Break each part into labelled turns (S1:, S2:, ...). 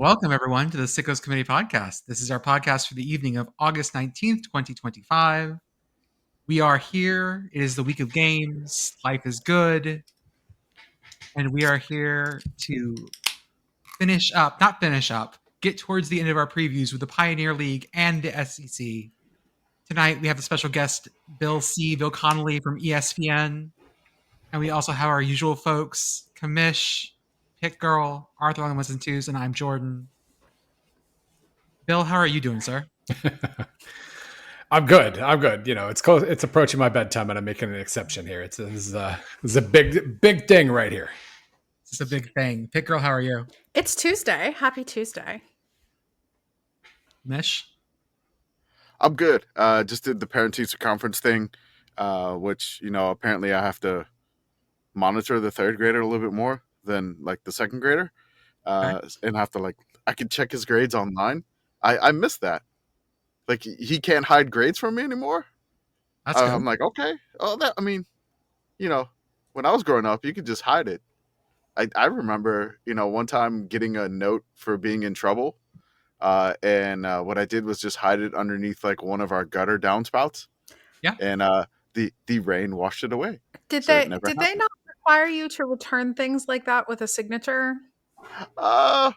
S1: Welcome, everyone, to the Sickos Committee podcast. This is our podcast for the evening of August 19th, 2025. We are here. It is the week of games. Life is good. And we are here to get towards the end of our previews with the Pioneer League and the SEC. Tonight, we have a special guest, Bill Connelly from ESPN. And we also have our usual folks, Commish, Pitt Girl, Arthur on the ones and twos, and I'm Jordan. Bill, how are you doing, sir?
S2: I'm good. You know, it's close. It's approaching my bedtime, and I'm making an exception here. This is a big thing right here.
S1: It's a big thing. Pitt Girl, how are you?
S3: It's Tuesday. Happy Tuesday.
S1: Mish?
S4: I'm good. Just did the parent-teacher conference thing, which, apparently I have to monitor the third grader a little bit more than, like, the second grader. And have to, I can check his grades online. I missed that. Like, he can't hide grades from me anymore.
S1: That's good.
S4: I'm like, okay. Oh, when I was growing up, you could just hide it. I remember, one time getting a note for being in trouble. And what I did was just hide it underneath, one of our gutter downspouts.
S1: Yeah.
S4: And the rain washed it away.
S3: Did they not require you to return things like that with a signature?
S4: The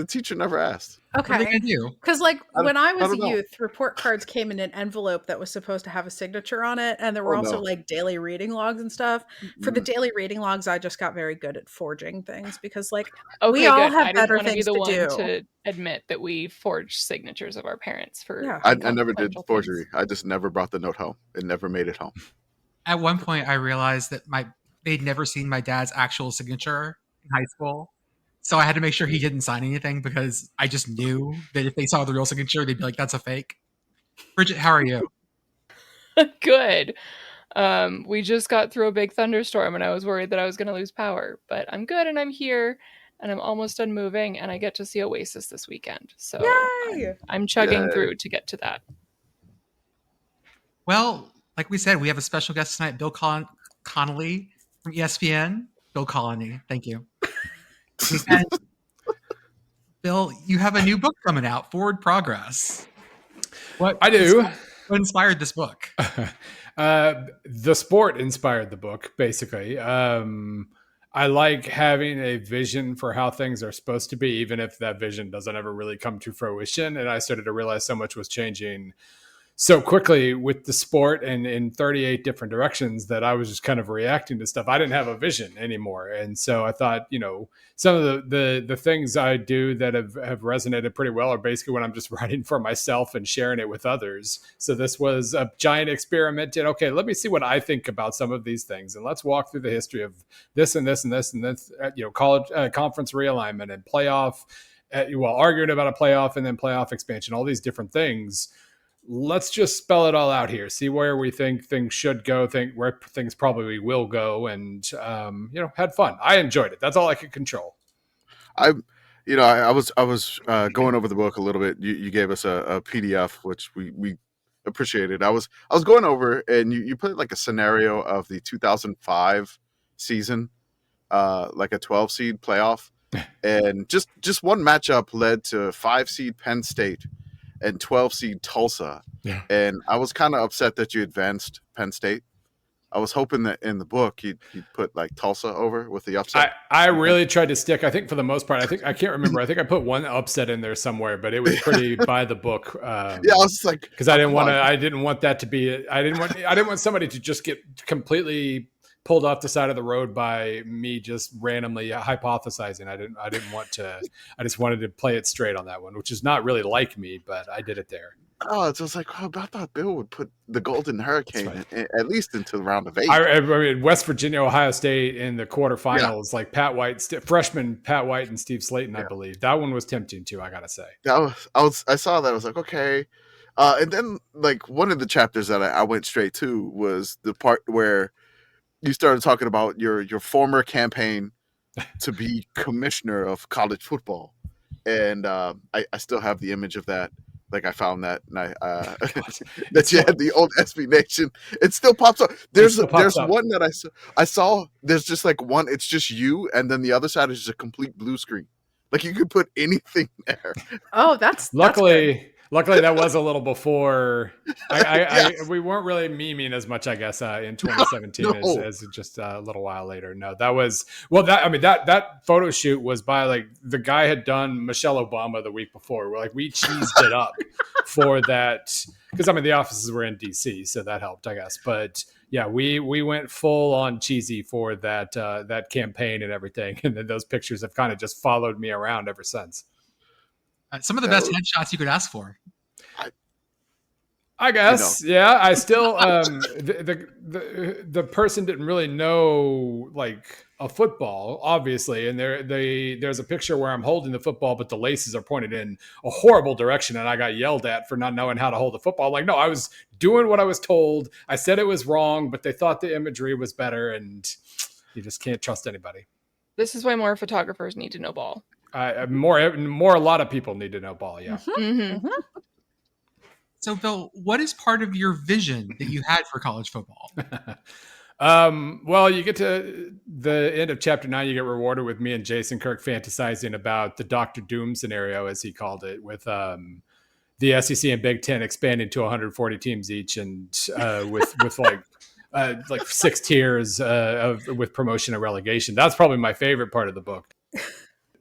S4: teacher never asked.
S3: Okay.
S1: What are they going to do?
S3: Because, when I was a youth, report cards came in an envelope that was supposed to have a signature on it. And there were daily reading logs and stuff. For the daily reading logs, I just got very good at forging things because, we all have better things to do. I didn't want to be the one to
S5: admit that we forged signatures of our parents for.
S4: Yeah. I never did forgery. Things. I just never brought the note home. It never made it home.
S1: At one point, I realized that they'd never seen my dad's actual signature in high school. So I had to make sure he didn't sign anything because I just knew that if they saw the real signature, they'd be like, that's a fake. Bridget, how are you?
S5: Good. We just got through a big thunderstorm and I was worried that I was going to lose power. But I'm good and I'm here and I'm almost done moving and I get to see Oasis this weekend. So I'm chugging through to get to that.
S1: Well, like we said, we have a special guest tonight, Bill Connelly from ESPN. Bill Connelly, thank you. And Bill, you have a new book coming out, Forward Progress.
S2: What I do?
S1: What inspired this book?
S2: The sport inspired the book, basically. I like having a vision for how things are supposed to be, even if that vision doesn't ever really come to fruition. And I started to realize so much was changing so quickly with the sport and in 38 different directions that I was just kind of reacting to stuff. I didn't have a vision anymore. And so I thought, some of the things I do that have resonated pretty well are basically when I'm just writing for myself and sharing it with others. So this was a giant experiment. And okay, let me see what I think about some of these things. And let's walk through the history of this and this and this and this, college conference realignment and playoff, arguing about a playoff and then playoff expansion, all these different things. Let's just spell it all out here. See where we think things should go. Think where things probably will go, and had fun. I enjoyed it. That's all I could control.
S4: I was going over the book a little bit. You gave us a PDF, which we appreciated. I was going over, and you put a scenario of the 2005 season, like a 12 seed playoff, and just one matchup led to 5 seed Penn State and 12 seed Tulsa. Yeah. And I was kind of upset that you advanced Penn State. I was hoping that in the book you'd put Tulsa over with the upset.
S2: I really tried to stick. I think for the most part, I can't remember. I think I put one upset in there somewhere, but it was pretty by the book. I
S4: was
S2: because I didn't want that to be. I didn't want somebody to just get completely pulled off the side of the road by me just randomly hypothesizing. I didn't want to. I just wanted to play it straight on that one, which is not really like me, but I did it there.
S4: Oh, it's just I thought Bill would put the Golden Hurricane at least into the round of 8.
S2: I mean, West Virginia, Ohio State in the quarterfinals, like Pat White, freshman Pat White and Steve Slayton, I believe. That one was tempting too, I gotta say.
S4: I saw that. I was like, okay. And then one of the chapters that I went straight to was the part where you started talking about your former campaign to be commissioner of college football. And I still have the image of that. I found that, and that you had the old SB Nation. It still pops up. There's one that I saw. There's just one. It's just you, and then the other side is just a complete blue screen. Like you could put anything there.
S3: Oh, that's
S2: Luckily that was a little before.
S4: Yes.
S2: We weren't really memeing as much, I guess, in 2017
S4: No.
S2: as just a little while later. No, that was that photo shoot was by like the guy had done Michelle Obama the week before. We're like we cheesed it up for that because the offices were in DC, so that helped, I guess. But yeah, we went full on cheesy for that campaign and everything, and then those pictures have kind of just followed me around ever since.
S1: Some of the best headshots you could ask for.
S2: I guess, yeah. I still the person didn't really know like a football, obviously, and there's a picture where I'm holding the football, but the laces are pointed in a horrible direction, and I got yelled at for not knowing how to hold the football. I'm like, no, I was doing what I was told. I said it was wrong, but they thought the imagery was better, and you just can't trust anybody.
S5: This is why more photographers need to know ball.
S2: More. A lot of people need to know ball. Yeah.
S3: Mm-hmm.
S1: So, Bill, what is part of your vision that you had for college football?
S2: Well, you get to the end of chapter 9, you get rewarded with me and Jason Kirk fantasizing about the Dr. Doom scenario, as he called it, with the SEC and Big Ten expanding to 140 teams each, and with like 6 tiers with promotion and relegation. That's probably my favorite part of the book.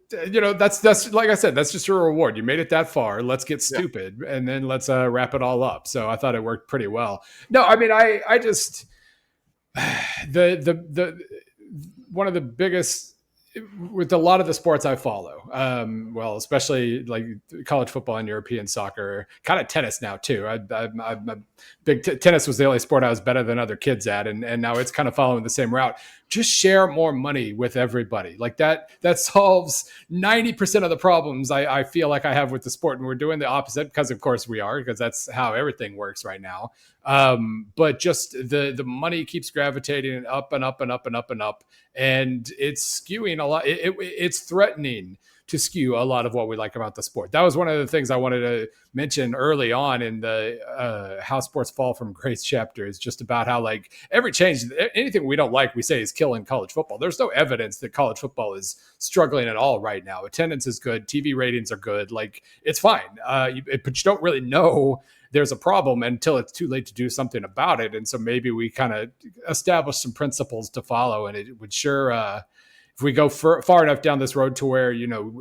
S2: That's like I said, that's just a reward. You made it that far. Let's get stupid, and then let's wrap it all up. So I thought it worked pretty well. No, I just the one of the biggest with a lot of the sports I follow, well, especially like college football and European soccer, kind of tennis now too. I'm big tennis was the only sport I was better than other kids at, and now it's kind of following the same route. Just share more money with everybody. Like that solves 90% of the problems I feel like I have with the sport, and we're doing the opposite because of course we are, because that's how everything works right now. But just the money keeps gravitating up and up and up and up and up, and it's skewing a lot. It's threatening to skew a lot of what we like about the sport. That was one of the things I wanted to mention early on in the How Sports Fall from Grace chapter, is just about how like every change, anything we don't like, we say is killing college football. There's no evidence that college football is struggling at all right now. Attendance is good. TV ratings are good. Like it's fine. But you don't really know there's a problem until it's too late to do something about it. And so maybe we kind of establish some principles to follow, and it would sure, if we go far enough down this road to where,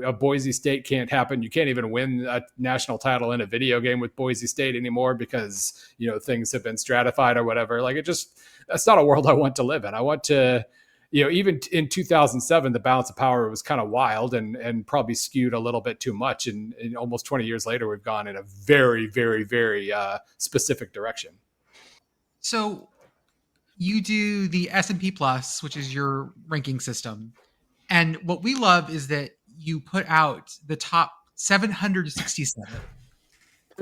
S2: a Boise State can't happen, you can't even win a national title in a video game with Boise State anymore because, things have been stratified or whatever. Like that's not a world I want to live in. I want to, even in 2007, the balance of power was kind of wild and probably skewed a little bit too much. And almost 20 years later, we've gone in a very, very, very specific direction.
S1: So you do the S&P Plus, which is your ranking system. And what we love is that you put out the top 767.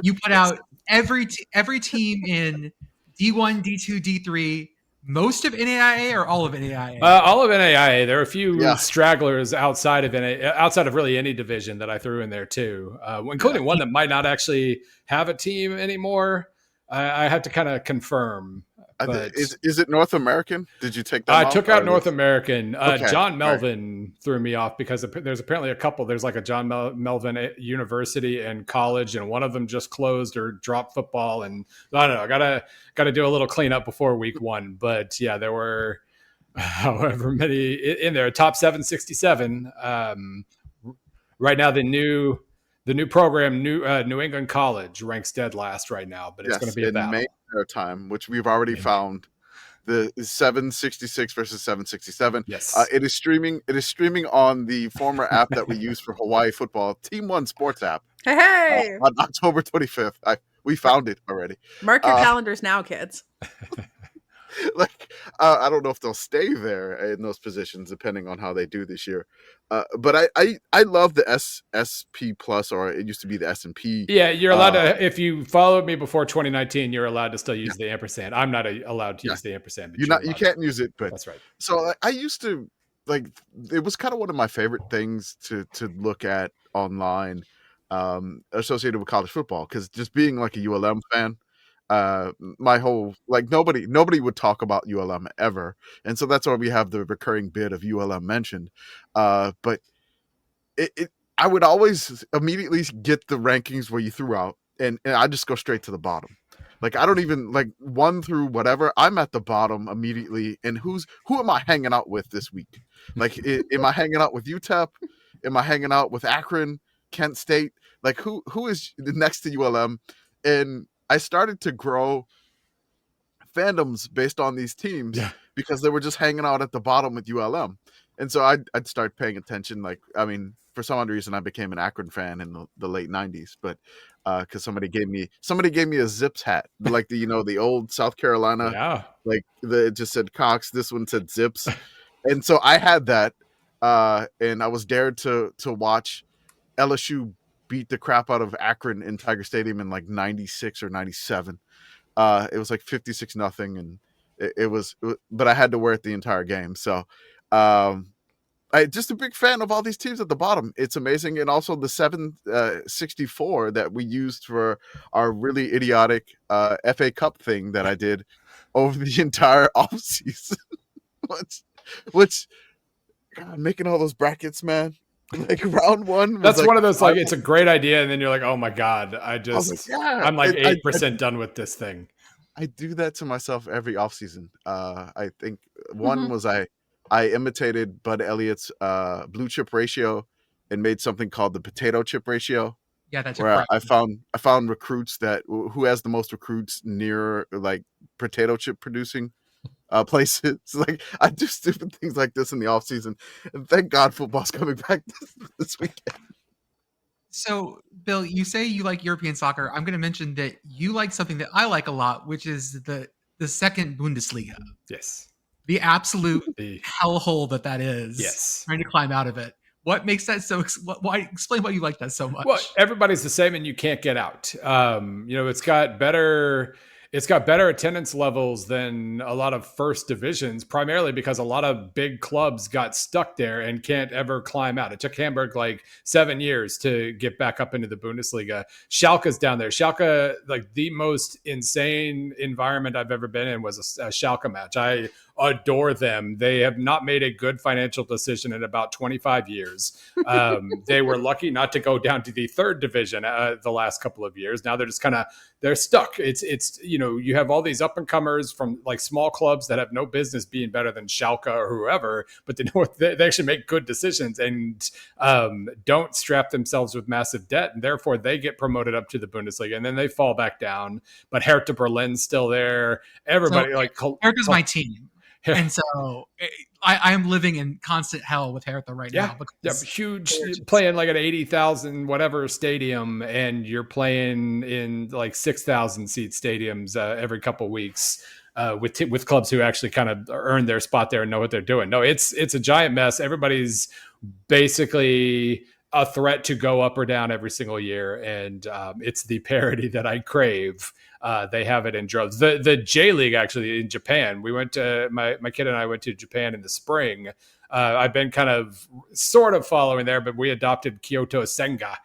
S1: You put out every team in D1, D2, D3, most of NAIA or all of NAIA?
S2: All of NAIA. There are a few stragglers outside of really any division that I threw in there too, including one that might not actually have a team anymore. I have to kind of confirm. But
S4: is it North American? Did you take that?
S2: I took out North American.
S4: Okay.
S2: John Melvin threw me off because there's apparently a couple. There's like a John Melvin University and college, and one of them just closed or dropped football. And I don't know. Got to do a little cleanup before week 1. But yeah, there were however many in there. Top 767. Right now, the new program, New England College, ranks dead last right now, but it's going to be a battle.
S4: Maine Maritime, which we've already found, the 766 versus 767.
S2: Yes,
S4: it is streaming. It is streaming on the former app that we use for Hawaii football, Team One Sports app.
S3: Hey,
S4: on October 25th. We found it already.
S3: Mark your calendars now, kids.
S4: I don't know if they'll stay there in those positions depending on how they do this year. But I love the SP Plus, or it used to be the S&P.
S2: Yeah, you're allowed to. If you followed me before 2019, you're allowed to still use the ampersand. I'm not allowed to use the ampersand.
S4: But you can't use it. But
S2: that's right.
S4: So I used to it was kind of one of my favorite things to look at online, associated with college football, because just being like a ULM fan. My whole nobody would talk about ULM ever, and so that's why we have the recurring bit of ULM mentioned. But I I would always immediately get the rankings where you threw out, and I just go straight to the bottom. Like, I don't even like 1 through whatever. I'm at the bottom immediately. And who am I hanging out with this week? Like, am I hanging out with UTEP? Am I hanging out with Akron, Kent State? Like, who is next to ULM? And I started to grow fandoms based on these teams because they were just hanging out at the bottom with ULM. And so I'd start paying attention. Like, I mean, for some odd reason, I became an Akron fan in the late 90s, but because somebody gave me a Zips hat, like the old South Carolina, like it just said Cox. This one said Zips, and so I had that, and I was dared to watch LSU beat the crap out of Akron in Tiger Stadium in like 96 or 97. It was like 56-0, and it was, but I had to wear it the entire game. So, I just a big fan of all these teams at the bottom. It's amazing. And also the 764 that we used for our really idiotic FA Cup thing that I did over the entire offseason. which God, making all those brackets, man. Like round 1 was
S2: that's
S4: like,
S2: one of those, like, it's a great idea, and then you're like, oh my God, I'm like 8% done with this thing.
S4: I do that to myself every offseason. I think one was I imitated Bud Elliott's blue chip ratio and made something called the potato chip ratio.
S1: Yeah, that's
S4: where I found recruits who has the most recruits near like potato chip producing places. Like, I do stupid things like this in the off season, and thank God football's coming back this weekend.
S1: So, Bill, you say you like European soccer. I'm going to mention that you like something that I like a lot, which is the second Bundesliga.
S2: Yes.
S1: The absolute hellhole that is.
S2: Yes.
S1: Trying to climb out of it. What makes that so? Why explain why you like that so much?
S2: Well, everybody's the same, and you can't get out. It's got better attendance levels than a lot of first divisions, primarily because a lot of big clubs got stuck there and can't ever climb out. It took Hamburg like 7 years to get back up into the Bundesliga. Schalke's down there. Schalke, like the most insane environment I've ever been in was a Schalke match. I adore them. They have not made a good financial decision in about 25 years. They were lucky not to go down to the third division the last couple of years. Now they're just they're stuck. It's you have all these up and comers from like small clubs that have no business being better than Schalke or whoever, but they actually make good decisions and don't strap themselves with massive debt, and therefore they get promoted up to the Bundesliga, and then they fall back down. But Hertha Berlin's still there. Everybody
S1: Hertha's my team. And so I am living in constant hell with Hertha right now.
S2: Huge, playing like an 80,000 whatever stadium, and you're playing in like 6,000 seat stadiums every couple of weeks with clubs who actually kind of earn their spot there and know what they're doing. No, it's a giant mess. Everybody's basically a threat to go up or down every single year, and it's the parity that I crave. They have it in droves. The J League actually in Japan. We went to my kid and I went to Japan in the spring. I've been kind of sort of following there, but we adopted Kyoto Senga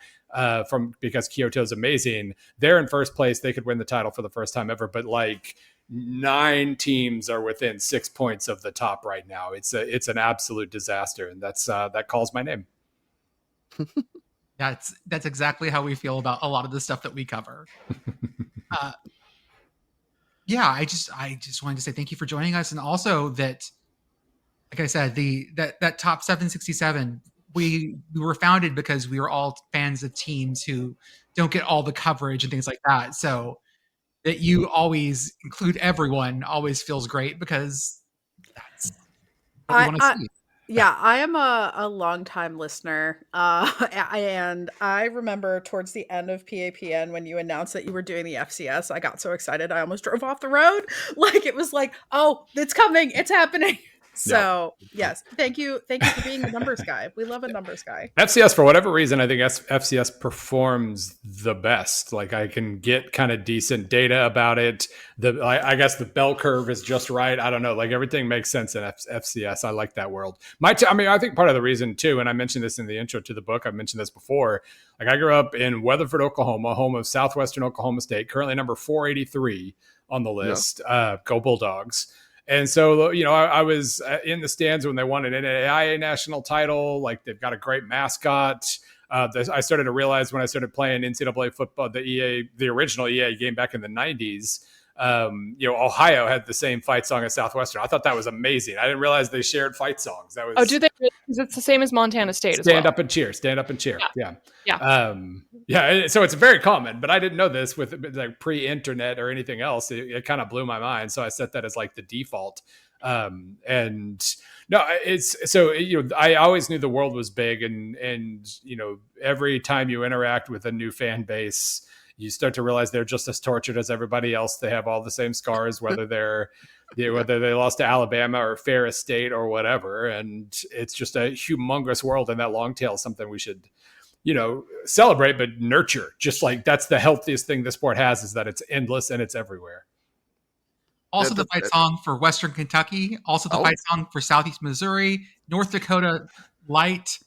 S2: because Kyoto is amazing. They're in first place. They could win the title for the first time ever, but like 9 teams are within 6 points of the top right now. It's an absolute disaster, and that calls my name.
S1: That's exactly how we feel about a lot of the stuff that we cover. I just wanted to say thank you for joining us, and also that, like I said, that top 767, we were founded because we were all fans of teams who don't get all the coverage and things like that. So that you always include everyone always feels great, because that's what we want to see.
S3: Yeah, I am a longtime listener, and I remember towards the end of PAPN when you announced that you were doing the FCS, I got so excited I almost drove off the road. Like, it was like, oh, it's coming, it's happening. So yes, thank you for being the numbers guy. We love a numbers guy.
S2: FCS, for whatever reason, I think FCS performs the best. Like, I can get kind of decent data about it. I guess the bell curve is just right. I don't know. Like, everything makes sense in FCS. I like that world. I think part of the reason too, and I mentioned this in the intro to the book, I've mentioned this before. Like, I grew up in Weatherford, Oklahoma, home of Southwestern Oklahoma State, currently number 483 on the list. Go Bulldogs. And so, I was in the stands when they won an NAIA national title. Like, they've got a great mascot. I started to realize when I started playing NCAA football, the original EA game back in the 90s, Ohio had the same fight song as Southwestern. I thought that was amazing. I didn't realize they shared fight songs. That was
S5: do they? Because it's the same as Montana State as well.
S2: Stand up and cheer.
S5: Yeah.
S2: So it's very common, but I didn't know this with like pre-internet or anything else. It kind of blew my mind. So I set that as like the default. I always knew the world was big, and every time you interact with a new fan base, you start to realize they're just as tortured as everybody else. They have all the same scars, whether they lost to Alabama or Ferris State or whatever. And it's just a humongous world. And that long tail is something we should, celebrate, but nurture. Just like that's the healthiest thing the sport has, is that it's endless and it's everywhere.
S1: Also the fight song for Western Kentucky. Also the fight song for Southeast Missouri, North Dakota Light,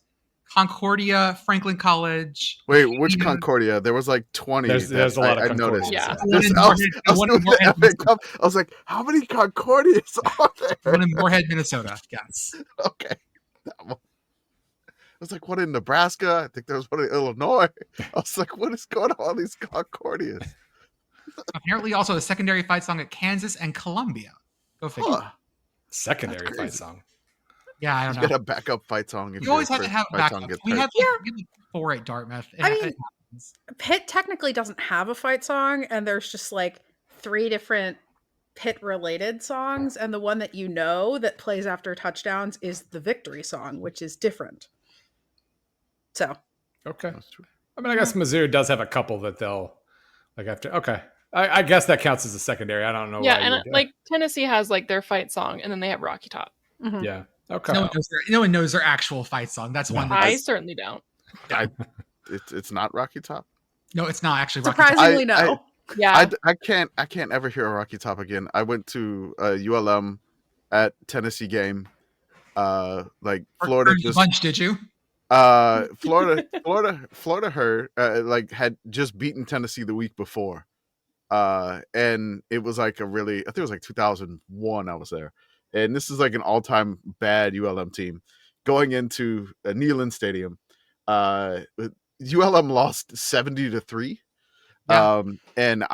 S1: Concordia, Franklin College.
S4: Wait, which Concordia? There was like 20.
S2: There's a lot of
S4: I noticed.
S5: Yeah.
S4: I was like, how many Concordias are there?
S1: One in Moorhead, Minnesota. Yes.
S4: Okay. That one. I was like, what in Nebraska? I think there was one in Illinois. I was like, what is going on with all these Concordias?
S1: Apparently also a secondary fight song at Kansas and Columbia. Go figure.
S4: Huh.
S2: Secondary fight song.
S1: Yeah, I don't know.
S4: Get a backup fight song.
S1: You always have to have a backup. We have 4 at Dartmouth.
S3: Pitt technically doesn't have a fight song, and there's just like 3 different Pitt-related songs, and the one that that plays after touchdowns is the victory song, which is different. So.
S2: Okay. I mean, I guess Mizzou does have a couple that they'll like after. Okay. I guess that counts as a secondary. I don't know.
S5: Yeah, and like Tennessee has like their fight song, and then they have Rocky Top.
S3: Mm-hmm.
S2: Yeah. Okay.
S1: No one knows their actual fight song. That's one.
S5: I certainly don't.
S4: It's not Rocky Top.
S1: No, it's not actually.
S3: Surprisingly, no.
S5: Yeah.
S4: I can't ever hear a Rocky Top again. I went to ULM at Tennessee game. Like Florida
S1: just bunch, did you?
S4: Florida had just beaten Tennessee the week before. And it was like I think it was like 2001 I was there. And this is like an all-time bad ULM team going into a Neyland Stadium. ULM lost 70-3.
S1: Yeah.
S4: And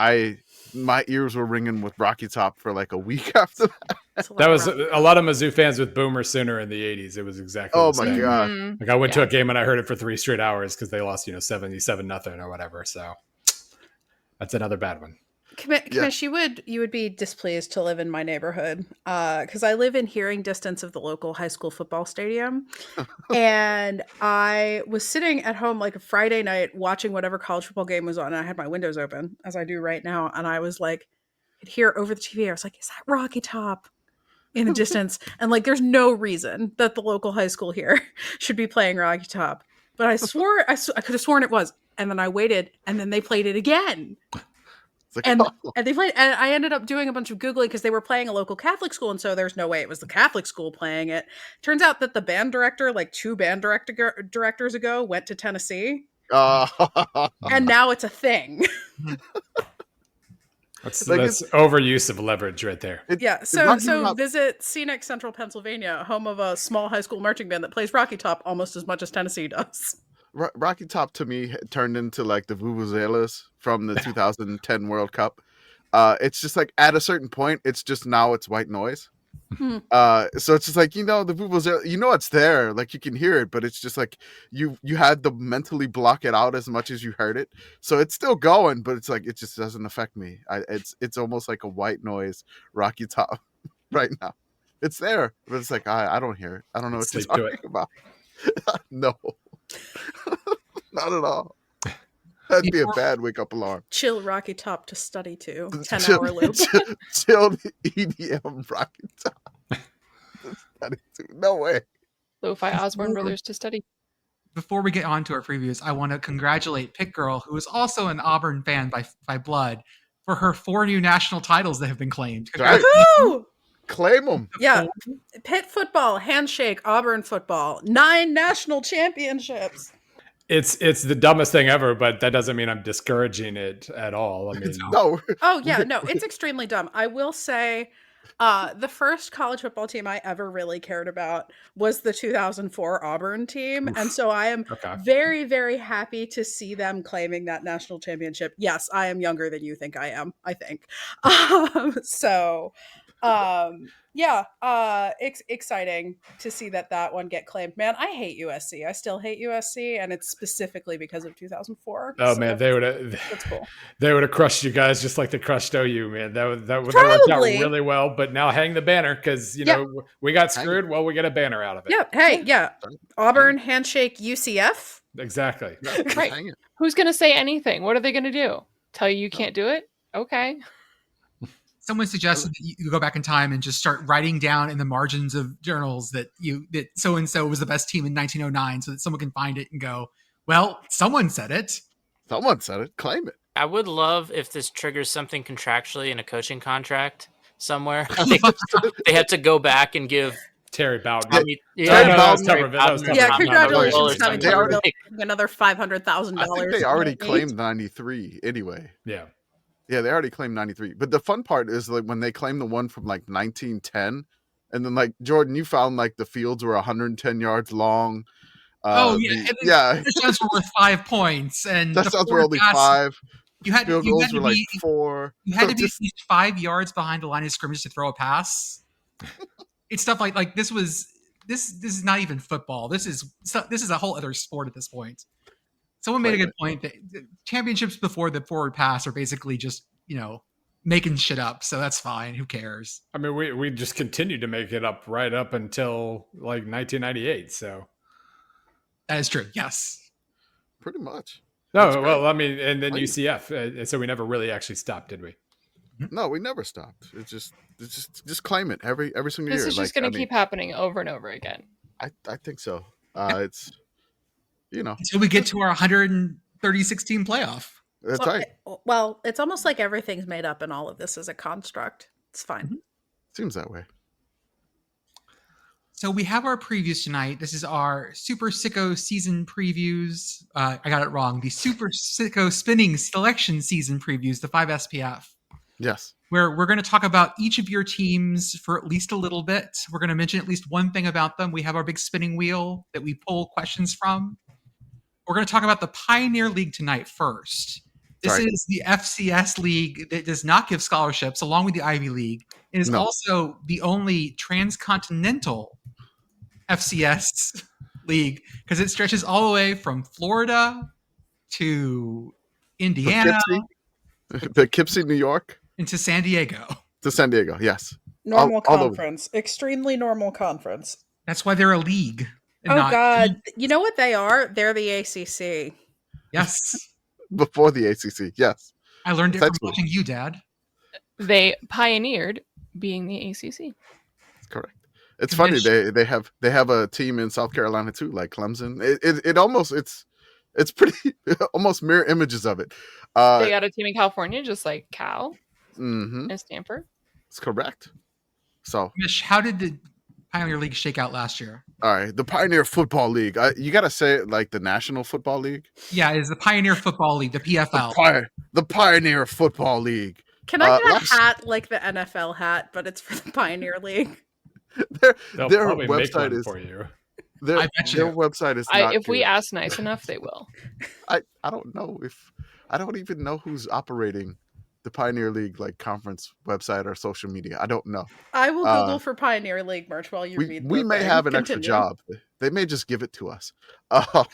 S4: my ears were ringing with Rocky Top for like a week after that.
S2: That was a lot of Mizzou fans with Boomer Sooner in the 80s. It was exactly the same.
S4: My God.
S5: Mm-hmm.
S2: Like I went to a game and I heard it for 3 straight hours because they lost, 77-0 or whatever. So that's another bad one.
S3: Commish, you would be displeased to live in my neighborhood because I live in hearing distance of the local high school football stadium. And I was sitting at home like a Friday night watching whatever college football game was on. And I had my windows open, as I do right now. And I was like, I could hear over the TV. I was like, is that Rocky Top in the distance? And like, there's no reason that the local high school here should be playing Rocky Top. But I swore, I could have sworn it was. And then I waited, and then they played it again. And they played, and I ended up doing a bunch of Googling because they were playing a local Catholic school, and so there's no way it was the Catholic school playing it. Turns out that the band director, like 2 band directors ago, went to Tennessee, and now it's a thing.
S2: That's overuse of leverage right there.
S3: So visit Scenic Central Pennsylvania, home of a small high school marching band that plays Rocky Top almost as much as Tennessee does.
S4: Rocky Top to me turned into like the Vuvuzelas from the 2010 World Cup. It's just like at a certain point, it's white noise. So it's just like, the Vuvuzela, it's there, like you can hear it, but it's just like you had to mentally block it out as much as you heard it. So it's still going, but it's like it just doesn't affect me. It's almost like a white noise Rocky Top right now. It's there, but it's like I don't hear it. I don't know what you're talking about. No. Not at all. That'd be a bad wake-up alarm.
S3: Chill Rocky Top to study to. 10-hour loop.
S4: Chill EDM Rocky Top. No way.
S5: Lo-fi Osborne Brothers to study.
S1: Before we get on to our previews, I want to congratulate Pitt Girl, who is also an Auburn fan by blood, for her 4 new national titles that have been claimed.
S3: Woohoo!
S4: Claim them.
S3: Yeah. Pitt football, handshake, Auburn football, 9 national championships.
S2: It's the dumbest thing ever, but that doesn't mean I'm discouraging it at all. I mean,
S4: no.
S3: Oh yeah, no, it's extremely dumb. I will say, The first college football team I ever really cared about was the 2004 Auburn team.
S4: Oof.
S3: And so I am
S2: Okay.
S3: very, very happy to see them claiming that national championship. Yes, I am younger than you think I am, I think. Exciting to see that one get claimed. Man, I hate USC. I still hate USC, and it's specifically because of 2004.
S2: Oh
S3: so
S2: man,
S3: that's cool.
S2: They would have crushed you guys just like they crushed OU, man. That worked out
S3: Probably.
S2: really well. But now hang the banner because we got screwed. Well, we get a banner out of it.
S3: Yeah. Hey, yeah. Auburn handshake UCF.
S2: Exactly.
S4: Yeah, just
S5: Right.
S4: hang it.
S5: Who's going to say anything? What are they going to do? Tell you can't do it? Okay.
S1: Someone suggested that you go back in time and just start writing down in the margins of journals that so and so was the best team in 1909, so that someone can find it and go, well, someone said it.
S4: Someone said it. Claim it.
S6: I would love if this triggers something contractually in a coaching contract somewhere. They have to go back and give
S2: Terry Bowden.
S3: Congratulations, Tommy
S4: They already-
S3: Tuberville, another $500,000.
S4: I think they already claimed 93 anyway. Yeah, they already claimed 93. But the fun part is like when they claim the one from like 1910, and then like Jordan, you found like the fields were 110 yards long.
S1: Touchdowns were worth 5 points, and
S4: touchdowns were only 5. Field goals were like 4.
S1: You had to be at least 5 yards behind the line of scrimmage to throw a pass. It's stuff like this is not even football. This is a whole other sport at this point. Someone made a good point that championships before the forward pass are basically just, making shit up. So that's fine. Who cares?
S2: I mean, we just continued to make it up right up until like 1998. So
S1: that is true. Yes.
S4: Pretty much.
S2: No, well, I mean, and then UCF. So we never really actually stopped, did we?
S4: No, we never stopped. It's just claim it every single year.
S5: This is just going to keep happening over and over again.
S4: I think so. It's
S1: until we get to our 136 team playoff.
S4: That's right.
S3: Well, it's almost like everything's made up and all of this is a construct. It's fine.
S4: Mm-hmm. Seems that way.
S1: So we have our previews tonight. This is our Super Sicko season previews. I got it wrong. The Super Sicko spinning selection season previews, the 5 SPF.
S4: Yes.
S1: Where we're going to talk about each of your teams for at least a little bit. We're going to mention at least one thing about them. We have our big spinning wheel that we pull questions from. We're going to talk about the Pioneer League tonight first. This is the FCS league that does not give scholarships, along with the Ivy League. It is also the only transcontinental FCS league because it stretches all the way from Florida to Indiana,
S4: Poughkeepsie, New York,
S1: into San Diego.
S4: To San Diego, yes.
S3: Normal conference, extremely normal conference.
S1: That's why they're a league.
S3: God, you know what they are? They're the ACC.
S1: Yes.
S4: Before the ACC, yes.
S1: I learned it from watching you, Dad.
S5: They pioneered being the ACC.
S4: That's correct. It's funny they have a team in South Carolina too, like Clemson. It's pretty almost mirror images of it.
S5: They got a team in California, just like Cal
S4: and
S5: Stanford.
S4: That's correct. So,
S1: Mish, how did the Pioneer League shake out last year?
S4: All right, the Pioneer Football League. You got to say it like the National Football League.
S1: Yeah, it's the Pioneer Football League, the PFL.
S4: The Pioneer Football League.
S3: Can I get a hat like the NFL hat, but it's for the Pioneer League?
S4: Their website is
S2: for you.
S4: Their website is not
S5: if we ask nice enough, they will.
S4: I don't know I don't even know who's operating the Pioneer League like conference website or social media. I don't know.
S3: I will Google for Pioneer League merch while you read.
S4: We may have an extra job. They may just give it to us. But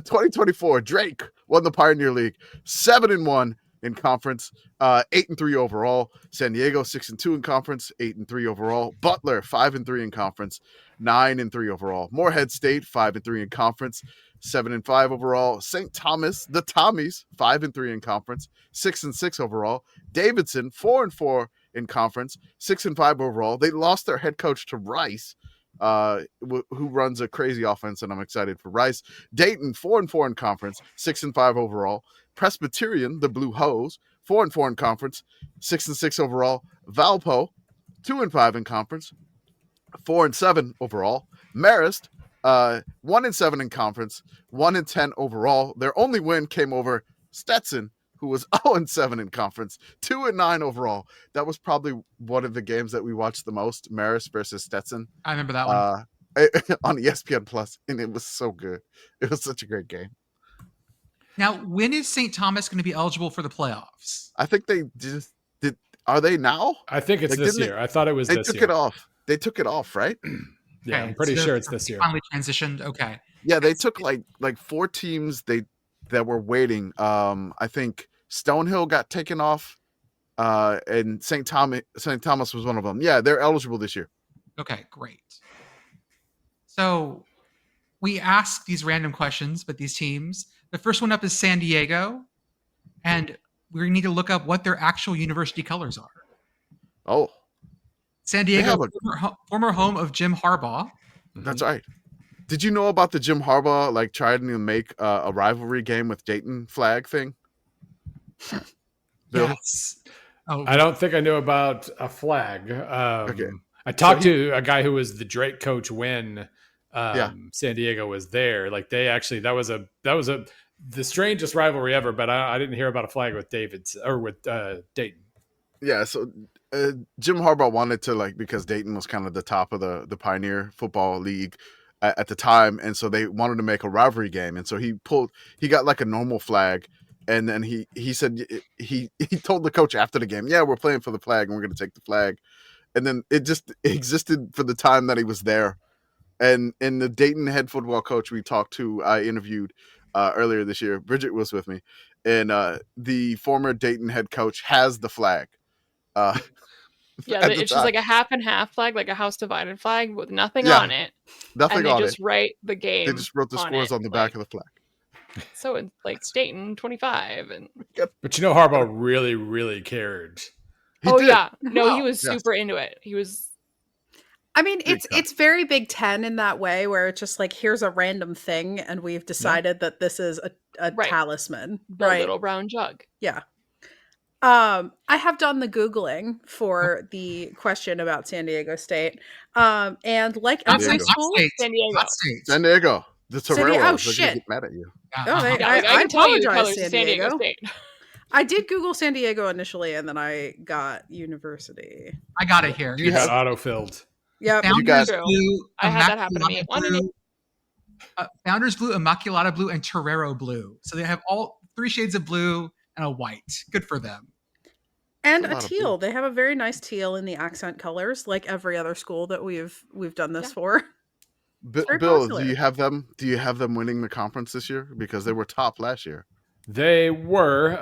S4: 2024, Drake won the Pioneer League, 7-1 in conference, 8-3 overall. San Diego 6-2 in conference, 8-3 overall. Butler 5-3 in conference, 9-3 overall. Morehead State 5-3 in conference, 7-5 overall. St. Thomas, the Tommies, 5-3 in conference, 6-6 overall. Davidson 4-4 in conference, 6-5 overall. They lost their head coach to Rice, who runs a crazy offense, and I'm excited for Rice. Dayton 4-4 in conference, 6-5 overall. Presbyterian, the Blue Hose, 4-4 in conference, 6-6 overall. Valpo 2-5 in conference, 4-7 overall. Marist 1-7 in conference, 1-10 overall. Their only win came over Stetson, who was 0-7 in conference, 2-9 overall. That was probably one of the games that we watched the most. Marist versus Stetson.
S1: I remember that one.
S4: On ESPN Plus, and it was so good. It was such a great game.
S1: Now, when is St. Thomas going to be eligible for the playoffs?
S4: I think they just did. Are they now?
S2: I think it's this year. I thought it was this year.
S4: They took it off. They took it off, right?
S2: Yeah,
S1: Okay,
S2: I'm pretty sure it's this year.
S1: Finally transitioned. Okay.
S4: Yeah, they took like 4 teams that were waiting. I think Stonehill got taken off, and St. Thomas was one of them. Yeah, they're eligible this year.
S1: Okay, great. So we ask these random questions, but these teams. The first one up is San Diego, and we need to look up what their actual university colors are.
S4: Oh,
S1: San Diego, former home of Jim Harbaugh.
S4: That's right. Did you know about the Jim Harbaugh trying to make a rivalry game with Dayton flag thing? Bill?
S1: Yes. Oh,
S2: I don't think I knew about a flag.
S4: Okay.
S2: I talked to a guy who was the Drake coach when San Diego was there. Like that was the strangest rivalry ever. But I didn't hear about a flag with Dayton.
S4: Yeah. So Jim Harbaugh wanted to because Dayton was kind of the top of the Pioneer Football League at the time, and so they wanted to make a rivalry game, and so he got like a normal flag, and then he said he told the coach after the game, yeah, we're playing for the flag and we're going to take the flag, and then it just existed for the time that he was there. And the Dayton head football coach I interviewed earlier this year, Bridget was with me, and the former Dayton head coach has the flag.
S5: It's just like a half and half flag, like a house divided flag with nothing on it.
S4: Nothing on it.
S5: They just write the game.
S4: They just wrote the scores on the back of the flag.
S5: So it's like Dayton 25 and.
S2: But Harbaugh really, really cared.
S5: He was super into it. He was.
S3: I mean, it's very Big Ten in that way, where it's just like, here's a random thing, and we've decided that this is a talisman,
S5: the little brown jug.
S3: Yeah. I have done the Googling for the question about San Diego State. And like every school,
S4: San Diego. The Torero.
S3: Oh, shit.
S4: Get mad at you.
S3: I apologize, San Diego. State. I did Google San Diego initially, and then I got university.
S1: I got it here.
S2: You got autofilled.
S3: Yeah,
S1: Founders Blue.
S5: I had that happen to me.
S1: Founders Blue, Immaculata Blue, and Torero Blue. So they have all 3 shades of blue and a white. Good for them.
S3: And a teal. They have a very nice teal in the accent colors, like every other school that we've done this for.
S4: Bill, popular. do you have them winning the conference this year? Because they were top last year.
S2: They were.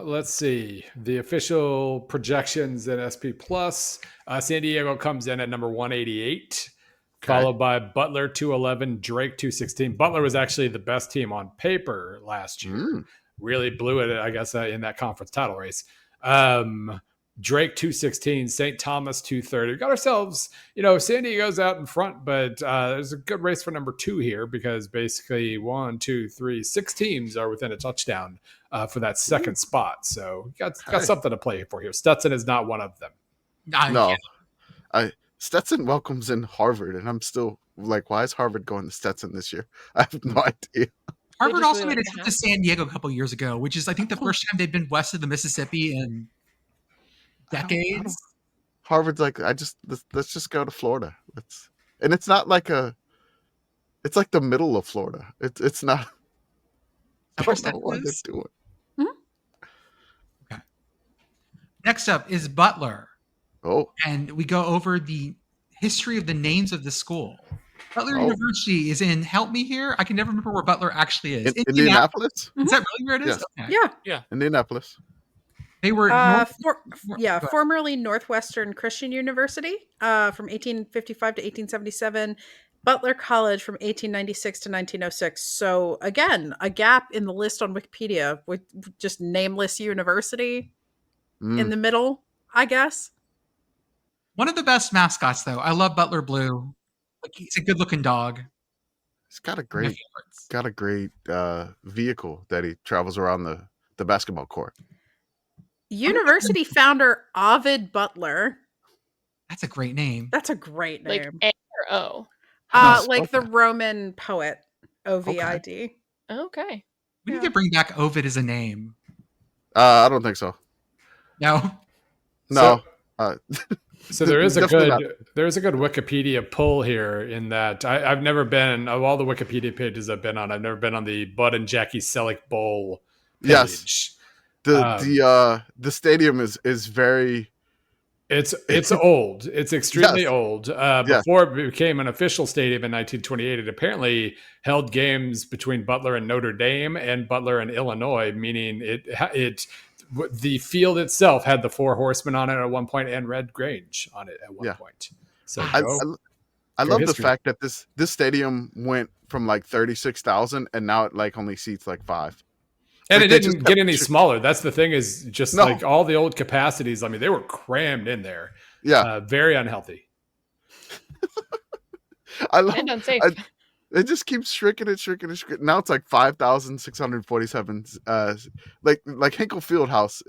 S2: Let's see. The official projections in SP Plus. San Diego comes in at number 188, followed by Butler 211, Drake 216. Butler was actually the best team on paper last year. Really blew it, I guess, in that conference title race. Drake 216, St. Thomas 230. We got ourselves, San Diego's out in front, but there's a good race for number 2 here because basically 6 teams are within a touchdown for that second spot. So got something to play for here. Stetson is not one of them.
S4: No. Stetson welcomes in Harvard, and I'm still like, why is Harvard going to Stetson this year? I have no idea.
S1: Harvard also made a trip to San Diego a couple years ago, which is, I think, the first time they've been west of the Mississippi in decades.
S4: Harvard's like, let's just go to Florida. It's not like it's like the middle of Florida. It's not. I don't know what they're doing.
S1: Okay. Next up is Butler.
S4: Oh.
S1: And we go over the history of the names of the school. Butler University is in, help me here, I can never remember where Butler actually is.
S4: Indianapolis?
S1: Is that really where it is?
S4: Yes.
S1: Okay.
S3: Yeah.
S4: Indianapolis.
S1: They were
S3: formerly Northwestern Christian University from 1855 to 1877, Butler College from 1896 to 1906. So again, a gap in the list on Wikipedia with just nameless university in the middle, I guess.
S1: One of the best mascots, though. I love Butler Blue. He's a good-looking dog.
S4: He's got a great vehicle that he travels around the basketball court.
S3: University founder Ovid Butler.
S1: That's a great name.
S3: That's a great name.
S5: Like A or O?
S3: Like the Roman poet, Ovid.
S5: Okay.
S1: We need to bring back Ovid as a name.
S4: I don't think so.
S1: No.
S4: No.
S2: So there is a
S4: Definitely
S2: good
S4: not.
S2: Wikipedia pull here in that I've never been of all the Wikipedia pages I've been on. I've never been on the Bud and Jackie Selleck Bowl page.
S4: Yes. The stadium is very.
S2: It's old. It's extremely
S4: Yes.
S2: old.
S4: Yes.
S2: Before it became an official stadium in 1928, it apparently held games between Butler and Notre Dame and Butler and Illinois, meaning the field itself had the Four Horsemen on it at one point and Red Grange on it at one point. So
S4: I love
S2: history.
S4: the fact that this stadium went from like 36,000 and now it like only seats like 5.
S2: And
S4: Like,
S2: it didn't get any smaller. That's the thing, is just like all the old capacities. I mean, they were crammed in there.
S4: Yeah.
S2: Very unhealthy.
S4: I love
S5: And unsafe.
S4: It just keeps shrinking and shrinking and shrinking. Now it's like 5,647. Like Hinkle Fieldhouse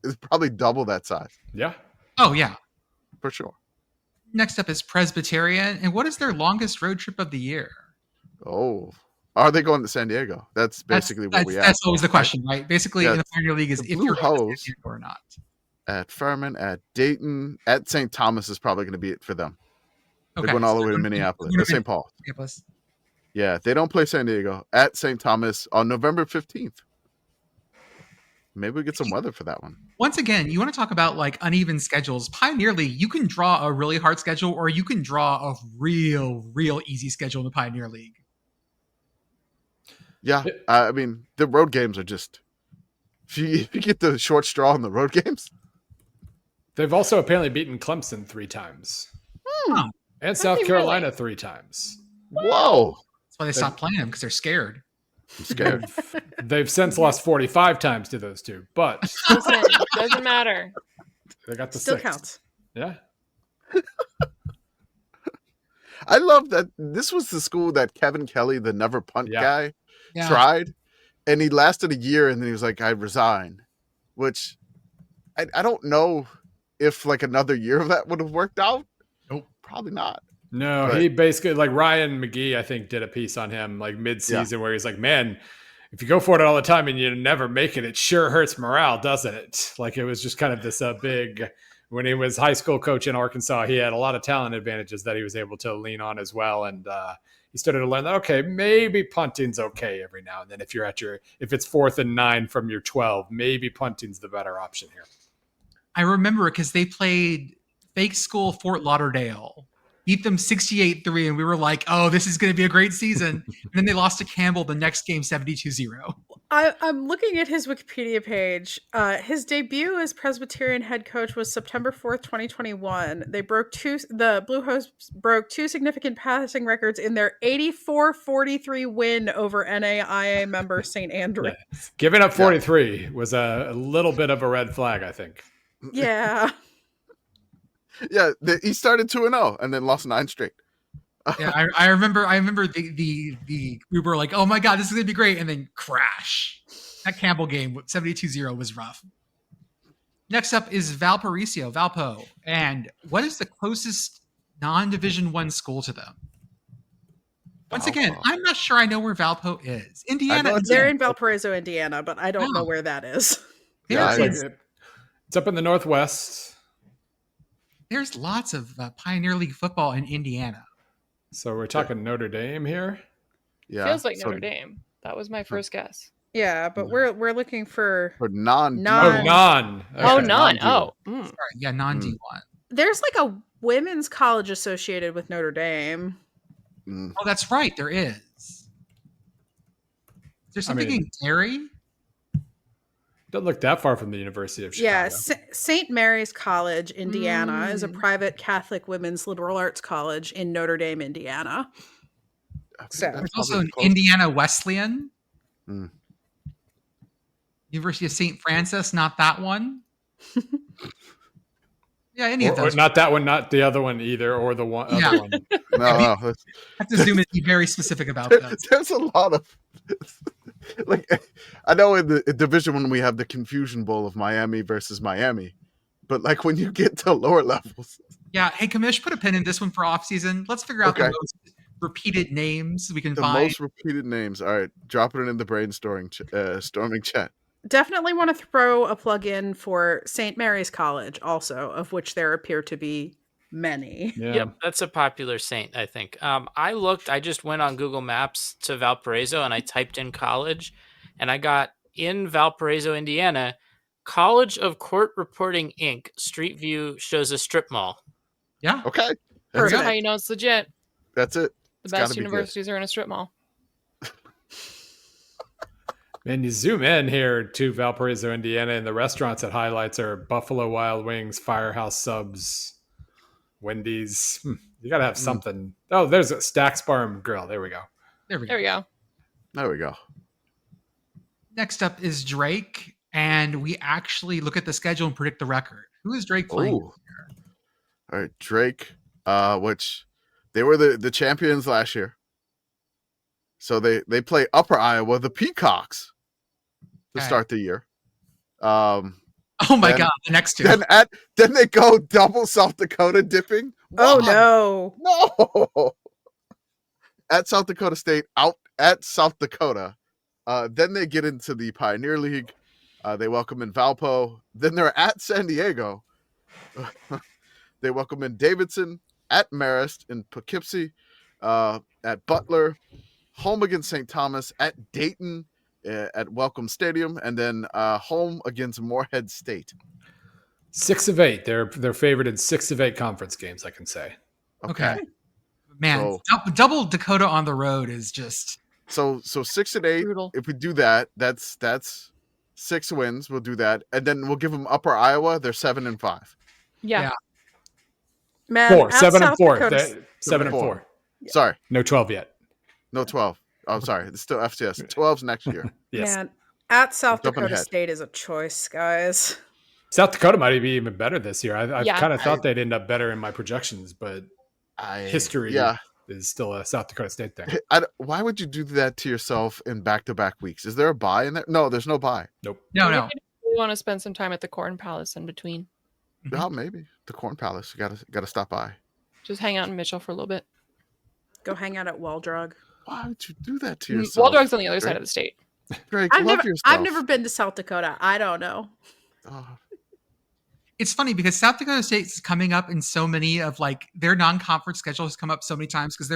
S4: is probably double that size.
S2: Yeah.
S1: Oh, yeah.
S4: For sure.
S1: Next up is Presbyterian. And what is their longest road trip of the year?
S4: Oh. Are they going to San Diego? That's basically what we asked.
S1: That's always the question, right? Basically, in the Pioneer League is if you're going to San Diego or not.
S4: At Furman, at Dayton, at St. Thomas is probably going to be it for them.
S1: Okay.
S4: They're going all the way to Minneapolis. St. Paul.
S1: Minneapolis.
S4: Yeah, they don't play San Diego. At St. Thomas on November 15th. Maybe we get some weather for that one.
S1: Once again, you want to talk about like uneven schedules. Pioneer League, you can draw a really hard schedule or you can draw a real easy schedule in the Pioneer League.
S4: Yeah, I mean, the road games are just... If you get the short straw on the road games...
S2: They've also apparently beaten Clemson 3 times. And South Carolina 3 times.
S4: Whoa!
S1: That's why they stopped playing them, because they're scared.
S4: I'm scared.
S2: They've since lost 45 times to those 2, but
S5: Listen, doesn't matter.
S2: they got the
S3: Still
S2: 6th.
S3: counts.
S2: Yeah.
S4: I love that this was the school that Kevin Kelly, the never punt guy, tried. And he lasted a year and then he was like, I resign. Which I don't know if like another year of that would have worked out.
S1: Nope.
S4: Probably not.
S2: No, he basically, like Ryan McGee, I think, did a piece on him like mid-season where he's like, man, if you go for it all the time and you never make it sure hurts morale, doesn't it? Like, it was just kind of this big, when he was high school coach in Arkansas, he had a lot of talent advantages that he was able to lean on as well. And he started to learn that, okay, maybe punting's okay every now and then. If it's 4th and 9 from your 12, maybe punting's the better option here.
S1: I remember because they played fake school Fort Lauderdale, beat them 68-3, and we were like, oh, this is going to be a great season. And then they lost to Campbell the next game 72-0.
S3: I'm looking at his Wikipedia page. His debut as Presbyterian head coach was September 4th, 2021. The Blue Hose broke 2 significant passing records in their 84-43 win over NAIA member St. Andrews.
S2: Yeah. Giving up 43 was a little bit of a red flag, I think.
S3: Yeah.
S4: Yeah, he started 2-0 and then lost 9 straight.
S1: Yeah, I remember the we were like, oh my god, this is gonna be great, and then crash. That Campbell game 72-0 was rough. Next up is Valpo, and what is the closest non-Division 1 school to them? Once again, I'm not sure I know where Valpo is. Indiana.
S3: They're in Valparaiso, Indiana, but I don't know where that is.
S2: It's up in the Northwest.
S1: There's lots of Pioneer League football in Indiana.
S2: So we're talking Notre Dame here?
S4: Yeah.
S5: Feels like Notre Dame. That was my first guess.
S3: Yeah, but we're looking for
S4: non.
S2: Non.
S5: Okay. Oh, non. Oh.
S1: Sorry. Yeah, non-D1.
S3: There's like a women's college associated with Notre Dame.
S1: Oh, that's right. There is. Is there something in Derry?
S2: Doesn't look that far from the University of Chicago.
S3: Yeah, St. Mary's College, Indiana, is a private Catholic women's liberal arts college in Notre Dame, Indiana. So
S1: there's also an Indiana Wesleyan. University of St. Francis, not that one. Yeah, any of those.
S2: Or not that one, not the other one either, or the other one.
S4: No.
S1: I have to zoom in and be very specific about that.
S4: There's a lot of... Like, I know in the Division 1 we have the Confusion Bowl of Miami versus Miami, but like when you get to lower levels...
S1: Yeah, hey, Commish, put a pin in this one for off-season. Let's figure out the most repeated names we can find.
S4: The most repeated names. All right, dropping it in the brainstorming storming chat.
S3: Definitely want to throw a plug in for St. Mary's College, also, of which there appear to be many.
S2: Yeah.
S6: Yep, that's a popular saint, I think. I just went on Google Maps to Valparaiso and I typed in college, and I got in Valparaiso, Indiana, College of Court Reporting Inc. Street View shows a strip mall.
S1: Yeah.
S4: Okay.
S5: That's
S3: Perfect.
S5: how you know it's legit.
S4: That's it.
S5: The
S4: It's gotta
S5: best
S4: be good.
S5: universities are in a strip mall.
S2: And you zoom in here to Valparaiso, Indiana, and the restaurants it highlights are Buffalo Wild Wings, Firehouse Subs, Wendy's. You got to have something. Oh, there's a Stack's Bar and Grill. There we go.
S1: There we go.
S5: There we go.
S4: There we go.
S1: Next up is Drake, and we actually look at the schedule and predict the record. Who is Drake playing?
S4: Ooh. All right, Drake, which they were the champions last year. So they play Upper Iowa, the Peacocks, to start the year.
S1: Oh my God, the next two.
S4: Then they go double South Dakota dipping.
S3: Oh
S4: Wow. No. At South Dakota State, out at South Dakota. Then they get into the Pioneer League. They welcome in Valpo. Then they're at San Diego. They welcome in Davidson, at Marist, in Poughkeepsie, at Butler, home against St. Thomas, at Dayton, at Welcome Stadium, and then home against Morehead State.
S2: 6 of 8. They're favored in 6 of 8 conference games, I can say.
S1: Okay. Man,
S4: So-
S1: double Dakota on the road is just...
S4: So 6 and 8.
S5: Brutal.
S4: If we do that, that's 6 wins. We'll do that, and then we'll give them Upper Iowa. They're 7 and 5.
S5: Yeah.
S1: Yeah.
S3: Man,
S2: 4,
S3: at
S2: 7 and
S3: South
S2: 4.
S3: Dakota-
S2: 7 and 4.
S4: Sorry,
S2: No 12 yet.
S4: no 12. Oh, sorry, it's still FCS. 12's next year.
S2: Yes.
S3: Man, at South
S4: Jumping
S3: Dakota
S4: ahead.
S3: State is a choice, guys.
S2: South Dakota might be even better this year. I
S5: Yeah.
S2: kind of thought they'd end up better in my projections, but history
S4: Yeah.
S2: is still a South Dakota State thing.
S4: Why would you do that to yourself in back-to-back weeks? Is there a bye in there? No, there's no bye.
S2: Nope.
S1: No.
S5: We want to spend some time at the Corn Palace in between.
S1: Mhm.
S4: Oh, maybe the Corn Palace. You gotta stop by.
S5: Just hang out in Mitchell for a little bit.
S3: Go hang out at Waldrug.
S4: Why would you do that to yourself?
S5: Waldrog's on the other side of the state.
S4: Drake,
S3: I've
S4: love
S3: never,
S4: yourself.
S3: I've never been to South Dakota. I don't know.
S4: Oh,
S1: It's funny because South Dakota State is coming up in so many of like their non-conference schedule has come up so many times because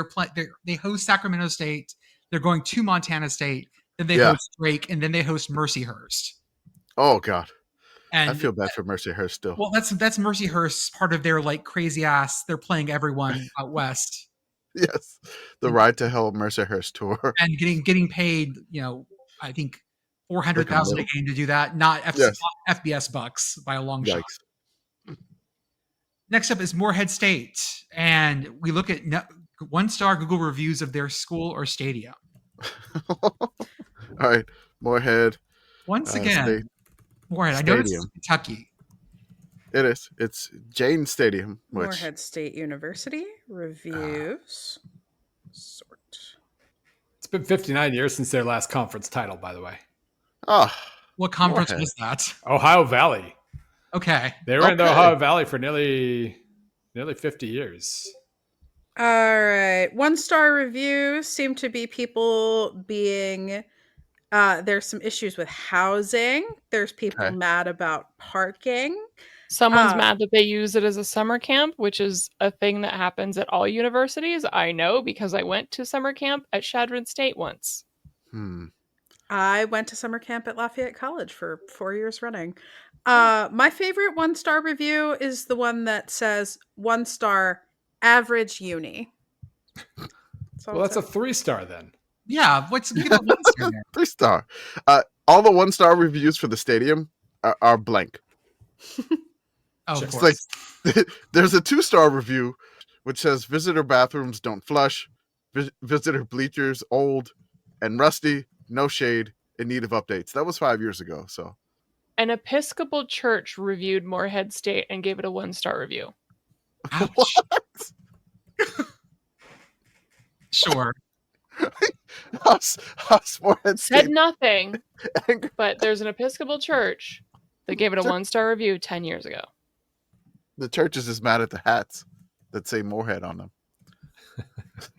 S1: they host Sacramento State, they're going to Montana State, then they host Drake, and then they host Mercyhurst.
S4: oh God,
S1: And
S4: I feel bad for Mercyhurst still.
S1: well, that's Mercyhurst part of their like crazy ass. They're playing everyone out west
S4: Yes, the Ride to Hell Mercyhurst tour.
S1: and getting paid. I think $400,000 a game to do that. Not FBS bucks by a long shot.
S4: Yikes.
S1: Next up is Morehead State, and we look at 1-star Google reviews of their school or stadium.
S4: All right, Morehead.
S1: Once again,
S4: State.
S1: Morehead. I know it's
S4: Stadium.
S1: Kentucky.
S4: It is. It's Jane Stadium. Which
S3: Morehead State University reviews. Sort.
S2: It's been 59 years since their last conference title, by the way.
S1: What conference
S4: Morehead.
S1: was that?
S2: Ohio Valley.
S1: Okay.
S2: They were in the
S4: Okay.
S2: Ohio Valley for nearly 50 years.
S3: All right. 1-star reviews seem to be people being there's some issues with housing. There's people
S4: Okay.
S3: mad about parking.
S5: Someone's mad that they use it as a summer camp, which is a thing that happens at all universities. I know because I went to summer camp at Chadron State once.
S3: I went to summer camp at Lafayette College for 4 years running. My favorite 1-star review is the one that says 1-star average uni.
S2: Well, that's a 3-star then.
S1: Yeah. Give it 1 star there.
S4: 3-star. All the 1-star reviews for the stadium are blank.
S1: Oh, of
S4: It's
S1: course.
S4: like there's a 2-star review which says visitor bathrooms don't flush, visitor bleachers old and rusty, no shade, in need of updates. That was 5 years ago. So
S5: An Episcopal church reviewed Morehead State and gave it a 1-star review.
S1: Ouch. Sure.
S4: how's Morehead
S5: Said
S4: State
S5: nothing,
S4: angry?
S5: but there's an Episcopal church that gave it a 1-star review 10 years ago.
S4: The church is just mad at the hats that say Morehead on them.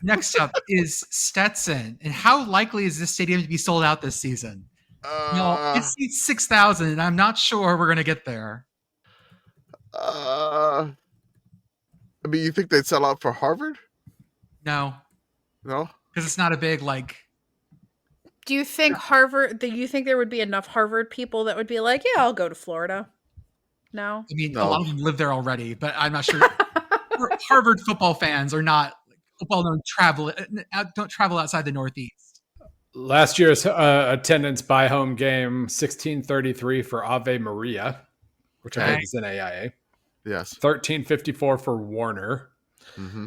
S1: Next up is Stetson. And how likely is this stadium to be sold out this season? No, it seats 6,000, and I'm not sure we're going to get there.
S4: I mean, you think they'd sell out for Harvard?
S1: No,
S4: No.
S1: because it's not a big like.
S3: Do you think Harvard? Do you think there would be enough Harvard people that would be like, "Yeah, I'll go to Florida"? No.
S1: I mean,
S4: No.
S1: a lot of them live there already, but I'm not sure. Harvard football fans are not well-known. Don't travel outside the Northeast.
S2: Last year's attendance by home game 1633 for Ave Maria, which I think is NAIA.
S4: Yes.
S2: 1354 for Warner.
S4: Mm-hmm.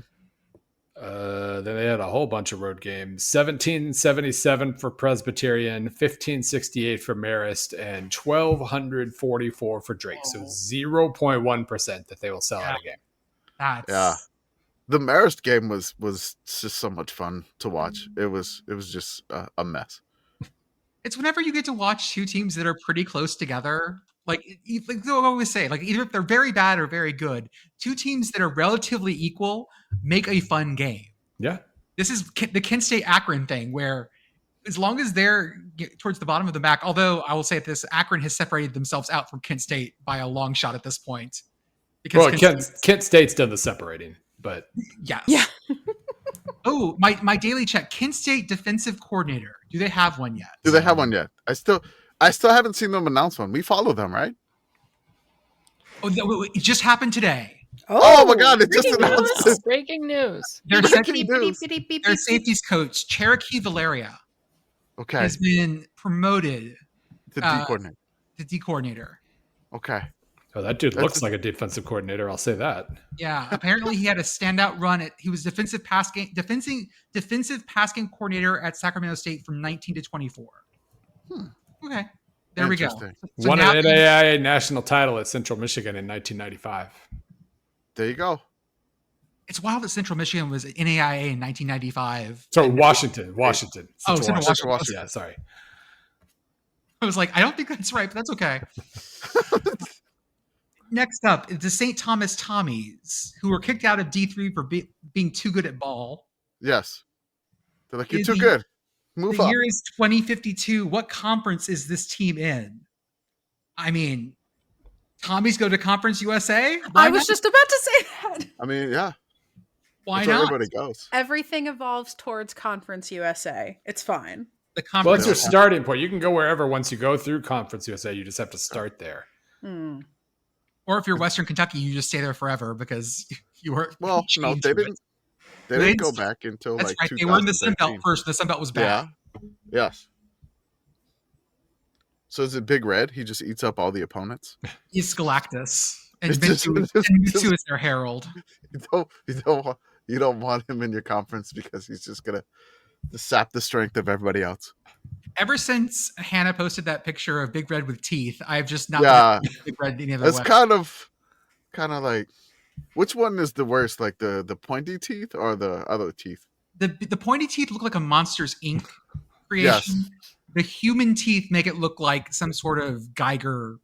S2: Then they had a whole bunch of road games. 1777 for Presbyterian, 1568 for Marist, and 1244 for Drake. So 0.1% that they will sell out a game.
S4: Yeah. The Marist game was just so much fun to watch. It was just a mess.
S1: It's whenever you get to watch two teams that are pretty close together. Like I always say, like either if they're very bad or very good, two teams that are relatively equal make a fun game.
S2: Yeah.
S1: This is the Kent State Akron thing, where as long as they're towards the bottom of the pack, although I will say that Akron has separated themselves out from Kent State by a long shot at this point.
S2: Because Kent State's done the separating, but
S1: yes.
S3: Yeah.
S1: Oh, my daily check. Kent State defensive coordinator. Do they have one yet?
S4: Do they have one yet? I still haven't seen them announce one. We follow them, right?
S1: Oh, it just happened today.
S4: Oh my God! It just announced it.
S5: Breaking news.
S1: Their
S4: Breaking news.
S1: safeties coach, Cherokee Valeria,
S4: Okay.
S1: has been promoted
S4: The D coordinator.
S1: to D coordinator.
S4: Okay.
S2: oh, that dude looks like a defensive coordinator. I'll say that.
S1: Yeah, apparently he had a standout run. He was defensive pass game coordinator at Sacramento State from 19 to 24. Okay, there we go.
S4: Interesting.
S1: So
S2: Won
S1: now
S2: an NAIA national title at Central Michigan in 1995.
S4: There you go.
S1: It's wild that Central Michigan was NAIA in 1995.
S2: So Washington.
S1: Oh,
S2: Central
S1: Washington.
S2: Yeah, sorry.
S1: I was like, I don't think that's right, but that's okay. Next up is the St. Thomas Tommies, who were kicked out of D3 for being too good at ball.
S4: Yes. They're like, you're too good. Move
S1: The
S4: up.
S1: year is 2052. What conference is this team in? I mean, Tommies go to Conference USA?
S3: I was just about to say that.
S4: I mean, yeah.
S1: Why
S4: That's where
S1: not?
S4: everybody goes.
S3: Everything evolves towards Conference USA. It's fine.
S1: The
S2: Well,
S1: conference.
S2: that's your starting point. You can go wherever once you go through Conference USA. You just have to start there.
S1: Or if you're Western Kentucky, you just stay there forever because you were.
S4: Well, no, they didn't. They didn't go back until
S1: That's
S4: like
S1: right. They were in the Sun Belt
S4: 2013.
S1: first. The Sun Belt was bad.
S4: Yeah. Yes. So is it Big Red? He just eats up all the opponents.
S1: He's Galactus, and
S4: It's just-
S1: Mitsu is their herald.
S4: You don't want him in your conference because he's just gonna sap the strength of everybody else.
S1: Ever since Hannah posted that picture of Big Red with teeth, I've just not
S4: Yeah.
S1: been Big Red any other
S4: It's
S1: way.
S4: kind of like, which one is the worst? Like the pointy teeth or the other teeth?
S1: The pointy teeth look like a Monsters Inc. creation.
S4: Yes.
S1: The human teeth make it look like some sort of Geiger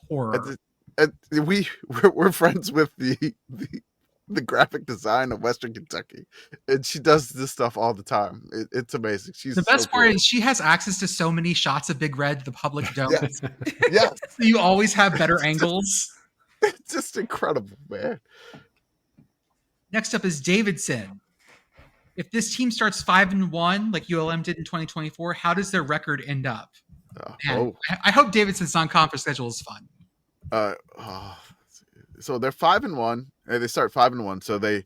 S1: horror.
S4: And we're friends with the graphic design of Western Kentucky, and she does this stuff all the time. It's amazing. She's
S1: The best
S4: so
S1: part
S4: cool.
S1: is she has access to so many shots of Big Red the public don't.
S4: Yes. Yes,
S1: So you always have better angles.
S4: it's just incredible, man.
S1: Next up is Davidson. If this team starts 5-1 like ULM did in 2024, how does their record end up? Man, I hope Davidson's non-conference schedule is fun.
S4: So they're 5-1, and they start 5-1. So they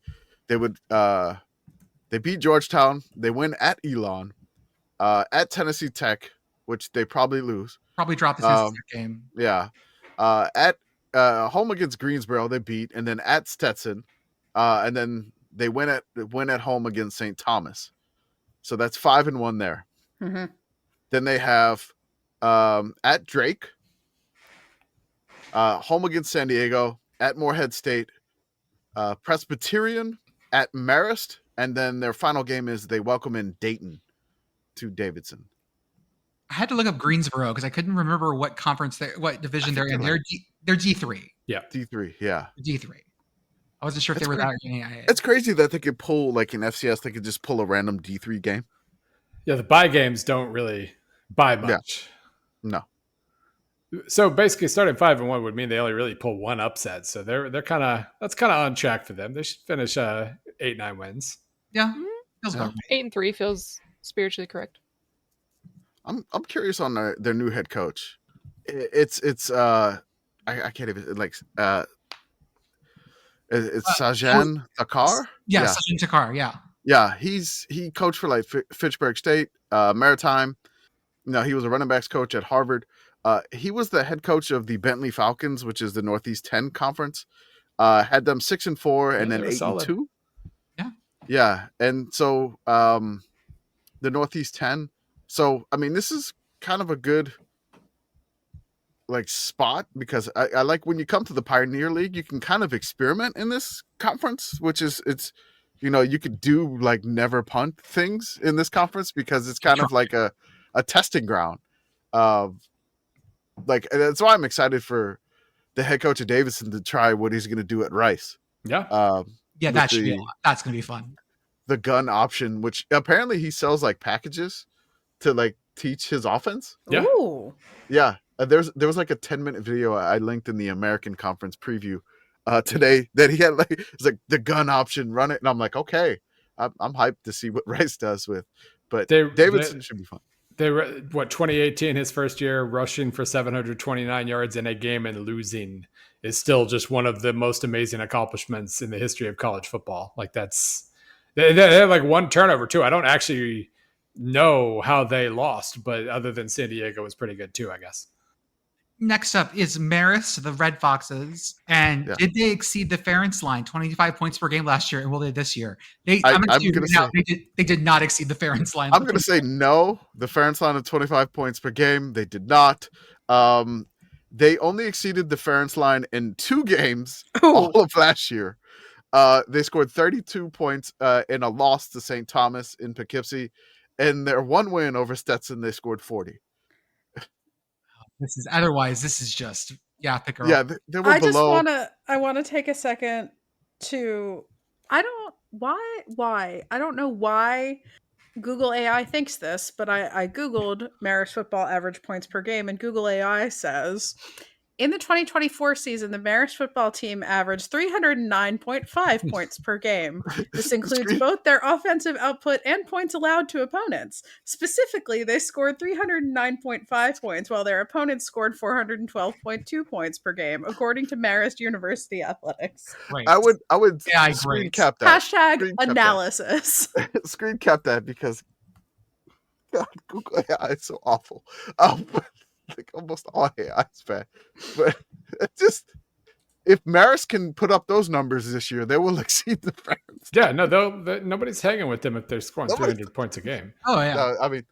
S4: beat Georgetown. They win at Elon, at Tennessee Tech, which they probably lose.
S1: Probably drop the Tennessee Tech game.
S4: Yeah, at home against Greensboro they beat, and then at Stetson, and then they win at home against St. Thomas. So that's 5-1 there.
S3: Mm-hmm.
S4: Then they have at Drake, home against San Diego, at Morehead State, Presbyterian, at Marist, and then their final game is they welcome in Dayton to Davidson.
S1: I had to look up Greensboro because I couldn't remember what division they're in. They're D3.
S2: Yeah.
S4: D3, yeah.
S1: D3. I wasn't sure if they were that or NAIA.
S4: It's crazy that they could pull, like in FCS, they could just pull a random D3 game.
S2: Yeah, the buy games don't really buy much.
S4: No.
S2: So basically, starting 5-1 would mean they only really pull one upset. So they're that's kind of on track for them. They should finish 8-9 wins.
S1: Yeah, feels
S4: Yeah.
S1: about right.
S5: 8-3 feels spiritually correct.
S4: I'm curious on their new head coach. It's I can't even it's Sajan Takar.
S1: Yeah, Sajin Takar. Yeah.
S4: Yeah, he coached for like Fitchburg State, Maritime. No, he was a running backs coach at Harvard. He was the head coach of the Bentley Falcons, which is the Northeast 10 conference. Had them 6-4 and then 8-2.
S1: Yeah.
S4: Yeah, and so the Northeast 10. So I mean, this is kind of a good like spot because I like when you come to the Pioneer League, you can kind of experiment in this conference, which is you could do like never punt things in this conference because it's kind of like a testing ground. And that's why I'm excited for the head coach of Davidson to try what he's going to do at Rice.
S2: Yeah.
S1: Yeah, that's going to be fun.
S4: The gun option, which apparently he sells like packages to like teach his offense.
S2: Yeah.
S3: Ooh.
S4: Yeah. There was like a 10-minute video I linked in the American Conference preview today that he had it's like the gun option, run it. And I'm like, okay, I'm hyped to see what Rice does with, but Davidson should be fun.
S2: They were 2018, his first year, rushing for 729 yards in a game and losing is still just one of the most amazing accomplishments in the history of college football. Like they had like one turnover too. I don't actually know how they lost, but other than San Diego was pretty good too, I guess.
S1: Next up is Marist, the Red Foxes. And did they exceed the Ferentz line, 25 points per game last year, and will they this year? They did not exceed the Ferentz line.
S4: I'm going to say no. The Ferentz line of 25 points per game, they did not. They only exceeded the Ferentz line in 2 games all of last year. They scored 32 points in a loss to St. Thomas in Poughkeepsie. And their one win over Stetson, they scored 40.
S1: This is just pick her up.
S4: Yeah, they were below.
S3: I want to take a second to I don't know why Google AI thinks this, but I googled Marist football average points per game, and Google AI says in the 2024 season, the Marist football team averaged 309.5 points per game. This includes both their offensive output and points allowed to opponents. Specifically, they scored 309.5 points, while their opponents scored 412.2 points per game, according to Marist University Athletics.
S4: Right. I would screen cap that.
S3: Hashtag analysis.
S4: Screen cap that because God, Google AI is so awful. Like almost all AI is bad, but just if Marist can put up those numbers this year, they will exceed the Ferentz.
S2: Yeah, no, nobody's hanging with them if they're scoring 300 points a game.
S1: Oh yeah,
S4: no, I mean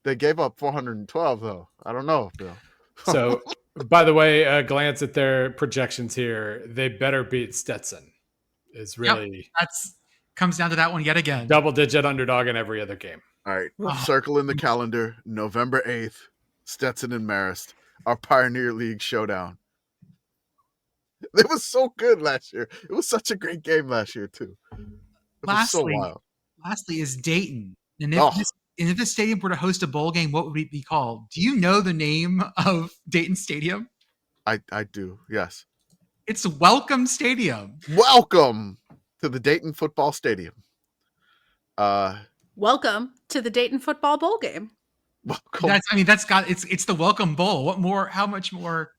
S4: they gave up 412 though. I don't know, Bill.
S2: So, by the way, a glance at their projections here, they better beat Stetson. Is really
S1: that's comes down to that one yet again.
S2: Double-digit underdog in every other game.
S4: All right, circle in the calendar, November 8th. Stetson and Marist, our Pioneer League showdown. It was so good last year. It was such a great game last year too.
S1: Lastly,
S4: so wild.
S1: Lastly is Dayton. And if this stadium were to host a bowl game, what would it be called? Do you know the name of Dayton Stadium?
S4: I do, yes.
S1: It's Welcome Stadium.
S4: Welcome to the Dayton Football Stadium.
S3: Welcome to the Dayton Football Bowl game.
S4: Welcome.
S1: It's the Welcome Bowl. How much more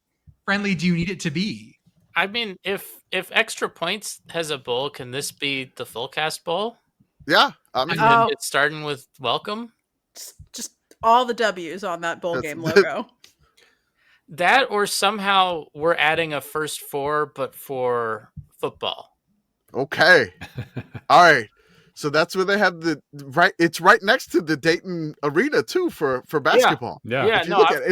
S1: friendly do you need it to be?
S6: I mean, if Extra Points has a bowl, can this be the Fullcast Bowl?
S4: Yeah, I mean,
S6: it's starting with welcome.
S3: Just all the W's on that bowl game logo.
S6: That, or somehow we're adding a first 4, but for football.
S4: Okay, all right. So that's where they have it's right next to the Dayton Arena too for basketball.
S6: Yeah.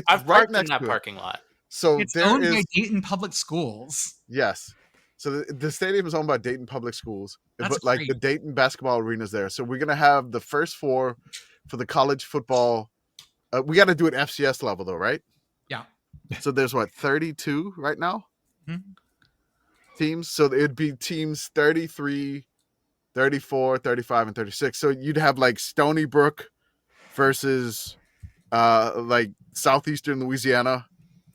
S6: I've right next to that parking lot.
S4: So
S1: it's owned by Dayton Public Schools.
S4: Yes. So the stadium is owned by Dayton Public Schools, but like the Dayton basketball arena is there. So we're gonna have the first 4 for the college football. We got to do it FCS level though, right?
S1: Yeah.
S4: So there's 32 right now teams. So it'd be teams 33. 34, 35, and 36. So you'd have like Stony Brook versus like southeastern Louisiana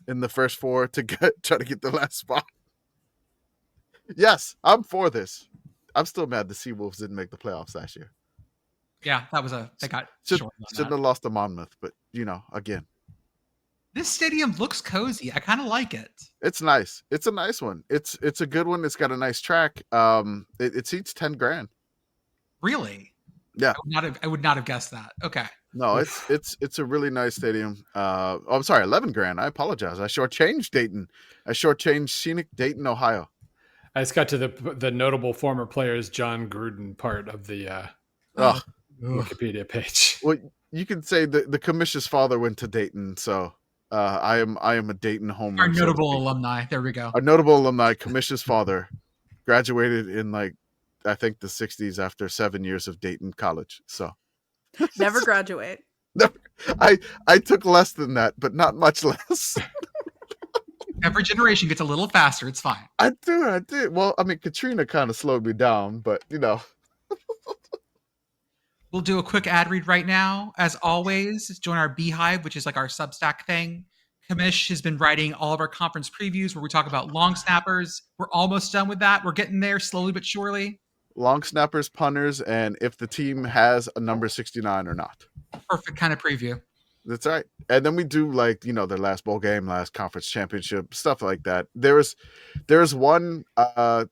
S4: in the first 4 to try to get the last spot. Yes, I'm for this. I'm still mad the Seawolves didn't make the playoffs last year.
S1: Yeah, they got
S4: shouldn't have lost to Monmouth, but again.
S1: This stadium looks cozy. I kind of like it.
S4: It's nice. It's a nice one. It's a good one. It's got a nice track. It seats $10,000.
S1: Really?
S4: Yeah.
S1: I would not have guessed that. Okay.
S4: No, it's a really nice stadium. I'm sorry, $11,000. I apologize. I shortchanged Dayton. I shortchanged scenic Dayton, Ohio.
S2: I just got to the notable former players John Gruden part of the Wikipedia page.
S4: Well, you can say the Commish's father went to Dayton, so I am a Dayton homer.
S1: Our notable alumni. There we go.
S4: Our notable alumni, Commish's father, graduated in I think the 60s after 7 years of Dayton College. So
S3: never graduate.
S4: Never. I took less than that, but not much less.
S1: Every generation gets a little faster. It's fine.
S4: I did. Well, I mean, Katrina kind of slowed me down, but
S1: We'll do a quick ad read right now. As always, join our Beehive, which is like our Substack thing. Commish has been writing all of our conference previews where we talk about long snappers. We're almost done with that. We're getting there slowly but surely.
S4: Long snappers, punters, and if the team has a number 69 or not.
S1: Perfect kind of preview.
S4: That's right. And then we do their last bowl game, last conference championship, stuff like that. There's one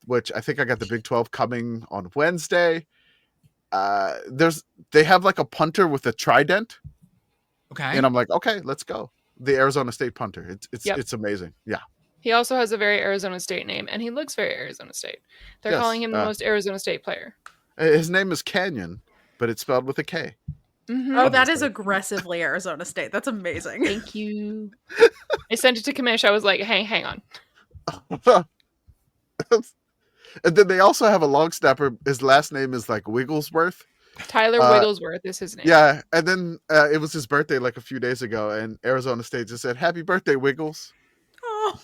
S4: which I think I got the Big 12 coming on Wednesday. They have like a punter with a trident.
S1: Okay.
S4: And I'm like, okay, let's go. The Arizona State punter. It's amazing. Yeah.
S5: He also has a very Arizona State name, and he looks very Arizona State. They're calling him the most Arizona State player.
S4: His name is Canyon, but it's spelled with a K.
S3: Mm-hmm. Oh, that is aggressively Arizona State. That's amazing.
S5: Thank you. I sent it to Commish. I was like, hey, hang on.
S4: And then they also have a long snapper. His last name is like Wigglesworth.
S5: Tyler Wigglesworth is his name.
S4: Yeah, and then it was his birthday like a few days ago, and Arizona State just said, "Happy birthday, Wiggles."
S3: Oh.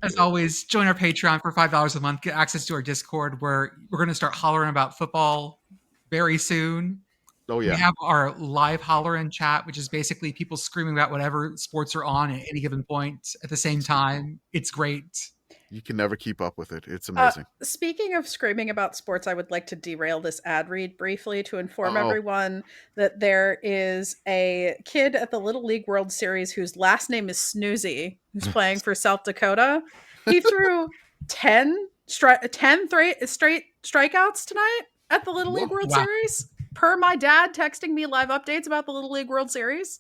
S1: As always, join our Patreon for $5 a month. Get access to our Discord where we're going to start hollering about football very soon.
S4: Oh, yeah.
S1: We have our live holler-in chat, which is basically people screaming about whatever sports are on at any given point at the same time. It's great.
S4: You can never keep up with it. It's amazing.
S3: Speaking of screaming about sports, I would like to derail this ad read briefly to inform everyone that there is a kid at the Little League World Series whose last name is Snoozy, who's playing for South Dakota. He threw 10 straight strikeouts tonight at the Little League World Series, per my dad texting me live updates about the Little League World Series.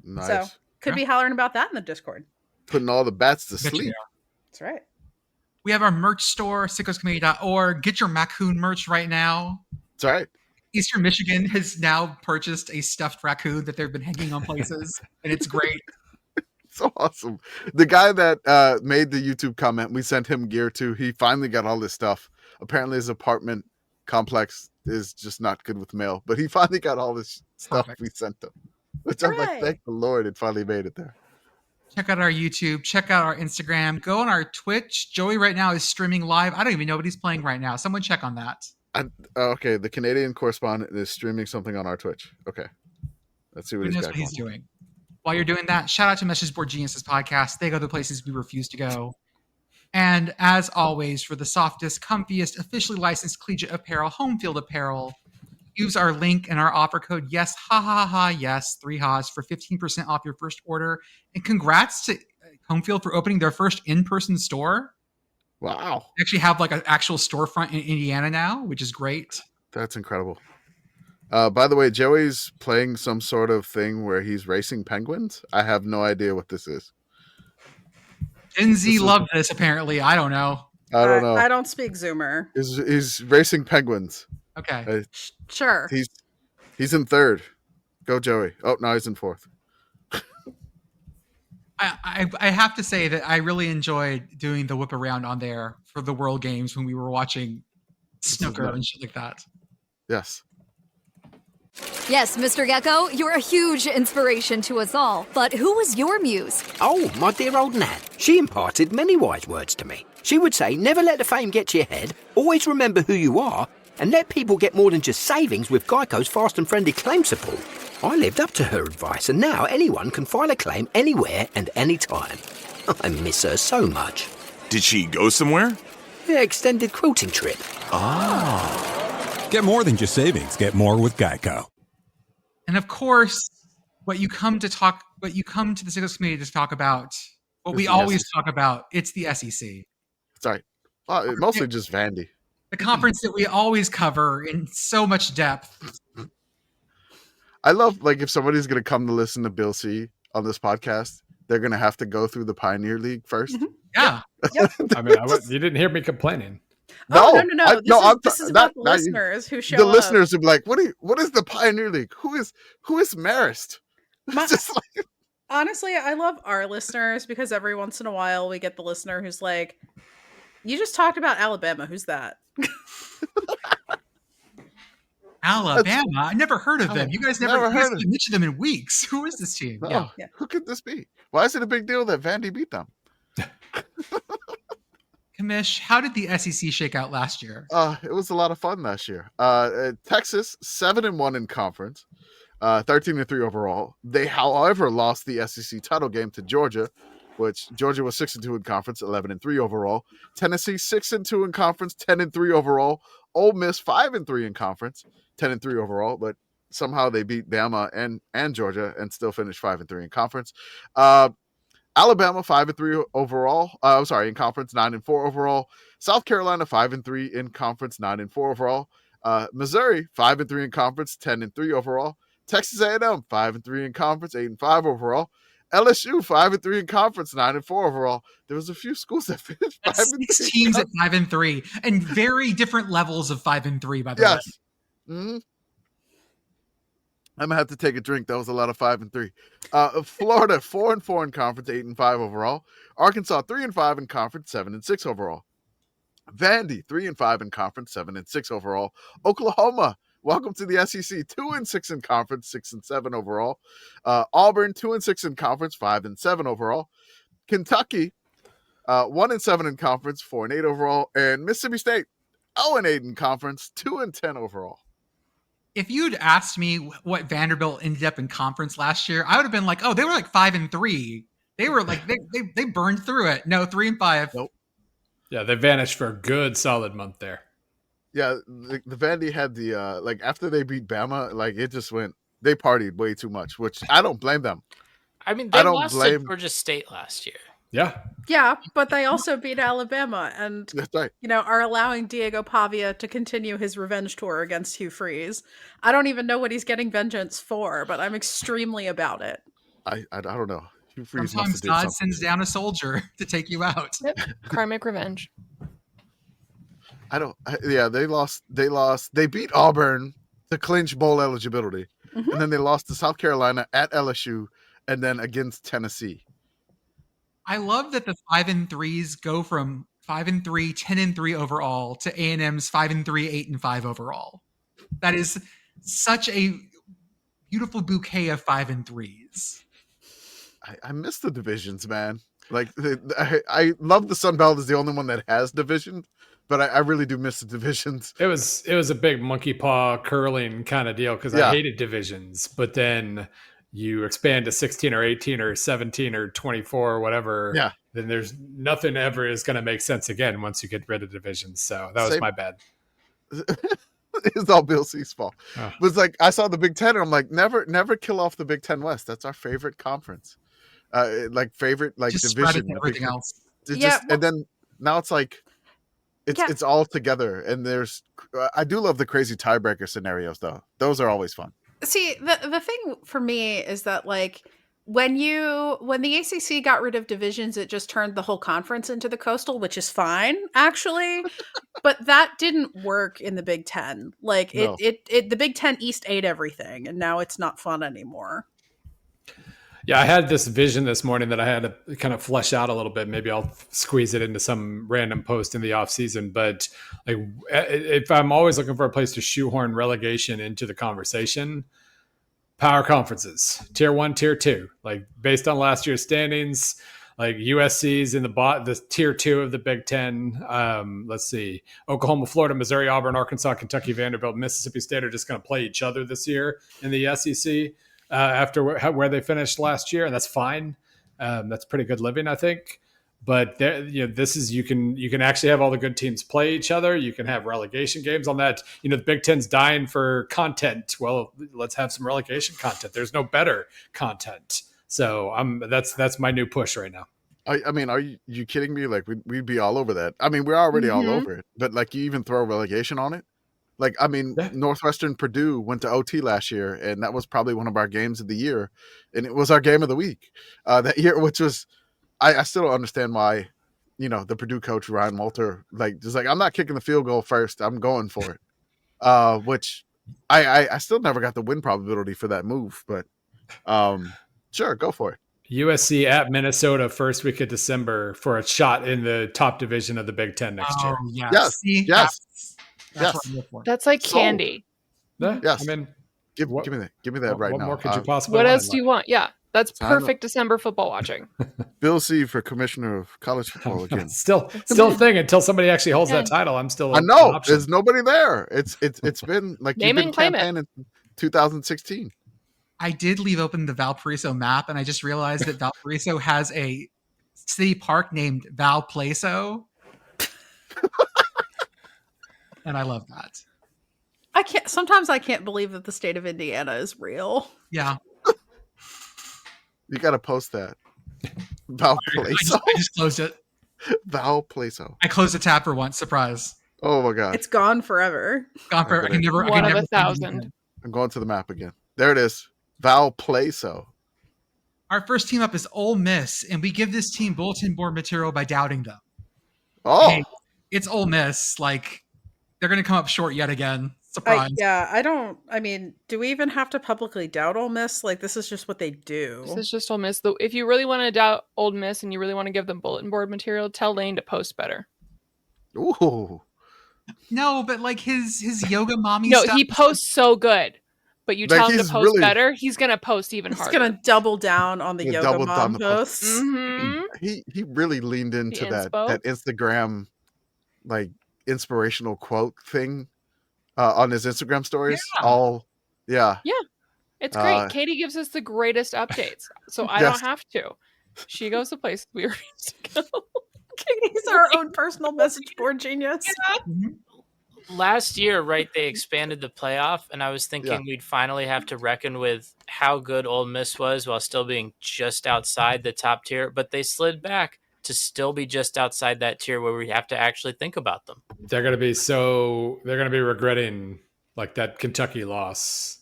S4: Nice.
S3: So could be hollering about that in the Discord.
S4: Putting all the bats to sleep.
S3: That's right.
S1: We have our merch store, sickoscommittee.org. Get your Macoon merch right now.
S4: That's right.
S1: Eastern Michigan has now purchased a stuffed raccoon that they've been hanging on places, and it's great.
S4: So awesome. The guy that made the YouTube comment, we sent him gear to. He finally got all this stuff. Apparently his apartment complex is just not good with mail, but he finally got all this stuff we sent him. Which I'm like, thank the Lord it finally made it there.
S1: Check out our YouTube. Check out our Instagram. Go on our Twitch. Joey right now is streaming live. I don't even know what he's playing right now. Someone check on that.
S4: Okay, the Canadian correspondent is streaming something on our Twitch. Okay. Let's see what
S1: he's doing. While you're doing that, shout out to Message Board Geniuses podcast. They go the places we refuse to go. And as always, for the softest, comfiest, officially licensed collegiate apparel, home field apparel, use our link and our offer code, yes, yes, 3 ha's for 15% off your first order. And congrats to Homefield for opening their first in-person store.
S4: Wow.
S1: They actually have like an actual storefront in Indiana now, which is great.
S4: That's incredible. By the way, Joey's playing some sort of thing where he's racing penguins. I have no idea what this is.
S1: Gen Z loved this, apparently. I don't know.
S4: I don't know.
S3: I don't speak Zoomer.
S4: He's racing penguins.
S1: Okay.
S3: Sure.
S4: He's in 3rd. Go, Joey. Oh, no, he's in 4th.
S1: I have to say that I really enjoyed doing the whip around on there for the World Games when we were watching snooker and shit like that.
S4: Yes.
S7: Yes, Mr. Gecko, you're a huge inspiration to us all. But who was your muse?
S8: Oh, my dear old Nan. She imparted many wise words to me. She would say, never let the fame get to your head, always remember who you are, and let people get more than just savings with Geico's fast and friendly claim support. I lived up to her advice, and now anyone can file a claim anywhere and anytime. I miss her so much.
S9: Did she go somewhere?
S8: Yeah, extended quilting trip.
S9: Oh.
S10: Get more than just savings. Get more with Geico.
S1: And of course, what you come to the Sickos committee to talk about, what we always talk about, it's the SEC.
S4: Sorry. Mostly just Vandy.
S1: The conference that we always cover in so much depth.
S4: I love, like, if somebody's going to come to listen to Bill C on this podcast, they're going to have to go through the Pioneer League first.
S1: Mm-hmm. Yeah.
S2: Yep. I mean, you didn't hear me complaining.
S4: No.
S3: This is about the listeners who show up.
S4: The listeners would be like, what is the Pioneer League? Who is Marist?
S3: Honestly, I love our listeners because every once in a while we get the listener who's like, you just talked about Alabama. Who's that?
S1: Alabama? I never heard of them. You guys never mentioned them in weeks. Who is this team?
S4: No. Yeah. Who could this be? Why is it a big deal that Vandy beat them?
S1: Commish, how did the SEC shake out last year?
S4: It was a lot of fun last year. Texas 7-1 in conference, 13-3 overall. They, however, lost the SEC title game to Georgia, which Georgia was 6-2 in conference, 11-3 overall. Tennessee 6-2 in conference, 10-3 overall. Ole Miss 5-3 in conference, 10-3 overall, but somehow they beat Bama and Georgia and still finished 5-3 in conference. Alabama 5-3 overall. In conference, 9-4 overall. South Carolina 5-3 in conference, 9-4 overall. Missouri 5-3 in conference, 10-3 overall. Texas A&M 5-3 in conference, 8-5 overall. LSU 5-3 in conference, 9-4 overall. There was a few schools that finished 5-3.
S1: 6 teams at 5-3, and very different levels of 5-3. By the way,
S4: mm-hmm. I'm gonna have to take a drink. That was a lot of 5-3. Florida 4-4 in conference, 8-5 overall. Arkansas 3-5 in conference, 7-6 overall. Vandy 3-5 in conference, 7-6 overall. Oklahoma, welcome to the SEC, 2-6 in conference, 6-7 overall. Auburn 2-6 in conference, 5-7 overall. Kentucky 1-7 in conference, 4-8 overall, and Mississippi State 0-8 in conference, 2-10 overall.
S1: If you'd asked me what Vanderbilt ended up in conference last year, I would have been like, "Oh, they were like 5-3. They were like they burned through it." No, 3-5.
S4: Nope.
S2: Yeah, they vanished for a good solid month there.
S4: Yeah, the Vandy had the after they beat Bama, like it just went. They partied way too much, which I don't blame them.
S6: I mean, they lost to Georgia State last year.
S3: Yeah, but they also beat Alabama and
S4: that's right.
S3: Are allowing Diego Pavia to continue his revenge tour against Hugh Freeze. I don't even know what he's getting vengeance for, but I'm extremely about it.
S4: I don't know. Hugh Freeze
S1: Sometimes God sends down a soldier to take you out.
S5: Yep. Karmic revenge.
S4: They lost. They beat Auburn to clinch bowl eligibility, and then they lost to South Carolina at LSU, and then against Tennessee.
S1: I love that the 5-3s go from 5-3, 10-3 overall to A&M's 5-3, 8-5 overall. That is such a beautiful bouquet of 5-3s.
S4: I miss the divisions, man. Like I love the Sun Belt is the only one that has division, but I really do miss the divisions.
S2: It was a big monkey paw curling kind of deal because I hated divisions, but then you expand to 16 or 18 or 17 or 24 or whatever, then there's nothing ever is going to make sense again once you get rid of divisions. So that was my bad.
S4: It's all Bill C's fault. It was like, I saw the Big Ten and I'm like, never kill off the Big Ten West. That's our favorite conference. Favorite
S1: just
S4: division.
S1: Everything else.
S4: And then now it's like, it's all together. And I do love the crazy tiebreaker scenarios though. Those are always fun.
S3: See, the thing for me is that when the ACC got rid of divisions, it just turned the whole conference into the Coastal, which is fine actually, but that didn't work in the Big Ten. The Big Ten East ate everything, and now it's not fun anymore.
S2: Yeah, I had this vision this morning that I had to kind of flesh out a little bit. Maybe I'll squeeze it into some random post in the off season. But if I'm always looking for a place to shoehorn relegation into the conversation, power conferences, tier 1, tier 2, based on last year's standings, Like USC's in the tier 2 of the Big Ten. Let's see, Oklahoma, Florida, Missouri, Auburn, Arkansas, Kentucky, Vanderbilt, Mississippi State are just going to play each other this year in the SEC after where they finished last year, and that's fine. That's pretty good living, I think. But there, this is you can actually have all the good teams play each other. You can have relegation games on that. The Big Ten's dying for content. Well, let's have some relegation content. There's no better content. So that's my new push right now.
S4: I mean, are you kidding me? Like we'd be all over that. I mean, we're already all over it. But like, you even throw relegation on it. Like, I mean, Northwestern Purdue went to OT last year, and that was probably one of our games of the year, and it was our game of the week that year, which was. I still don't understand why, the Purdue coach, Ryan Walter, I'm not kicking the field goal first. I'm going for it. Which I still never got the win probability for that move, but sure, go for it.
S2: USC at Minnesota first week of December for a shot in the top division of the Big Ten next year.
S4: Yes. Yes.
S5: That's like candy.
S4: Yes.
S2: I mean,
S4: give me that right now.
S2: What more could you possibly
S5: What
S2: want
S5: else do you want? Yeah. That's perfect December football watching.
S4: Bill C for commissioner of college football again.
S2: still a thing until somebody actually holds that title. I'm still.
S4: I know there's nobody there. It's been like
S5: name and claim it
S4: in 2016.
S1: I did leave open the Valparaiso map, and I just realized that Valparaiso has a city park named Valparaiso, and I love that.
S3: Sometimes I can't believe that the state of Indiana is real.
S1: Yeah.
S4: You got to post that. Valparaiso.
S1: I just closed it.
S4: Valparaiso.
S1: I closed the tab for once. Surprise.
S4: Oh my god.
S3: It's gone forever.
S1: Gone forever. I can never.
S5: One of 1,000.
S4: I'm going to the map again. There it is. Valparaiso.
S1: Our first team up is Ole Miss, and we give this team bulletin board material by doubting them.
S4: Oh.
S1: Hey, it's Ole Miss. Like, they're going to come up short yet again. Surprise.
S3: I mean, do we even have to publicly doubt Ole Miss? Like, this is just what they do.
S5: This is just Ole Miss. If you really want to doubt Ole Miss and you really want to give them bulletin board material, tell Lane to post better.
S4: Ooh.
S1: No, but like his yoga mommy
S5: No,
S1: stuff.
S5: he posts so good. But you tell him to post better, he's going to post even harder.
S3: He's going to double down on the yoga mom posts.
S5: Mm-hmm.
S4: He really leaned into that Instagram, like, inspirational quote thing. On his Instagram stories,
S5: yeah, it's great. Katie gives us the greatest updates, so I don't have to. She goes to places we refuse to go.
S3: Katie's our own personal message board genius.
S5: Yeah.
S6: Last year, right, they expanded the playoff, and I was thinking we'd finally have to reckon with how good Ole Miss was while still being just outside the top tier, but they slid back to still be just outside that tier where we have to actually think about them.
S2: They're going to be regretting like that Kentucky loss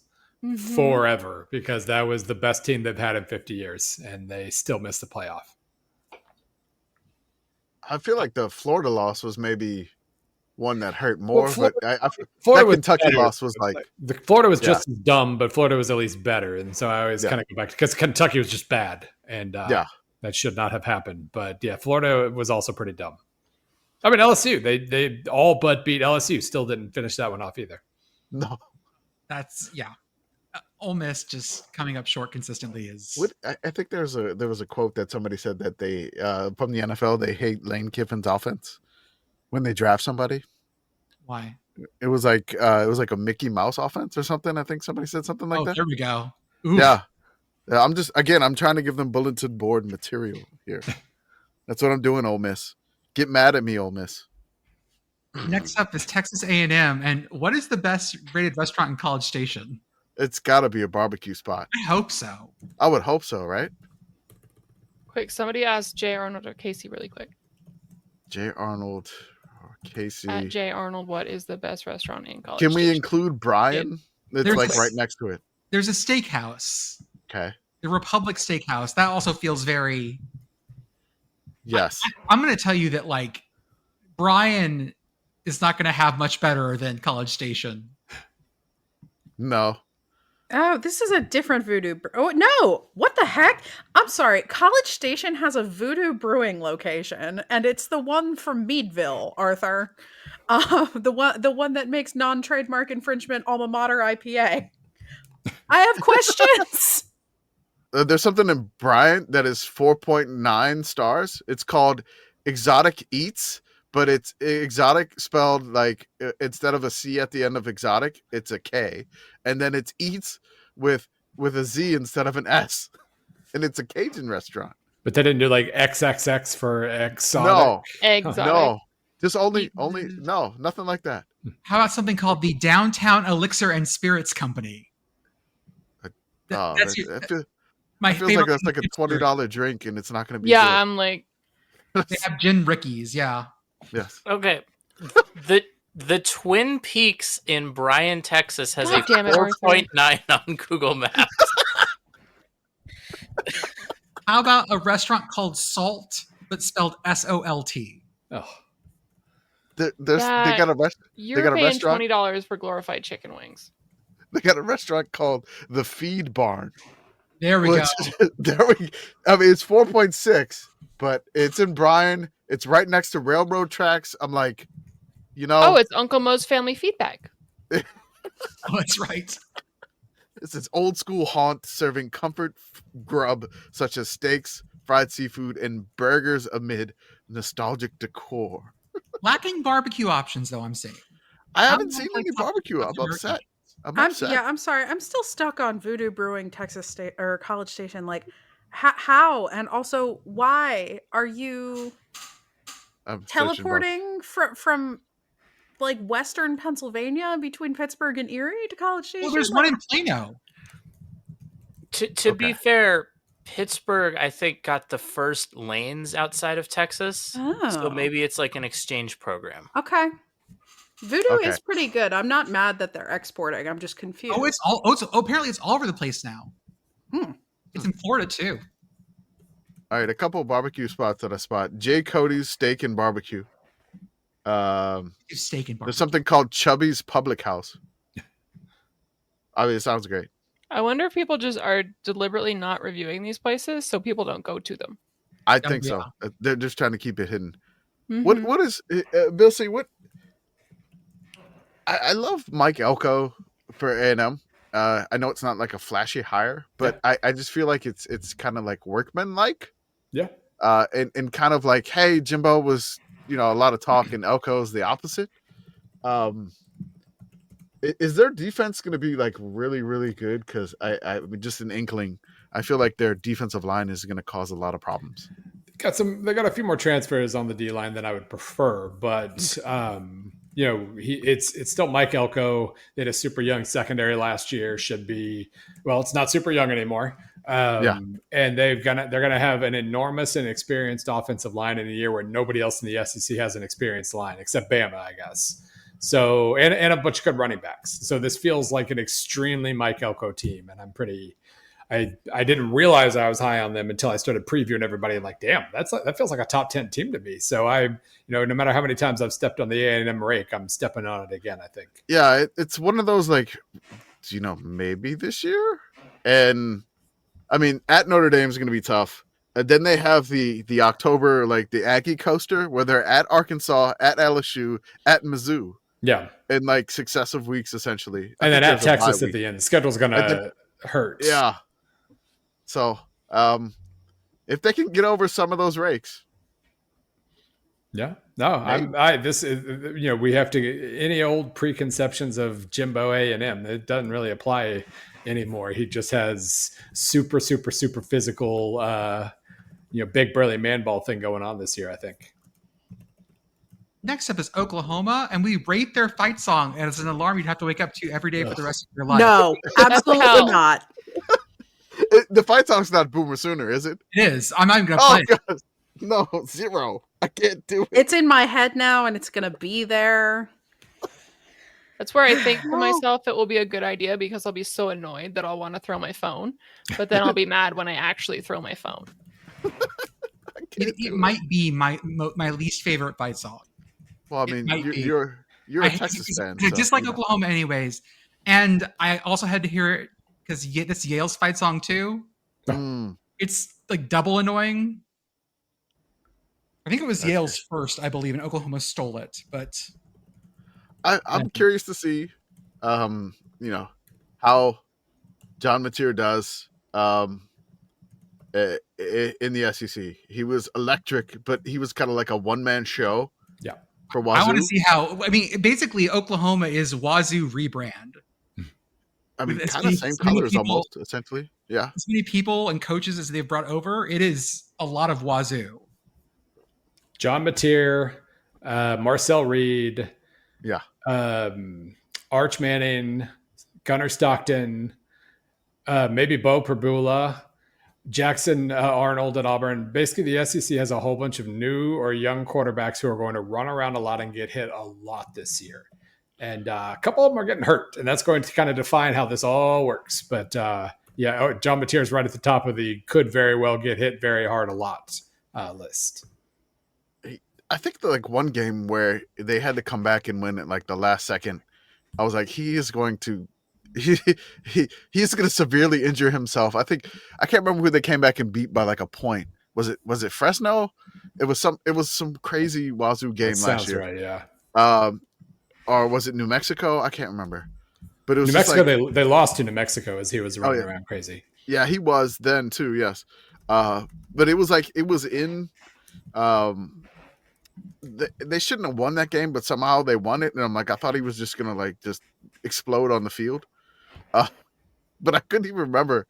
S2: forever, because that was the best team they've had in 50 years and they still missed the playoff.
S4: I feel like the Florida loss was maybe one that hurt more, but
S2: Florida
S4: Kentucky loss was like
S2: the Florida was just as dumb, but Florida was at least better. And so I always kind of go back because Kentucky was just bad. And that should not have happened. But yeah, Florida was also pretty dumb. I mean, LSU, they all but beat LSU. Still didn't finish that one off either.
S4: No.
S1: That's, Ole Miss just coming up short consistently is.
S4: I think there was a quote that somebody said that they from the NFL, they hate Lane Kiffin's offense when they draft somebody.
S1: Why?
S4: It was like a Mickey Mouse offense or something. I think somebody said something like that.
S1: There we go. Oof.
S4: Yeah. I'm trying to give them bulletin board material here. That's what I'm doing, Ole Miss. Get mad at me, Ole Miss.
S1: Next up is Texas A&M. And what is the best rated restaurant in College Station?
S4: It's got to be a barbecue spot.
S1: I hope so.
S4: I would hope so, right?
S5: Quick, somebody ask Jay Arnold or Casey really quick.
S4: Jay Arnold or Casey.
S5: At Jay Arnold, what is the best restaurant in College
S4: Can we
S5: Station?
S4: Include Brian? It's like right next to it.
S1: There's a steakhouse.
S4: Okay.
S1: The Republic Steakhouse. That also feels very...
S4: Yes.
S1: I'm going to tell you that, like, Brian is not going to have much better than College Station.
S4: No.
S3: Oh, this is a different Voodoo. Oh, no. What the heck? I'm sorry. College Station has a Voodoo Brewing location, and it's the one from Meadville, Arthur. The one that makes non-trademark infringement alma mater IPA. I have questions.
S4: There's something in Bryant that is 4.9 stars. It's called Exotic Eats, but it's exotic spelled like instead of a C at the end of exotic, it's a K, and then it's Eats with a Z instead of an S, and it's a Cajun restaurant.
S2: But they didn't do like XXX for exotic.
S4: No,
S5: Exotic.
S4: no, just only no, nothing like that.
S1: How about something called the Downtown Elixir and Spirits Company?
S4: That
S1: My
S4: feels
S1: favorite.
S4: like that's like a $20 drink, and it's not going to be.
S5: Yeah,
S4: good.
S5: I'm like,
S1: They have gin rickies. Yeah.
S4: Yes.
S6: Okay. The Twin Peaks in Bryan, Texas has
S5: God
S6: a
S5: damn it, Arthur.
S6: 4.9 on Google Maps.
S1: How about a restaurant called Salt, but spelled SOLT?
S2: Oh,
S4: They got a
S5: you're
S4: got a
S5: paying
S4: restaurant.
S5: $20 for glorified chicken wings.
S4: They got a restaurant called the Feed Barn.
S1: There we go.
S4: I mean, it's 4.6, but it's in Bryan. It's right next to railroad tracks. I'm like,
S5: Oh, it's Uncle Mo's Family Feedback.
S1: Oh, that's right.
S4: It's this old school haunt serving comfort grub such as steaks, fried seafood, and burgers amid nostalgic decor.
S1: Lacking barbecue options, though, I'm saying.
S4: I haven't seen any barbecue. I'm upset. I'm
S3: sorry. I'm still stuck on Voodoo Brewing Texas State or College Station. Like, how and also why are you teleporting from like Western Pennsylvania between Pittsburgh and Erie to College Station?
S1: Well, there's one in Plano.
S6: To be fair, Pittsburgh, I think, got the first lanes outside of Texas. So maybe it's like an exchange program.
S3: Okay. Voodoo is pretty good. I'm not mad that they're exporting. I'm just confused.
S1: Apparently it's all over the place now. It's in Florida too.
S4: All right, a couple of barbecue spots that I spot. J. Cody's Steak and Barbecue.
S1: Steak and barbecue.
S4: There's something called Chubby's Public House. I mean, it sounds great.
S5: I wonder if people just are deliberately not reviewing these places so people don't go to them.
S4: I think so. They're just trying to keep it hidden.
S5: Mm-hmm.
S4: What is Bill C? What? I love Mike Elko for A&M. I know it's not like a flashy hire, but I just feel like it's kind of like workman-like.
S2: Yeah.
S4: And kind of like, hey, Jimbo was, a lot of talk, and Elko's the opposite. Is their defense going to be like really, really good? Because I mean, just an inkling, I feel like their defensive line is going to cause a lot of problems.
S2: They got a few more transfers on the D line than I would prefer, but it's still Mike Elko. They had a super young secondary last year. It's not super young anymore. And they're gonna have an enormous and experienced offensive line in a year where nobody else in the SEC has an experienced line except Bama, I guess. So and a bunch of good running backs. So this feels like an extremely Mike Elko team, and I'm pretty. I didn't realize I was high on them until I started previewing everybody. And like, damn, that feels like a top 10 team to me. So no matter how many times I've stepped on the A&M rake, I'm stepping on it again, I think.
S4: Yeah, it's one of those like, maybe this year. And I mean, at Notre Dame is going to be tough. And then they have the October, like the Aggie coaster, where they're at Arkansas, at LSU, at Mizzou.
S2: Yeah.
S4: In like successive weeks, essentially.
S2: And then at Texas at the end. The schedule's going to hurt.
S4: Yeah. So, if they can get over some of those rakes.
S2: Yeah. No, we have to, any old preconceptions of Jimbo A&M, it doesn't really apply anymore. He just has super, super, super physical, big burly man ball thing going on this year, I think.
S1: Next up is Oklahoma, and we rate their fight song as an alarm you'd have to wake up to every day for the rest of your life.
S3: No, absolutely not.
S4: The fight song's not Boomer Sooner, is it?
S1: It is. I'm not even going to play it.
S4: God. No, 0. I can't do it.
S3: It's in my head now, and it's going to be there.
S5: That's where I think to myself it will be a good idea because I'll be so annoyed that I'll want to throw my phone. But then I'll be mad when I actually throw my phone.
S1: It might be my least favorite fight song.
S4: Well, I mean, you're a Texas fan.
S1: I dislike Oklahoma anyways. And I also had to hear it because this Yale's fight song too. It's like double annoying. I think it was Yale's first, I believe, and Oklahoma stole it. But
S4: I'm curious to see, how John Mateer does. in the SEC. He was electric, but he was kind of like a one-man show.
S2: Yeah.
S4: For Wazoo.
S1: I want to see how. I mean, basically, Oklahoma is Wazoo rebrand.
S4: I mean, kind of same colors almost, essentially. Yeah.
S1: As many people and coaches as they've brought over, it is a lot of Wazoo.
S2: John Mateer, Marcel Reed,
S4: yeah,
S2: Arch Manning, Gunnar Stockton, maybe Bo Perbula, Jackson Arnold at Auburn. Basically, the SEC has a whole bunch of new or young quarterbacks who are going to run around a lot and get hit a lot this year. And a couple of them are getting hurt, and that's going to kind of define how this all works. But John Mateer is right at the top of the could very well get hit very hard a lot list.
S4: I think the one game where they had to come back and win at the last second, I was like, he's going to severely injure himself. I can't remember who they came back and beat by a point. Was it Fresno? It was some crazy Wazoo game last year.
S2: Right, yeah.
S4: Or was it New Mexico? I can't remember. But it was
S2: New Mexico. They lost to New Mexico as he was running around crazy.
S4: Yeah, he was then too. Yes, but it was in. They shouldn't have won that game, but somehow they won it, and I'm like, I thought he was just gonna just explode on the field, but I couldn't even remember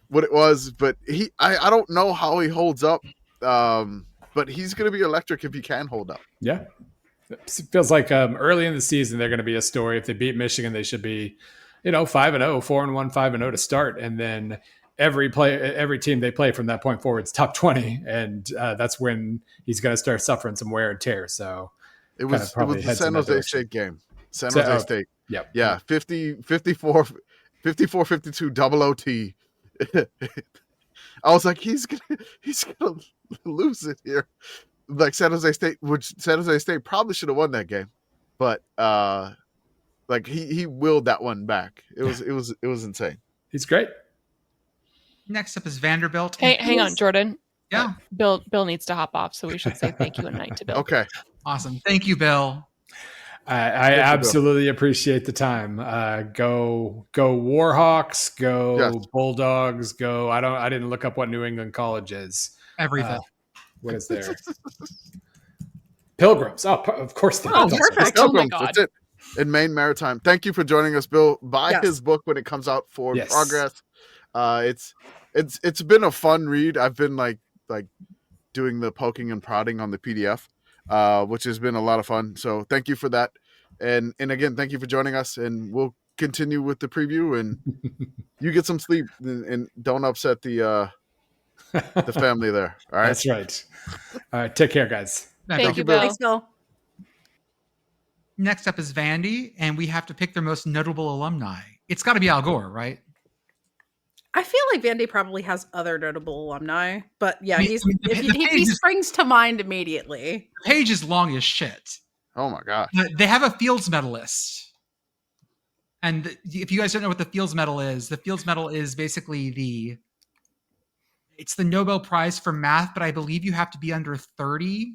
S4: what it was. But I don't know how he holds up, but he's gonna be electric if he can hold up.
S2: Yeah, it feels like early in the season they're going to be a story. If they beat Michigan, they should be, 5-0, 4-1, 5-0 to start, and then every team they play from that point forward is top 20, and that's when he's going to start suffering some wear and tear. So
S4: it was the San Jose State game. San Jose State.
S2: Yep.
S4: Yeah. 54, 52 double OT. I was like, he's gonna lose it here. San Jose State probably should have won that game, but he willed that one back. It was insane.
S2: He's great.
S1: Next up is Vanderbilt.
S5: Hey, hang on, Jordan.
S1: Yeah.
S5: Bill needs to hop off, so we should say thank you and night to Bill.
S4: Okay.
S1: Awesome. Thank you, Bill.
S2: I absolutely appreciate the time. Go Warhawks, go Bulldogs, go. I didn't look up what New England College is.
S1: Everything.
S2: What is there? Pilgrims. Oh, of course.
S5: Perfect.
S4: Pilgrims.
S5: Oh my God.
S4: That's it. In Maine Maritime. Thank you for joining us, Bill. Buy his book when it comes out for Progress. It's been a fun read. I've been like doing the poking and prodding on the PDF, which has been a lot of fun. So thank you for that. And again, thank you for joining us, and we'll continue with the preview, and you get some sleep and don't upset the family there. All right.
S2: That's right. All right. Take care, guys.
S5: Thank you, Bill.
S3: Thanks, Bill.
S1: Next up is Vandy, and we have to pick their most notable alumni. It's got to be Al Gore, right?
S3: I feel like Vandy probably has other notable alumni, but yeah, he
S1: is,
S3: springs to mind immediately.
S1: The page is long as shit.
S4: Oh my gosh.
S1: They have a Fields medalist. And if you guys don't know what the Fields medal is basically it's the Nobel Prize for math, but I believe you have to be under 30.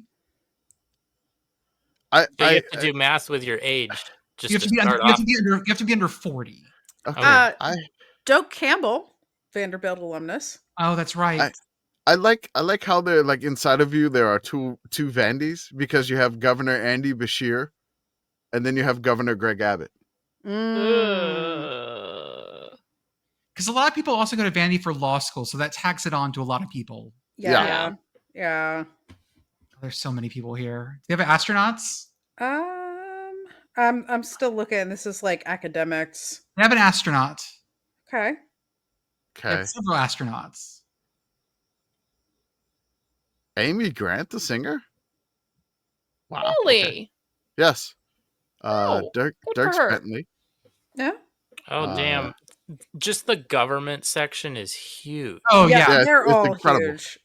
S6: You have to do math with your age. Just
S1: you have to be under 40.
S4: Okay.
S3: Doak Campbell, Vanderbilt alumnus.
S1: Oh, that's right.
S4: I like how they're inside of you there are two Vandys, because you have Governor Andy Beshear and then you have Governor Greg Abbott.
S1: Because a lot of people also go to Vandy for law school, so that tacks it on to a lot of people.
S3: Yeah.
S1: There's so many people here. Do you have astronauts?
S3: I'm still looking. This is academics.
S1: They have an astronaut.
S3: Okay.
S1: They have several astronauts.
S4: Amy Grant, the singer?
S5: Wow. Really?
S4: Okay. Yes. Dirk Bentley.
S3: Yeah.
S6: Oh, damn. Just the government section is huge.
S1: Oh, yeah.
S3: They're all
S4: incredible.
S3: huge.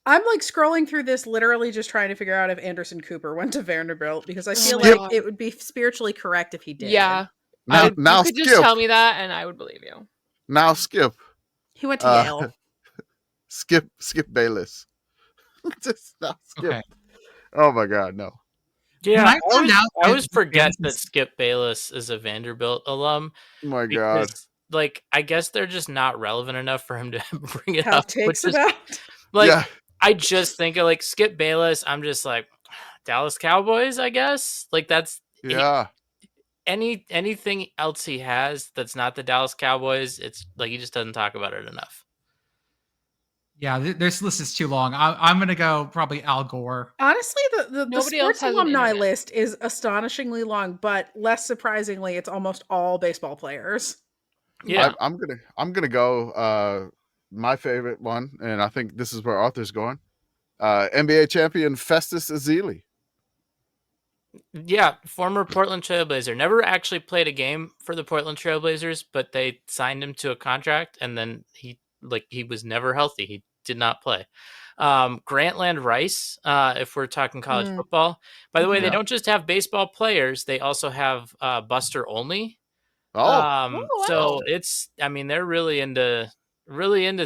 S3: I'm scrolling through this, literally just trying to figure out if Anderson Cooper went to Vanderbilt, because I feel like it would be spiritually correct if he did.
S5: Yeah.
S4: Now
S5: you could
S4: Skip.
S5: just tell me that, and I would believe you.
S4: Now Skip.
S3: He went to Yale.
S4: Skip Bayless. Just now Skip.
S1: Okay.
S4: Oh my God, no.
S6: Yeah, I always forget that Skip Bayless is a Vanderbilt alum.
S4: Oh my God.
S6: like, I guess they're just not relevant enough for him to bring it
S3: Have
S6: up.
S3: takes
S6: Which is,
S3: about.
S6: like,
S4: Yeah.
S6: I just think of like Skip Bayless. I'm just like Dallas Cowboys, I guess. Like that's
S4: Yeah.
S6: anything else he has that's not the Dallas Cowboys. It's like he just doesn't talk about it enough.
S1: Yeah, this list is too long. I'm gonna go probably Al Gore.
S3: Honestly, the
S5: Nobody else
S3: sports
S5: has an
S3: alumni
S5: internet.
S3: list is astonishingly long, but less surprisingly, it's almost all baseball players.
S6: Yeah.
S4: I'm gonna go my favorite one, and I think this is where Arthur's going. NBA champion Festus Ezeli.
S6: Yeah, former Portland Trailblazer. Never actually played a game for the Portland Trailblazers, but they signed him to a contract, and then he was never healthy. He did not play. Grantland Rice, if we're talking college football. By the way, they don't just have baseball players; they also have Buster Olney. So it's, I mean, they're really into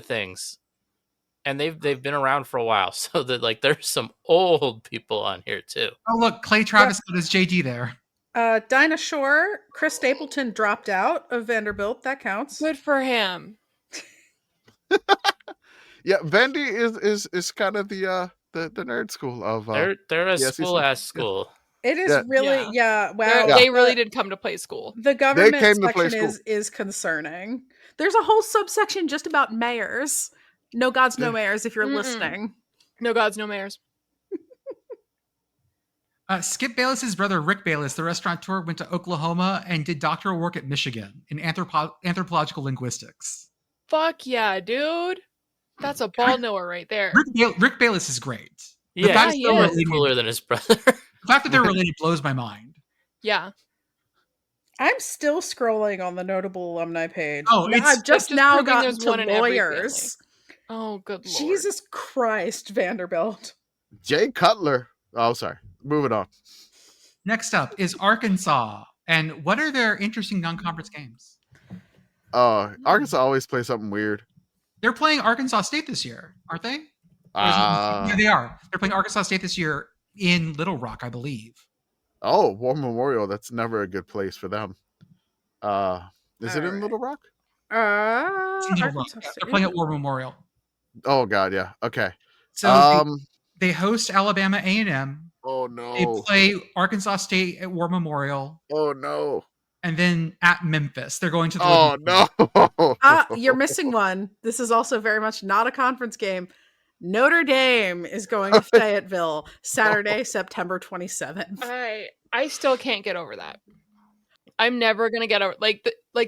S6: things. And they've been around for a while, so that like there's some old people on here too.
S1: Oh look, Clay Travis got his JD there.
S3: Dinah Shore, Chris Stapleton dropped out of Vanderbilt. That counts.
S5: Good for him.
S4: Yeah, Vandy is kind of the nerd school of.
S6: They're a
S4: the
S6: school
S4: SEC.
S6: ass school.
S3: It is really wow.
S5: They really did come to play school.
S3: The government
S4: came to play
S3: section
S4: school.
S3: is concerning. There's a whole subsection just about mayors. No gods, no mayors. If you're listening,
S5: no gods, no mayors.
S1: Skip Bayless's brother Rick Bayless, the restaurateur, went to Oklahoma and did doctoral work at Michigan in anthropological linguistics.
S5: Fuck yeah, dude! That's a ball knower right there.
S1: Rick Bayless is great.
S6: Yeah, he's so much cooler than his brother.
S1: The fact that they're related blows my mind.
S5: Yeah.
S3: I'm still scrolling on the notable alumni page.
S1: Oh,
S3: I've just now gotten to
S5: one in
S3: lawyers.
S5: Oh, good lord.
S3: Jesus Christ, Vanderbilt.
S4: Jay Cutler. Oh, sorry. Moving on.
S1: Next up is Arkansas. And what are their interesting non-conference games?
S4: Arkansas always plays something weird.
S1: They're playing Arkansas State this year, aren't they? Yeah, they are. They're playing Arkansas State this year in Little Rock, I believe.
S4: Oh, War Memorial. That's never a good place for them. Is it in Little Rock?
S1: Little Rock. They're playing at War Memorial.
S4: Oh God, yeah. Okay.
S1: So they host Alabama A&M.
S4: Oh no.
S1: They play Arkansas State at War Memorial.
S4: Oh no.
S1: And then at Memphis, they're going to the
S4: no.
S3: You're missing one. This is also very much not a conference game. Notre Dame is going to Fayetteville Saturday, September 27th.
S5: I still can't get over that. I'm never gonna get over like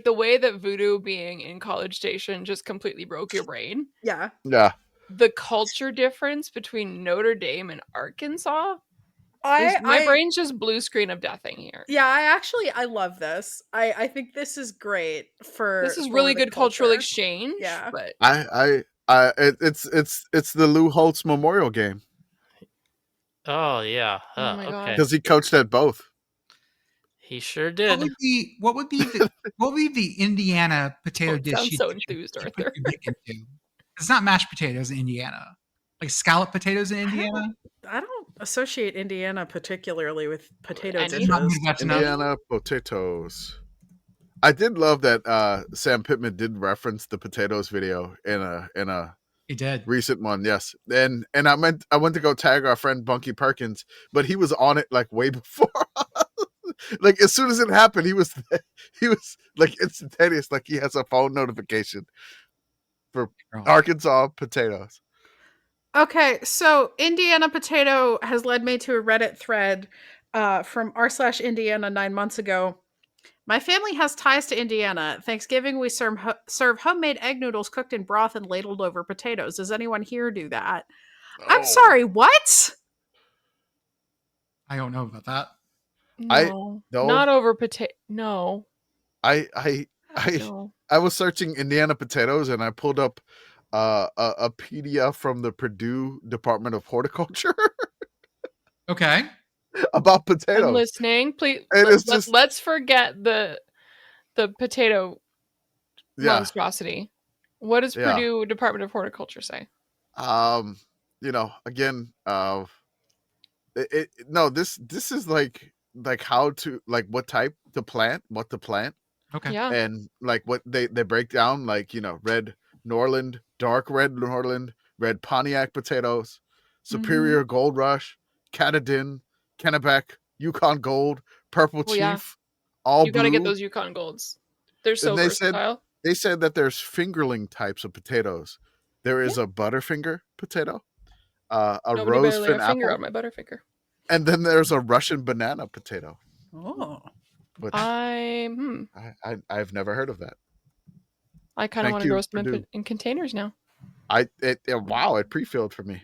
S5: the way that Voodoo being in College Station just completely broke your brain.
S3: Yeah.
S4: Yeah.
S5: The culture difference between Notre Dame and Arkansas. My brain's just blue screen of deathing here.
S3: Yeah, I love this. I think this is great for.
S5: This is really good cultural exchange.
S3: Yeah,
S5: but
S4: it's the Lou Holtz Memorial game.
S6: Oh yeah.
S5: Okay.
S4: Because he coached at both.
S6: He sure did.
S1: What would be the Indiana potato dish?
S5: I'm so enthused, Arthur.
S1: It's not mashed potatoes in Indiana. Like scallop potatoes in Indiana.
S3: I don't associate Indiana particularly with potato dishes.
S4: Indiana potatoes. I did love that Sam Pittman did reference the potatoes video in a
S1: he did
S4: recent one. Yes, and I went to go tag our friend Bunky Perkins, but he was on it like way before. Like as soon as it happened, he was like instantaneous. Like he has a phone notification for Arkansas potatoes.
S3: Okay, so Indiana Potato has led me to a Reddit thread from r/Indiana 9 months ago. My family has ties to Indiana. At Thanksgiving, we serve homemade egg noodles cooked in broth and ladled over potatoes. Does anyone here do that? Oh. I'm sorry, what?
S1: I don't know about that.
S5: No, not over potato. No.
S4: I was searching Indiana potatoes and I pulled up a PDF from the Purdue Department of Horticulture.
S1: Okay.
S4: About potatoes.
S5: I'm listening. Please, let's forget the potato monstrosity. What does Purdue Department of Horticulture say?
S4: Again, this is like how to what type to plant, what to plant.
S1: Okay.
S5: Yeah.
S4: And like what they break down, like, red Norland, dark red Norland, red Pontiac potatoes, Superior Gold Rush, Katadin, Kennebec, Yukon Gold, Purple
S5: Well, yeah.
S4: Chief, all
S5: You got to get
S4: blue.
S5: those Yukon Golds. They're so
S4: And
S5: versatile.
S4: they said that there's fingerling types of potatoes. There is a Butterfinger potato, a
S5: Nobody better lay
S4: Rosefin
S5: a finger
S4: apple,
S5: on my Butterfinger.
S4: and then there's a Russian banana potato.
S3: Oh.
S4: Which
S2: I've never heard of that.
S5: I kind of want to roast them in containers now.
S4: Wow, it pre-filled for me.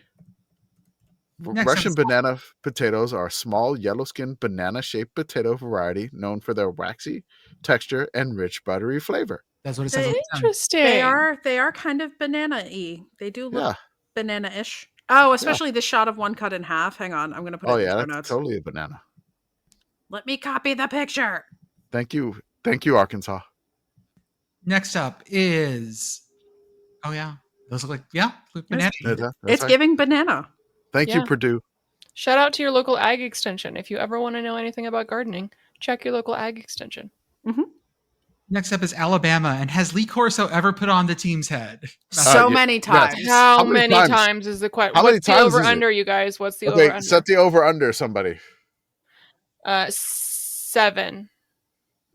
S1: Next
S4: Russian
S1: up is-
S4: banana potatoes are a small yellow-skinned banana-shaped potato variety known for their waxy texture and rich buttery flavor.
S1: That's what it says.
S5: Interesting.
S3: They are kind of banana-y. They do look
S4: Yeah.
S3: banana-ish. Oh, especially the shot of one cut in half. Hang on, I'm going to put it in the show
S4: that's
S3: notes.
S4: totally a banana.
S3: Let me copy the picture.
S4: Thank you, Arkansas.
S1: Next up is, those look like banana.
S3: It's giving banana.
S4: Thank you, Purdue.
S5: Shout out to your local ag extension. If you ever want to know anything about gardening, check your local ag extension.
S1: Next up is Alabama, and has Lee Corso ever put on the team's head?
S3: So many times.
S4: Yes.
S5: How many times is the question? What's the over under, you guys? What's the over under?
S4: Set the over under, somebody.
S5: 7.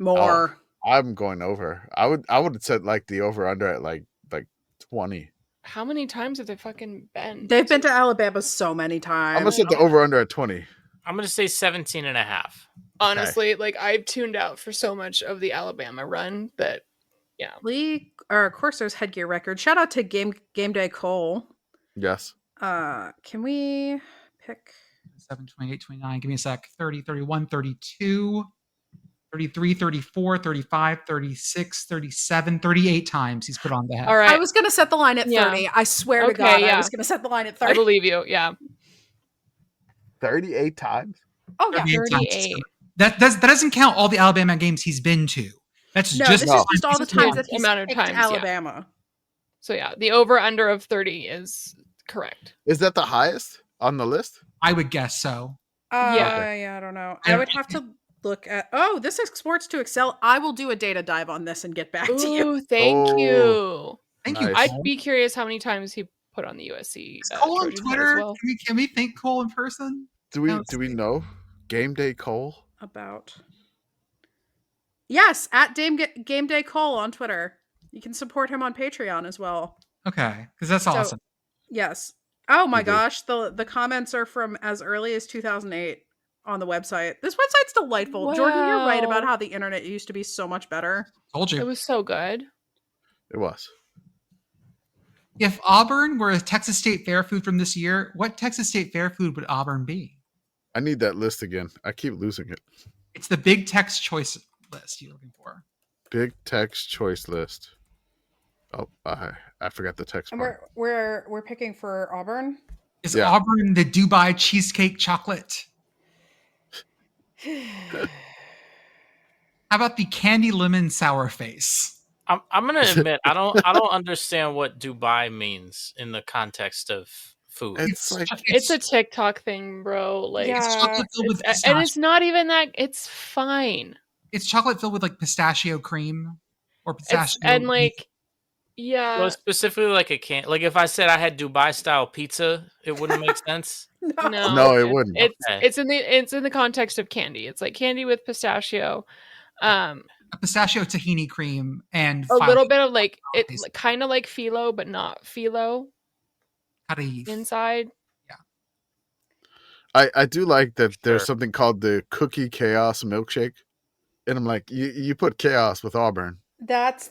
S3: More.
S4: I'm going over. I would have said like the over under at like 20.
S5: How many times have they fucking been?
S3: They've been to Alabama so many times.
S4: I'm gonna set the over under at 20.
S6: I'm gonna say 17 and a half.
S5: Honestly, like I've tuned out for so much of the Alabama run that,
S3: Lee or Corso's headgear record. Shout out to Game Day Cole.
S4: Yes.
S3: Can we pick
S1: 7, 28, 29. Give me a sec. 30, 31, 32, 33, 34, 35, 36, 37, 38 times he's put on the head.
S5: All right.
S3: I was going to set the line at 30. I swear to God, I was going to set the line at 30.
S5: I believe you. Yeah.
S4: 38 times?
S3: Oh, yeah.
S5: 38.
S1: That doesn't count all the Alabama games he's been to. That's
S3: this
S1: just
S3: is just all the times that he's
S5: amount of
S3: picked
S5: times,
S3: Alabama.
S5: So yeah, the over under of 30 is correct.
S4: Is that the highest on the list?
S1: I would guess so.
S3: Yeah, I don't know. I would have to look at. Oh, this exports to Excel. I will do a data dive on this and get back to you.
S5: Thank you.
S1: Thank you.
S5: I'd be curious how many times he put on the USC.
S1: Cole on
S5: Trojan
S1: Twitter.
S5: as well.
S1: Can we thank Cole in person?
S4: Do we know Game Day Cole?
S3: About. Yes, at Game Day Cole on Twitter. You can support him on Patreon as well.
S1: Okay, because that's awesome.
S3: Yes. Oh my gosh, the comments are from as early as 2008 on the website. This website's delightful.
S5: Wow.
S3: Jordan, you're right about how the internet used to be so much better.
S1: Told you.
S5: It was so good.
S4: It was.
S1: If Auburn were a Texas State Fair food from this year, what Texas State Fair food would Auburn be?
S4: I need that list again. I keep losing it.
S1: It's the Big Tex choice list you're looking for.
S4: Big Tex choice list. Oh, I forgot the text
S3: And
S4: part.
S3: we're picking for Auburn.
S1: Is Auburn the Dubai cheesecake chocolate? How about the candy lemon sour face?
S6: I'm gonna admit I don't understand what Dubai means in the context of food.
S5: It's a TikTok thing, bro. Like,
S1: it's chocolate filled with
S5: and it's not even that. It's fine.
S1: It's chocolate filled with like pistachio cream or pistachio
S5: and like, yeah.
S6: Well, specifically like a can. Like if I said I had Dubai style pizza, it wouldn't make sense.
S4: No, it wouldn't.
S5: It's in the context of candy. It's like candy with pistachio.
S1: A pistachio tahini cream and
S5: a little bit of like it, kind of like phyllo, but not phyllo. Inside.
S4: Yeah. I do like that there's something called the Cookie Chaos Milkshake. And I'm like, you put chaos with Auburn.
S3: That's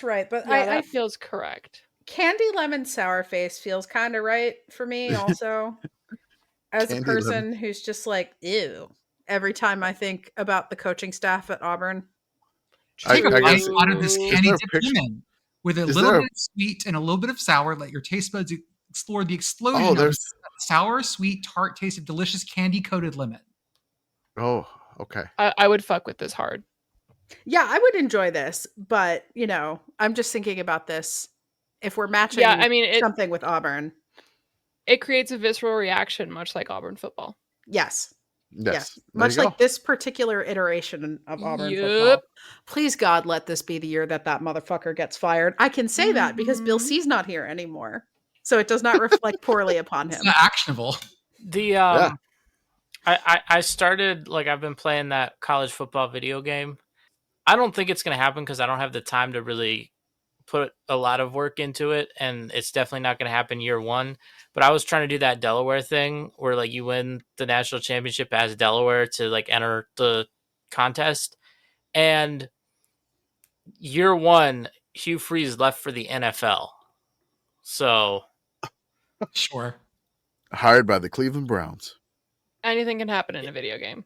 S3: right. But
S5: that feels correct.
S3: Candy lemon sour face feels kind of right for me also. As a person who's just like, ew, every time I think about the coaching staff at Auburn.
S1: Take a bite out of this candy dipped lemon with a little bit of sweet and a little bit of sour. Let your taste buds explore the explosion of sour, sweet, tart taste of delicious candy-coated lemon.
S4: Oh, okay.
S5: I would fuck with this hard.
S3: Yeah, I would enjoy this, but I'm just thinking about this. If we're matching something with Auburn.
S5: It creates a visceral reaction, much like Auburn football.
S3: Yes.
S4: Yes.
S3: Much like this particular iteration of Auburn football. Please, God, let this be the year that motherfucker gets fired. I can say that because Bill C's not here anymore. So it does not reflect poorly upon him.
S1: It's not actionable.
S6: I started, like, I've been playing that college football video game. I don't think it's going to happen because I don't have the time to really put a lot of work into it, and it's definitely not going to happen year one. But I was trying to do that Delaware thing where, like, you win the national championship as Delaware to, like, enter the contest. And year one, Hugh Freeze left for the NFL. So
S1: sure.
S4: Hired by the Cleveland Browns.
S5: Anything can happen in a video game.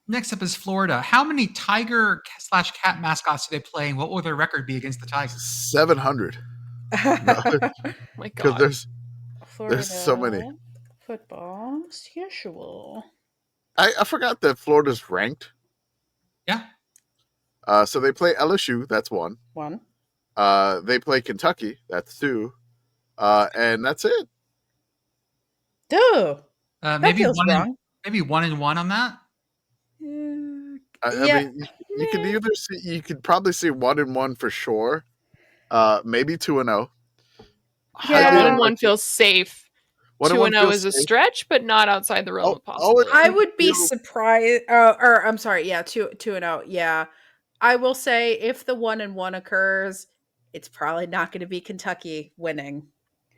S1: Next up is Florida. How many tiger/cat mascots do they play, and what will their record be against the Tigers?
S4: 700.
S5: My God.
S4: Because there's so many.
S3: Football schedule.
S4: I forgot that Florida's ranked.
S1: Yeah.
S4: So they play LSU. That's one. They play Kentucky. That's two. And that's it.
S3: Duh.
S1: Maybe feels wrong. Maybe 1-1 on that.
S4: I mean, you could either see, you could probably see 1-1 for sure. Maybe 2-0.
S5: Yeah, 1-1 feels safe. 2-0 is a stretch, but not outside the realm of possibility.
S3: I would be surprised. Or I'm sorry. Yeah, 2-0. Yeah, I will say if the 1-1 occurs, it's probably not going to be Kentucky winning.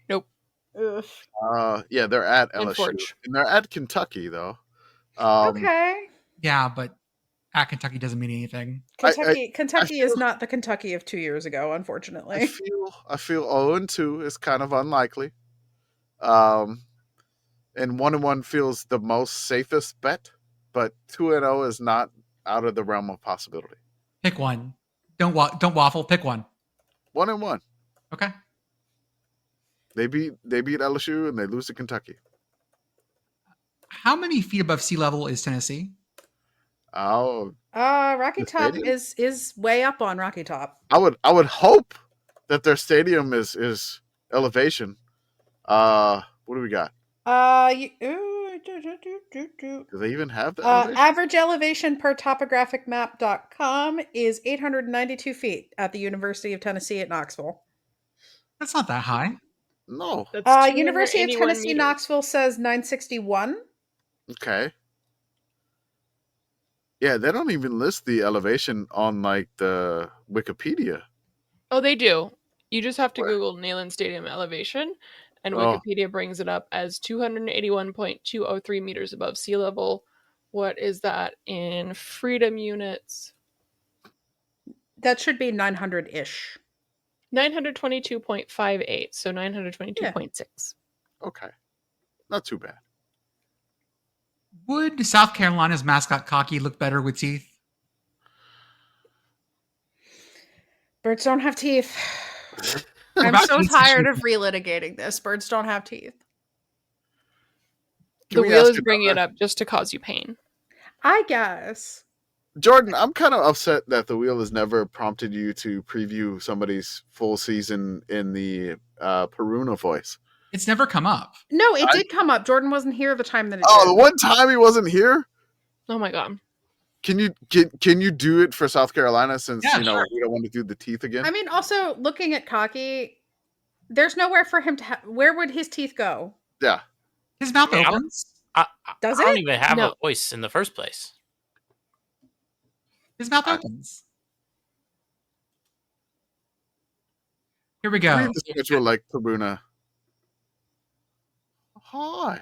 S5: Nope.
S4: Yeah, they're at LSU, and they're at Kentucky though.
S3: Okay.
S1: Yeah, but at Kentucky doesn't mean anything.
S3: Kentucky is not the Kentucky of 2 years ago, unfortunately.
S4: I feel 0-2 is kind of unlikely. And 1-1 feels the most safest bet, but 2-0 is not out of the realm of possibility.
S1: Pick one. Don't waffle. Pick one.
S4: 1-1.
S1: Okay.
S4: They beat LSU and they lose to Kentucky.
S1: How many feet above sea level is Tennessee?
S3: Rocky Top is way up on Rocky Top.
S4: I would hope that their stadium is elevation. What do we got? Do they even have the elevation?
S3: Average elevation per topographicmap.com is 892 feet at the University of Tennessee at Knoxville.
S1: That's not that high.
S4: No.
S3: University of Tennessee Knoxville says 961.
S4: Okay. Yeah, they don't even list the elevation on like the Wikipedia.
S5: Oh, they do. You just have to Google Neyland Stadium elevation, and Wikipedia brings it up as 281.203 meters above sea level. What is that in freedom units?
S3: That should be 900-ish.
S5: 922.58, so 922.6.
S4: Yeah. Okay. Not too bad.
S1: Would South Carolina's mascot Cocky look better with teeth?
S3: Birds don't have teeth. I'm so tired of relitigating this. Birds don't have teeth.
S5: The wheel is bringing it up just to cause you pain.
S3: I guess.
S4: Jordan, I'm kind of upset that the wheel has never prompted you to preview somebody's full season in the Peruna voice.
S1: It's never come up.
S3: No, it did come up. Jordan wasn't here the time that it
S4: did.
S3: The
S4: one time he wasn't here?
S5: Oh my God.
S4: Can you do it for South Carolina since we don't want to do the teeth again?
S3: I mean, also looking at Cocky, there's nowhere for him to where would his teeth go?
S4: Yeah.
S1: His mouth opens.
S3: Does
S6: I don't even have a voice in the first place.
S1: His mouth opens. Here we go.
S4: Read the schedule like Peruna. Hi.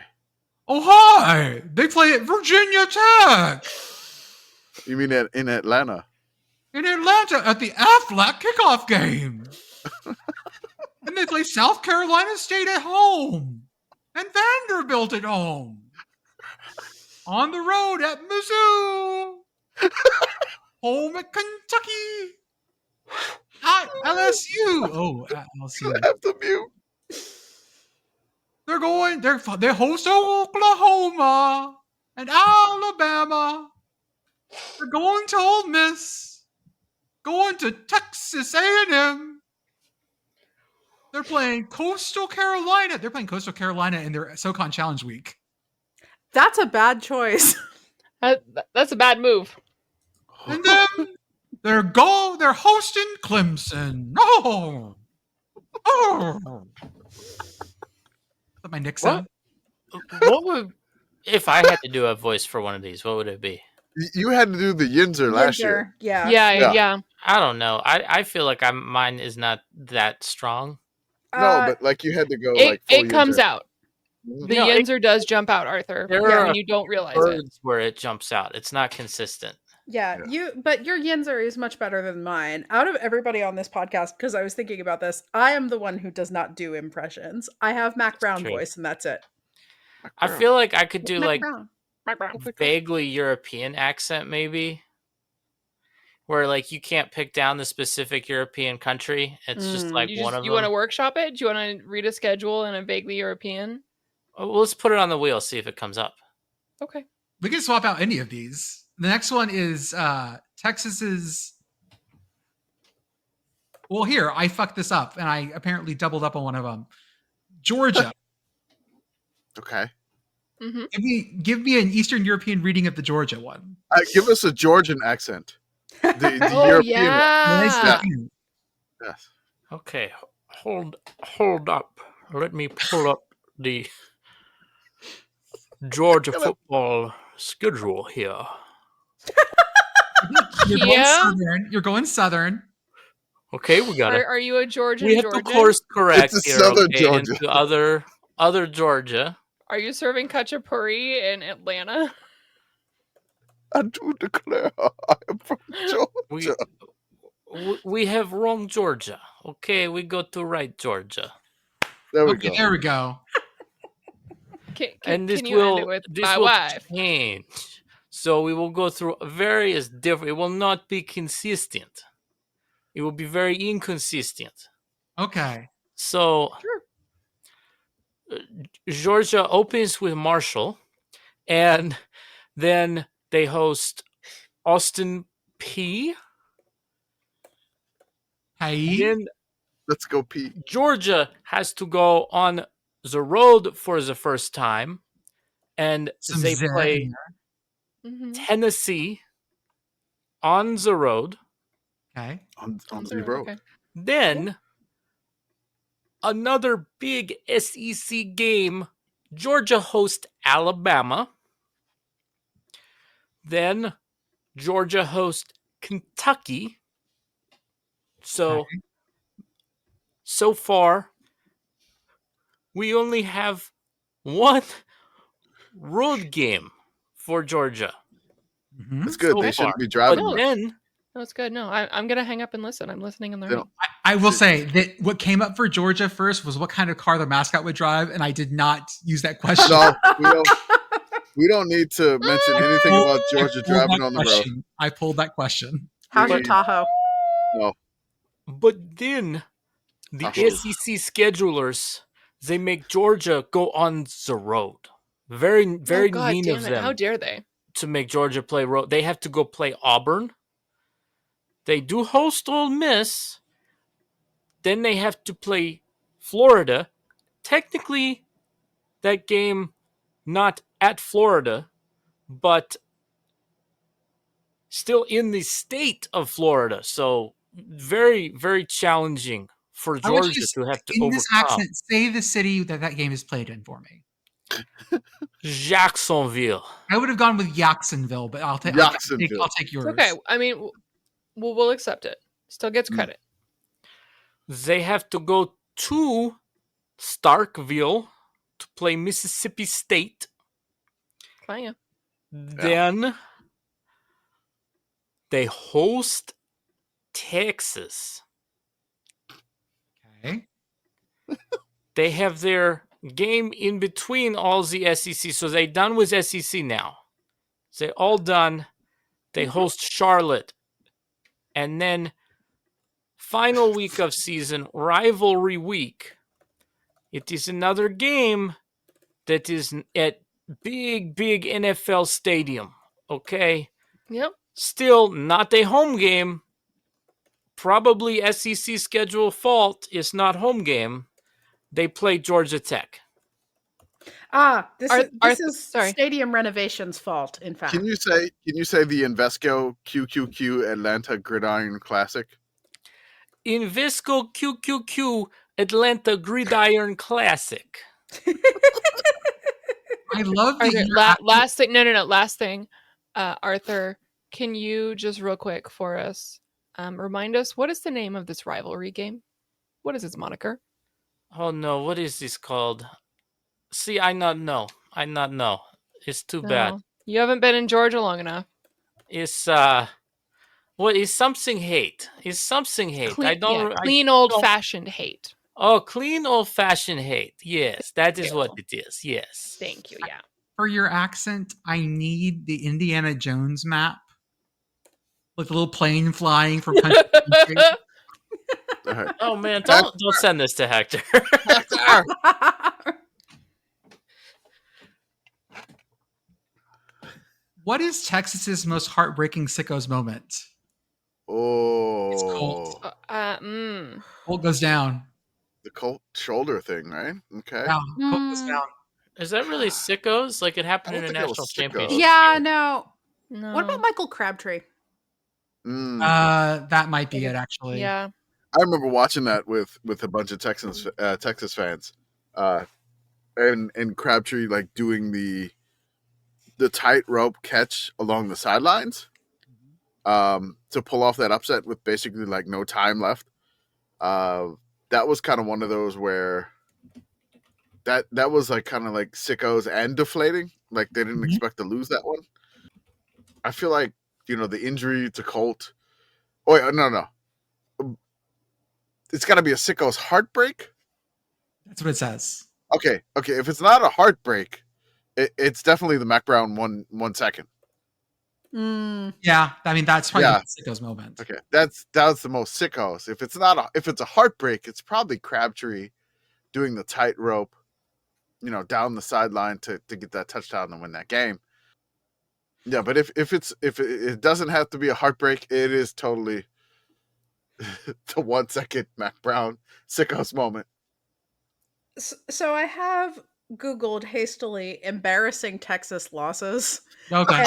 S1: Oh, hi. They play at Virginia Tech.
S4: You mean in Atlanta?
S1: In Atlanta at the Aflac kickoff game. And they play South Carolina State at home. And Vanderbilt at home. On the road at Mizzou. Home at Kentucky. At LSU. Oh, at LSU.
S4: I have to mute.
S1: They host Oklahoma and Alabama. They're going to Ole Miss. Going to Texas A&M. They're playing Coastal Carolina. They're playing Coastal Carolina in their SoCon Challenge Week.
S3: That's a bad choice.
S5: That's a bad move.
S1: And then they're hosting Clemson. Oh. Is that my Nick sound?
S6: What would, if I had to do a voice for one of these, what would it be?
S4: You had to do the Yinzer last year.
S5: Yeah.
S6: I don't know. I feel like mine is not that strong.
S4: No, but like you had to go
S5: it
S4: full
S5: comes
S4: Yinzer.
S5: out. The Yinzer does jump out, Arthur. And you don't realize it.
S6: Where it jumps out. It's not consistent.
S3: Yeah, but your Yinzer is much better than mine. Out of everybody on this podcast, because I was thinking about this, I am the one who does not do impressions. I have Mac Brown voice, and that's it.
S6: I feel like I could do
S3: Mac
S6: like
S3: Brown.
S6: vaguely European accent, maybe, where like you can't pick down the specific European country. It's just like one of them.
S5: You want to workshop it? Do you want to read a schedule in a vaguely European?
S6: Well, let's put it on the wheel, see if it comes up.
S5: Okay.
S1: We can swap out any of these. The next one is Texas's. Well, here, I fucked this up, and I apparently doubled up on one of them. Georgia.
S4: Okay.
S5: Mm-hmm.
S1: Give me an Eastern European reading of the Georgia one.
S4: Give us a Georgian accent. The European one. Yes.
S6: Okay, hold up. Let me pull up the Georgia football schedule here.
S1: You're going Southern.
S6: Okay, we got it.
S5: Are you a Georgian?
S6: We have to course correct
S4: it's
S6: here.
S4: Southern
S6: Okay,
S4: Georgia.
S6: into other Georgia.
S5: Are you serving khachapuri in Atlanta?
S4: I do declare I am from Georgia.
S6: We have wrong Georgia. Okay, we go to right Georgia.
S4: There we go.
S1: There we go.
S5: Can you end it with my wife?
S6: Change. So we will go through various different. It will not be consistent. It will be very inconsistent.
S1: Okay.
S6: So Georgia opens with Marshall, and then they host Austin P.
S1: Hey.
S6: Then
S4: let's go P.
S6: Georgia has to go on the road for the first time, and they play Tennessee on the road.
S1: Okay.
S4: On the road.
S5: Okay.
S6: Then another big SEC game. Georgia hosts Alabama. Then Georgia hosts Kentucky. So far, we only have one road game for Georgia.
S4: That's good.
S6: So
S4: they shouldn't
S6: far.
S4: be driving.
S6: But then,
S5: that's good. No, I'm going to hang up and listen. I'm listening and learning.
S1: I will say that what came up for Georgia first was what kind of car the mascot would drive, and I did not use that question.
S4: No, we don't need to mention anything about Georgia driving on the road.
S1: I pulled that question.
S3: How's your Tahoe?
S4: No.
S6: But then the SEC schedulers, they make Georgia go on the road. Very mean of them.
S5: How dare they?
S6: To make Georgia play road. They have to go play Auburn. They do host Ole Miss. Then they have to play Florida. Technically, that game not at Florida, but still in the state of Florida. So very, very challenging for Georgia to have to overcome.
S1: In this accent, say the city that game is played in for me.
S6: Jacksonville.
S1: I would have gone with Jacksonville, but I'll take yours.
S5: Okay, I mean, we'll accept it. Still gets credit.
S6: They have to go to Starkville to play Mississippi State.
S5: Fine.
S6: Then they host Texas.
S1: Okay.
S6: They have their game in between all the SEC. So they're done with SEC now. They're all done. They host Charlotte. And then final week of season, rivalry week. It is another game that is at big NFL stadium. Okay?
S5: Yep.
S6: Still not a home game. Probably SEC schedule fault. It's not home game. They play Georgia Tech.
S3: This is stadium renovation's fault, in fact.
S4: Can you say the Invesco QQQ Atlanta Gridiron Classic?
S6: Invesco QQQ Atlanta Gridiron Classic.
S1: I love
S5: Arthur,
S1: the
S5: last thing. No. Last thing. Arthur, can you just real quick for us remind us what is the name of this rivalry game? What is its moniker?
S6: Oh no, what is this called? See, I not know. It's too bad.
S5: You haven't been in Georgia long enough.
S6: It's what is something hate? It's something hate.
S5: Clean old-fashioned hate.
S6: Oh, clean old-fashioned hate. Yes, that is what it is. Yes.
S5: Thank you. Yeah.
S1: For your accent, I need the Indiana Jones map. Like the little plane flying from country to country.
S4: Right.
S6: Oh man, don't send this to Hector.
S1: What is Texas's most heartbreaking Sickos moment?
S4: Oh,
S1: It's Colt. Colt goes down.
S4: The Colt shoulder thing, right? Okay.
S1: Yeah, Colt goes down.
S6: Is that really Sickos? Like it happened in a national championship?
S3: Yeah, no. What about Michael Crabtree?
S1: That might be it, actually.
S5: Yeah.
S4: I remember watching that with a bunch of Texas fans, and Crabtree like doing the tightrope catch along the sidelines, to pull off that upset with basically like no time left. That was kind of one of those where that was like kind of like Sickos and deflating. Like they didn't expect to lose that one. I feel like the injury to Colt. Oh wait, no. It's got to be a Sickos heartbreak.
S1: That's what it says.
S4: Okay. If it's not a heartbreak, it's definitely the Mac Brown 1 second.
S1: Yeah, I mean that's probably the Sickos moment.
S4: Okay, that's the most Sickos. If it's a heartbreak, it's probably Crabtree doing the tightrope, down the sideline to get that touchdown and win that game. Yeah, but if it doesn't have to be a heartbreak, it is totally the 1 second Mac Brown Sickos moment.
S3: So I have Googled hastily embarrassing Texas losses.
S1: Okay.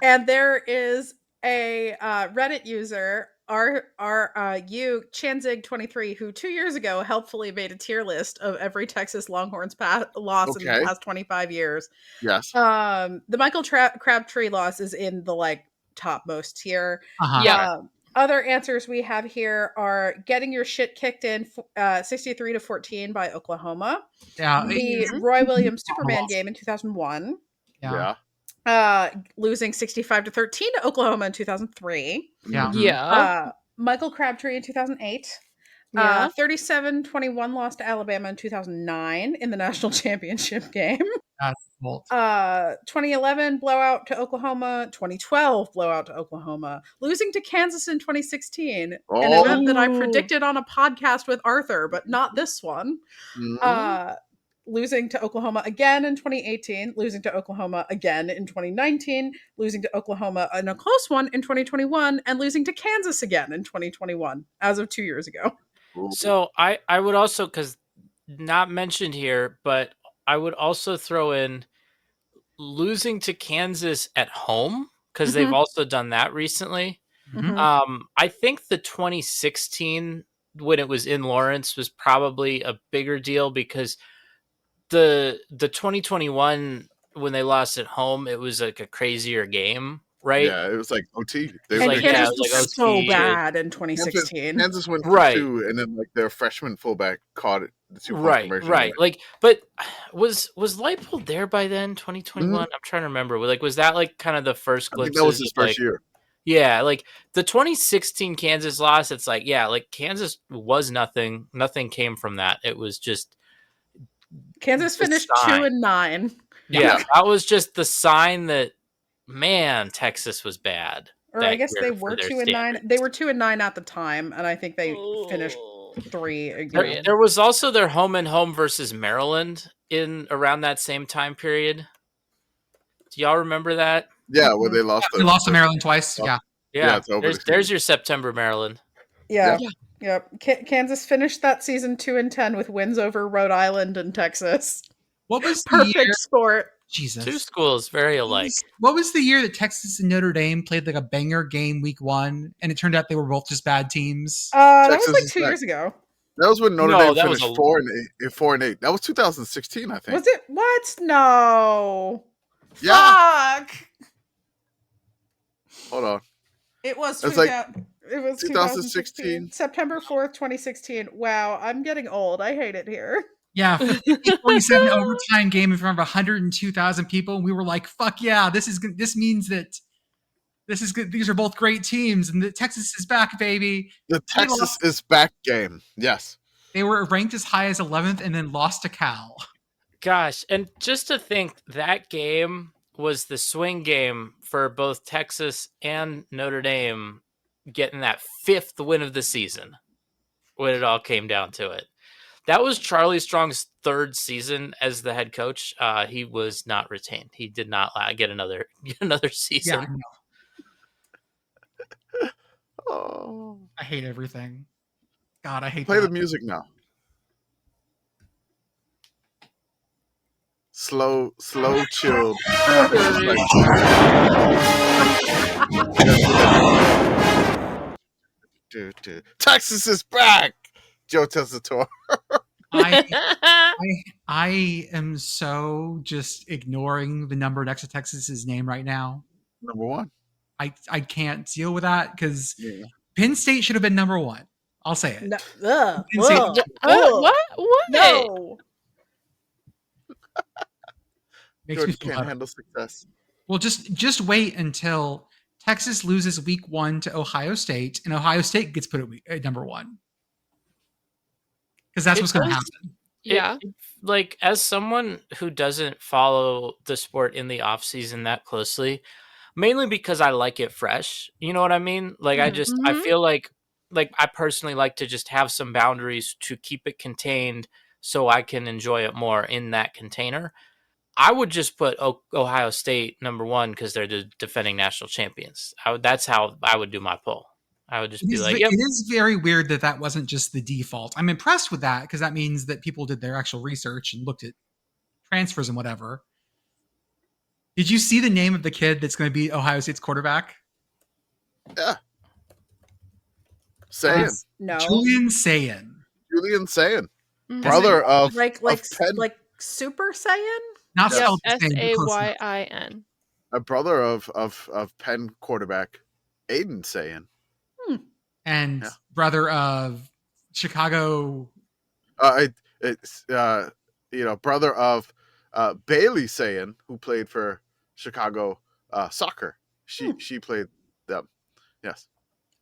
S3: And there is a Reddit user, Chanzig23, who 2 years ago helpfully made a tier list of every Texas Longhorns loss in the past 25 years.
S4: Yes.
S3: The Michael Crabtree loss is in the topmost tier.
S5: Yeah.
S3: Other answers we have here are getting your shit kicked in 63-14 by Oklahoma.
S1: Yeah.
S3: The Roy Williams Superman game in 2001.
S4: Yeah.
S3: Losing 65-13 to Oklahoma in 2003.
S1: Yeah.
S5: Yeah.
S3: Michael Crabtree in 2008.
S5: Yeah.
S3: 37-21 loss to Alabama in 2009 in the national championship game.
S1: That's Colt.
S3: 2011 blowout to Oklahoma. 2012 blowout to Oklahoma. Losing to Kansas in 2016. An event that I predicted on a podcast with Arthur, but not this one. Losing to Oklahoma again in 2018, losing to Oklahoma again in 2019, losing to Oklahoma in a close one in 2021, and losing to Kansas again in 2021, as of 2 years ago.
S6: So I would also, because not mentioned here, but I would also throw in losing to Kansas at home, because they've also done that recently. I think the 2016, when it was in Lawrence, was probably a bigger deal because the 2021 when they lost at home, it was like a crazier game, right?
S4: Yeah, it was like OT.
S3: Kansas was so bad in 2016.
S4: Kansas went for 2, and then their freshman fullback caught it.
S6: Right. Like, but was Leipold there by then? 2021. I'm trying to remember. Was that kind of the first glimpses?
S4: That was his first year.
S6: Yeah, the 2016 Kansas loss. It's Kansas was nothing. Nothing came from that. It was just.
S3: Kansas finished 2-9.
S6: Yeah, that was just the sign that, man, Texas was bad.
S3: Or I guess they were 2-9. They were 2-9 at the time, and I think they finished 3.
S6: There was also their home and home versus Maryland in around that same time period. Do y'all remember that?
S4: Yeah, where they lost.
S1: They lost to Maryland twice.
S6: Yeah. There's your September Maryland.
S3: Yeah. Yep. Kansas finished that season 2-10 with wins over Rhode Island and Texas.
S1: What was the
S3: Perfect
S1: year?
S3: sport.
S1: Jesus.
S6: Two schools very alike.
S1: What was the year that Texas and Notre Dame played like a banger game week 1, and it turned out they were both just bad teams?
S3: That was
S4: Texas
S3: like
S4: is
S3: 2
S4: back.
S3: years ago.
S4: That was when Notre
S6: No,
S4: Dame
S6: that was
S4: finished
S6: a-
S4: 4-8. That was 2016, I think.
S3: Was it? What? No.
S4: Yeah.
S3: Fuck.
S4: Hold on.
S3: It was.
S4: It's like
S3: 2016. September 4th, 2016. Wow, I'm getting old. I hate it here.
S1: Yeah, 47 overtime game in front of 102,000 people, and we were like, "Fuck yeah! This means that this is good. These are both great teams, and the Texas is back, baby."
S4: The Texas is back game. Yes.
S1: They were ranked as high as 11th, and then lost to Cal.
S6: Gosh, and just to think that game was the swing game for both Texas and Notre Dame getting that 5th win of the season when it all came down to it. That was Charlie Strong's 3rd season as the head coach. He was not retained. He did not get another season.
S1: Yeah, I know.
S4: Oh.
S1: I hate everything. God, I hate
S4: Play
S1: that.
S4: the music now. Slow, chilled. Texas is back. Joe Tessitore.
S1: I am so just ignoring the number next to Texas's name right now.
S4: Number 1.
S1: I can't deal with that because Penn State should have been number 1. I'll say it.
S3: No,
S5: What?
S3: No.
S1: Makes
S4: George
S1: me feel
S4: can't
S1: better.
S4: handle success.
S1: Well, just wait until Texas loses week 1 to Ohio State, and Ohio State gets put at number 1. Because that's what's going to happen.
S5: Yeah.
S6: Like, as someone who doesn't follow the sport in the off season that closely, mainly because I like it fresh, you know what I mean? Like, I feel like I personally like to just have some boundaries to keep it contained so I can enjoy it more in that container. I would just put Ohio State number 1 because they're the defending national champions. That's how I would do my poll. I would just be like, yep.
S1: It is very weird that wasn't just the default. I'm impressed with that because that means that people did their actual research and looked at transfers and whatever. Did you see the name of the kid that's going to be Ohio State's quarterback?
S4: Yeah. Sayin.
S3: No.
S1: Julian Sayin.
S4: Brother of
S3: like
S4: Penn.
S3: like Super Saiyan?
S1: Not spelled the same, but close enough.
S5: Sayin.
S4: A brother of Penn quarterback Aiden Sayin.
S1: And brother of Chicago.
S4: Brother of Bailey Sayin, who played for Chicago soccer. She played them. Yes.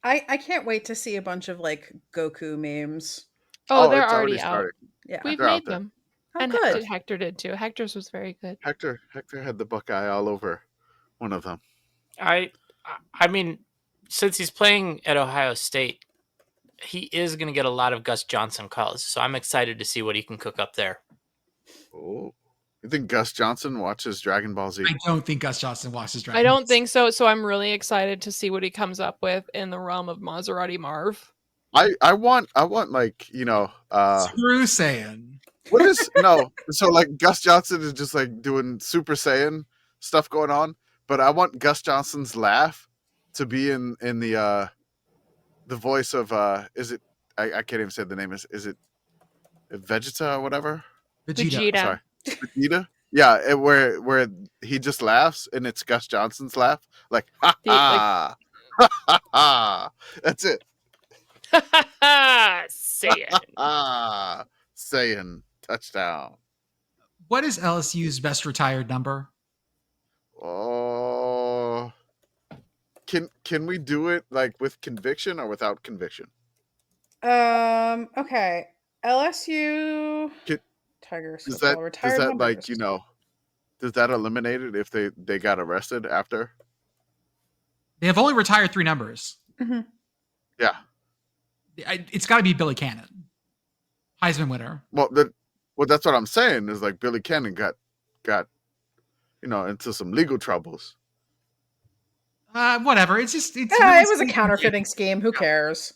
S3: I can't wait to see a bunch of like Goku memes.
S5: Oh, they're
S4: it's
S5: already out.
S4: started.
S3: Yeah.
S5: We've
S4: They're out
S5: made
S4: there.
S5: them.
S3: Oh,
S5: And
S3: good.
S5: Hector did too. Hector's was very good.
S4: Hector had the Buckeye all over one of them.
S6: I mean, since he's playing at Ohio State, he is going to get a lot of Gus Johnson calls. So I'm excited to see what he can cook up there.
S4: Oh, you think Gus Johnson watches Dragon Ball Z?
S1: I don't think Gus Johnson watches Dragon
S5: I don't
S1: Ball.
S5: think so. So I'm really excited to see what he comes up with in the realm of Maserati Marv.
S4: I want like
S1: Screw Saiyan.
S4: what is no? So like Gus Johnson is just like doing Super Saiyan stuff going on, but I want Gus Johnson's laugh to be in the voice of is it? I can't even say the name. Is it Vegeta or whatever?
S5: Vegeta.
S4: Sorry, Vegeta. Yeah, where he just laughs and it's Gus Johnson's laugh, like ha ha ha ha. That's it.
S5: Saiyan.
S4: Saiyan touchdown.
S1: What is LSU's best retired number?
S4: Oh, can we do it like with conviction or without conviction?
S3: Okay. LSU Tigers.
S4: Does that like does that eliminate it if they got arrested after?
S1: They have only retired 3 numbers.
S3: Mm-hmm.
S4: Yeah.
S1: It's got to be Billy Cannon, Heisman winner.
S4: Well, that's what I'm saying is like Billy Cannon got into some legal troubles.
S1: Whatever. It's
S3: it was a counterfeiting scheme. Who cares?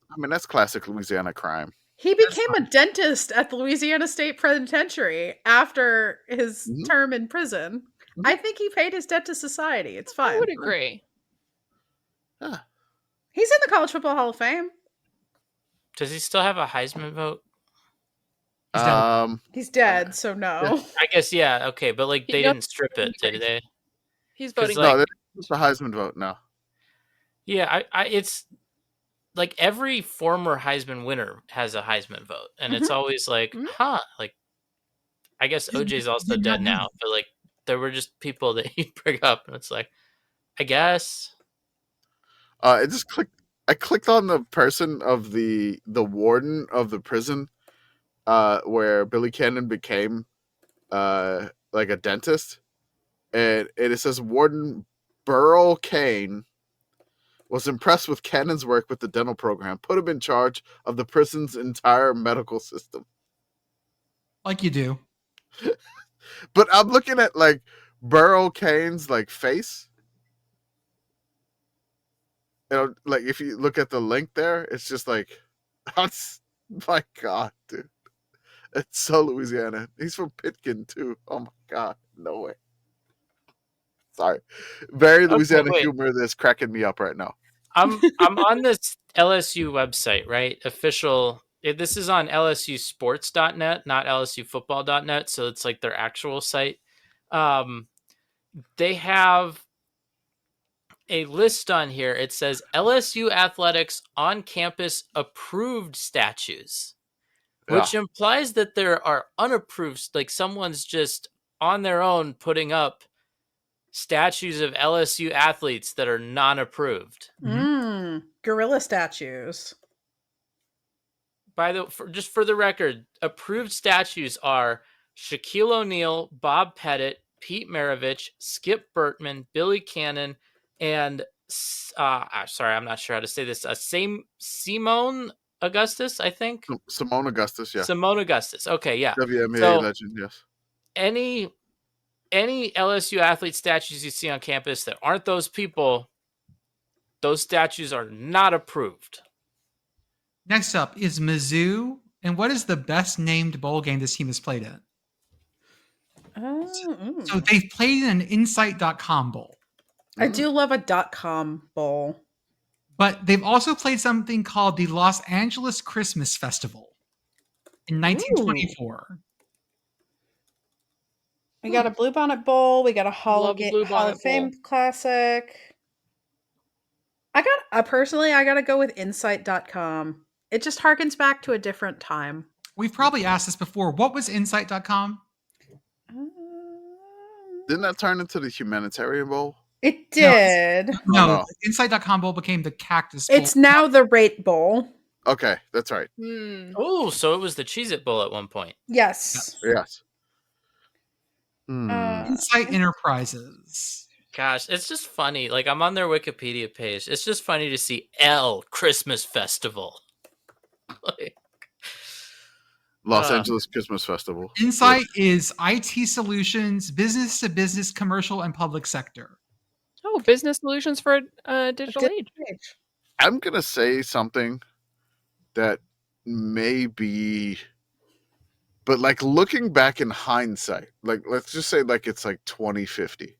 S4: I mean, that's classic Louisiana crime.
S3: He became a dentist at the Louisiana State Penitentiary after his term in prison. I think he paid his debt to society. It's fine.
S5: I would agree.
S4: Huh.
S3: He's in the College Football Hall of Fame.
S6: Does he still have a Heisman vote?
S3: He's dead, so no.
S6: I guess, yeah, okay, but like they didn't strip it, did they?
S5: He's voting.
S4: No, it's the Heisman vote now.
S6: Yeah, it's like every former Heisman winner has a Heisman vote, and it's always like, like I guess OJ's also dead now, but like there were just people that he'd bring up, and it's like, I guess.
S4: I clicked on the person of the warden of the prison, where Billy Cannon became like a dentist, and it says Warden Burl Kane was impressed with Cannon's work with the dental program, put him in charge of the prison's entire medical system.
S1: Like you do.
S4: But I'm looking at like Burl Kane's like face. You know, like if you look at the link there, it's just like, that's my God, dude. It's so Louisiana. He's from Pitkin too. Oh my God, no way. Sorry, very Louisiana humor that's cracking me up right now.
S6: I'm on this LSU website, right? Official. This is on LSUsports.net, not LSUfootball.net. So it's like their actual site. They have a list on here. It says LSU athletics on campus approved statues, which implies that there are unapproved, like someone's just on their own putting up statues of LSU athletes that are non-approved.
S3: Gorilla statues.
S6: Just for the record, approved statues are Shaquille O'Neal, Bob Pettit, Pete Maravich, Skip Bertman, Billy Cannon, and sorry, I'm not sure how to say this. Simone Augustus, I think.
S4: Simone Augustus, yeah.
S6: Simone Augustus. Okay, yeah.
S4: WNBA legend, yes.
S6: Any LSU athlete statues you see on campus that aren't those people, those statues are not approved.
S1: Next up is Mizzou. And what is the best named bowl game this team has played in? So they've played in an Insight.com bowl.
S3: I do love a .com bowl.
S1: But they've also played something called the Los Angeles Christmas Festival in 1924.
S3: We got a Bluebonnet Bowl. We got a Hall of Fame Classic. Personally, I got to go with Insight.com. It just harkens back to a different time.
S1: We've probably asked this before. What was Insight.com?
S4: Didn't that turn into the Humanitarian Bowl?
S3: It did.
S1: No. Insight.com Bowl became the Cactus Bowl.
S3: It's now the Rate Bowl.
S4: Okay, that's right.
S6: Oh, so it was the Cheez-It Bowl at one point.
S3: Yes.
S4: Yes.
S1: Insight Enterprises.
S6: Gosh, it's just funny. Like, I'm on their Wikipedia page. It's just funny to see Christmas Festival.
S4: Los Angeles Christmas Festival.
S1: Insight is IT solutions, business to business, commercial, and public sector.
S5: Oh, business solutions for a digital age.
S4: I'm going to say something that may be, but like looking back in hindsight, like let's just say like it's like 2050,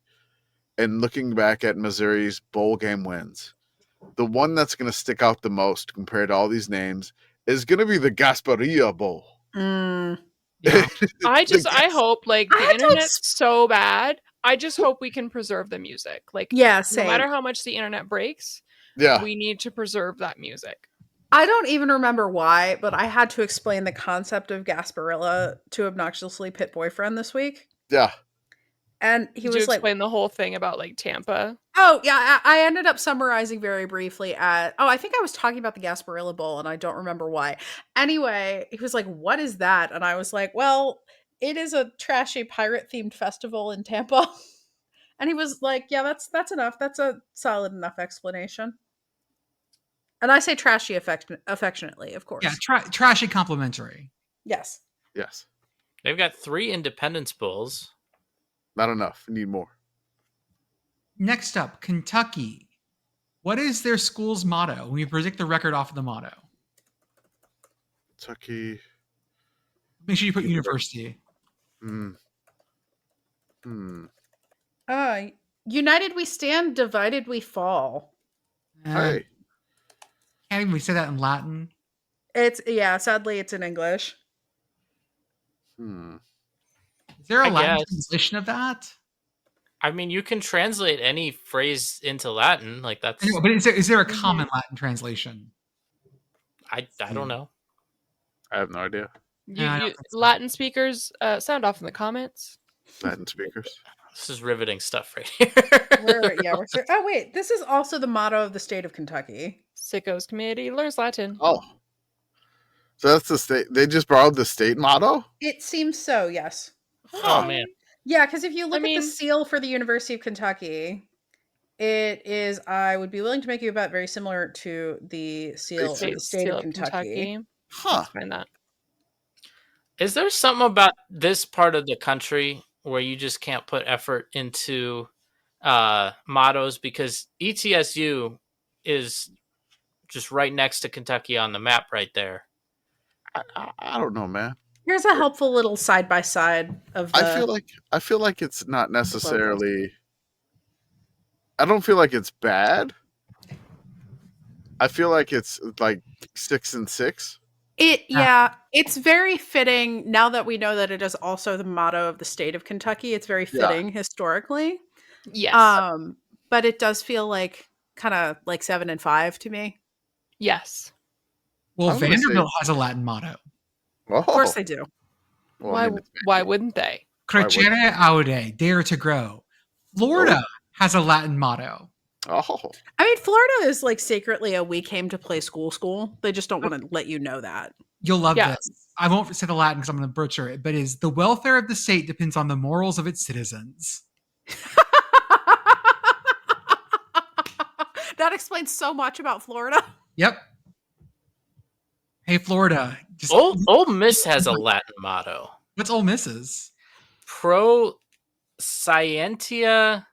S4: and looking back at Missouri's bowl game wins, the one that's going to stick out the most compared to all these names is going to be the Gasparilla Bowl.
S5: Yeah. I hope, like, the internet's so bad. I just hope we can preserve the music. Like, no matter how much the internet breaks, we need to preserve that music.
S3: I don't even remember why, but I had to explain the concept of Gasparilla to obnoxiously Pitt boyfriend this week.
S4: Yeah.
S3: And he was like,
S5: explain the whole thing about like Tampa.
S3: Oh yeah, I ended up summarizing very briefly I think I was talking about the Gasparilla Bowl and I don't remember why. Anyway, he was like, "What is that?" And I was like, "Well, it is a trashy pirate themed festival in Tampa." And he was like, "Yeah, that's enough. That's a solid enough explanation." And I say trashy affectionately, of course.
S1: Yeah, trashy complimentary.
S3: Yes.
S4: Yes.
S6: They've got 3 Independence Bowls.
S4: Not enough. We need more.
S1: Next up, Kentucky. What is their school's motto? We predict the record off of the motto.
S4: Kentucky.
S1: Make sure you put university.
S3: United we stand, divided we fall.
S4: Hey.
S1: Can't even say that in Latin.
S3: Sadly it's in English.
S1: Is there a Latin translation of that?
S6: I mean, you can translate any phrase into Latin, like that's.
S1: I know, but is there a common Latin translation?
S6: I don't know.
S4: I have no idea.
S5: Latin speakers, sound off in the comments.
S4: Latin speakers.
S6: This is riveting stuff right here.
S3: Oh wait, this is also the motto of the state of Kentucky.
S5: Sickos Committee learns Latin.
S4: Oh, so that's the state. They just borrowed the state motto.
S3: It seems so. Yes.
S6: Oh man.
S3: Yeah, because if you look at the seal for the University of Kentucky, it is. I would be willing to make you a bet very similar to the seal of the state of Kentucky.
S4: Huh.
S5: Find that.
S6: Is there something about this part of the country where you just can't put effort into mottos? Because ETSU is just right next to Kentucky on the map right there.
S4: I don't know, man.
S3: Here's a helpful little side by side of.
S4: I feel like it's not necessarily. I don't feel like it's bad. I feel like it's like 6 and 6.
S3: It's very fitting now that we know that it is also the motto of the state of Kentucky. It's very fitting historically.
S5: Yes.
S3: But it does feel like kind of like 7 and 5 to me.
S5: Yes.
S1: Well, Vanderbilt has a Latin motto.
S4: Oh.
S3: Of course they do.
S4: Well,
S5: why wouldn't they?
S1: Crescere aude, dare to grow. Florida has a Latin motto.
S4: Oh.
S3: I mean, Florida is like secretly a we came to play school. They just don't want to let you know that.
S1: You'll love this. I won't say the Latin because I'm going to butcher it, but is the welfare of the state depends on the morals of its citizens.
S3: That explains so much about Florida.
S1: Yep. Hey, Florida.
S6: Ole Miss has a Latin motto.
S1: What's Ole Miss's?
S6: Pro scientia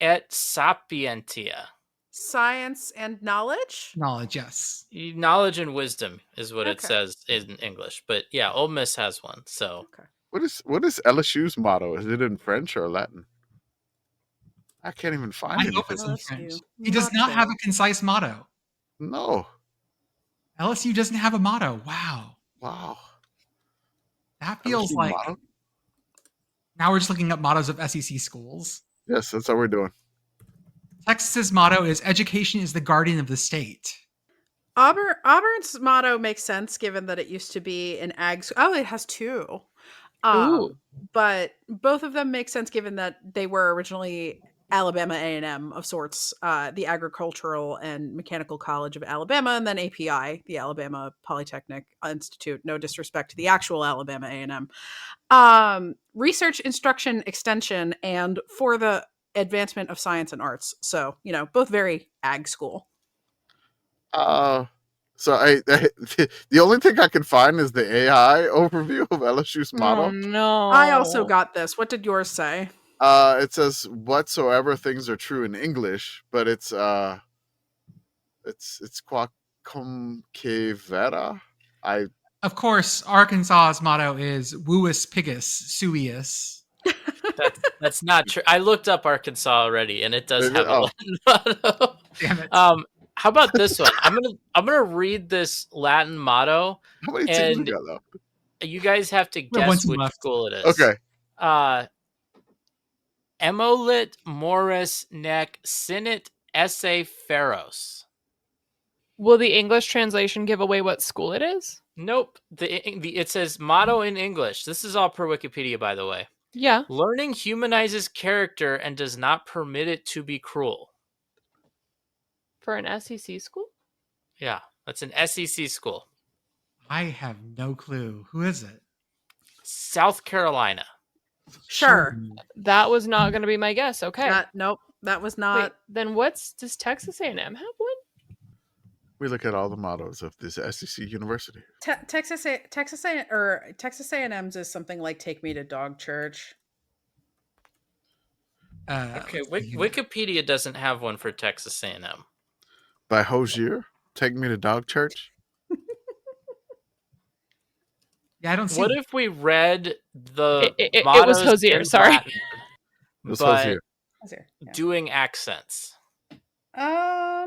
S6: et sapientia.
S3: Science and knowledge?
S1: Knowledge, yes.
S6: Knowledge and wisdom is what it says in English. But yeah, Ole Miss has one. So
S4: what is LSU's motto? Is it in French or Latin? I can't even find it.
S1: I hope it's in French. He does not have a concise motto.
S4: No.
S1: LSU doesn't have a motto. Wow. That feels like
S4: motto?
S1: Now we're just looking up mottos of SEC schools.
S4: Yes, that's what we're doing.
S1: Texas's motto is education is the guardian of the state.
S3: Auburn's motto makes sense given that it used to be an ag. Oh, it has 2. But both of them make sense given that they were originally Alabama A&M of sorts, the Agricultural and Mechanical College of Alabama, and then API, the Alabama Polytechnic Institute. No disrespect to the actual Alabama A&M. Research, instruction, extension, and for the advancement of science and arts. So, both very ag school.
S4: So the only thing I can find is the AI overview of LSU's motto.
S5: Oh, no.
S3: I also got this. What did yours say?
S4: It says whatsoever things are true in English, but it's quacum que vera.
S1: Of course, Arkansas's motto is Wuus Pigus Suius.
S6: That's not true. I looked up Arkansas already, and it does have a Latin motto.
S1: Damn it.
S6: How about this one? I'm gonna read this Latin motto.
S4: How many teams we got though?
S6: You guys have to guess which school it is.
S4: Okay.
S6: Emolit Morris nec sinit esse feros.
S5: Will the English translation give away what school it is?
S6: Nope. It says motto in English. This is all per Wikipedia, by the way.
S5: Yeah.
S6: Learning humanizes character and does not permit it to be cruel.
S5: For an SEC school?
S6: Yeah, that's an SEC school.
S1: I have no clue. Who is it?
S6: South Carolina.
S3: Sure.
S5: That was not going to be my guess. Okay.
S3: Nope. That was not.
S5: Wait, then does Texas A&M have one?
S4: We look at all the mottos of this SEC university.
S3: Texas A&M's is something like "Take me to dog church."
S6: Okay, Wikipedia doesn't have one for Texas A&M.
S4: By Hosier, take me to dog church.
S1: Yeah, I don't see.
S6: What if we read the
S5: It was
S6: mottos
S5: Hosier,
S6: in
S5: sorry.
S6: Latin,
S4: It was
S6: but
S4: Hosier.
S3: Yeah.
S6: doing accents?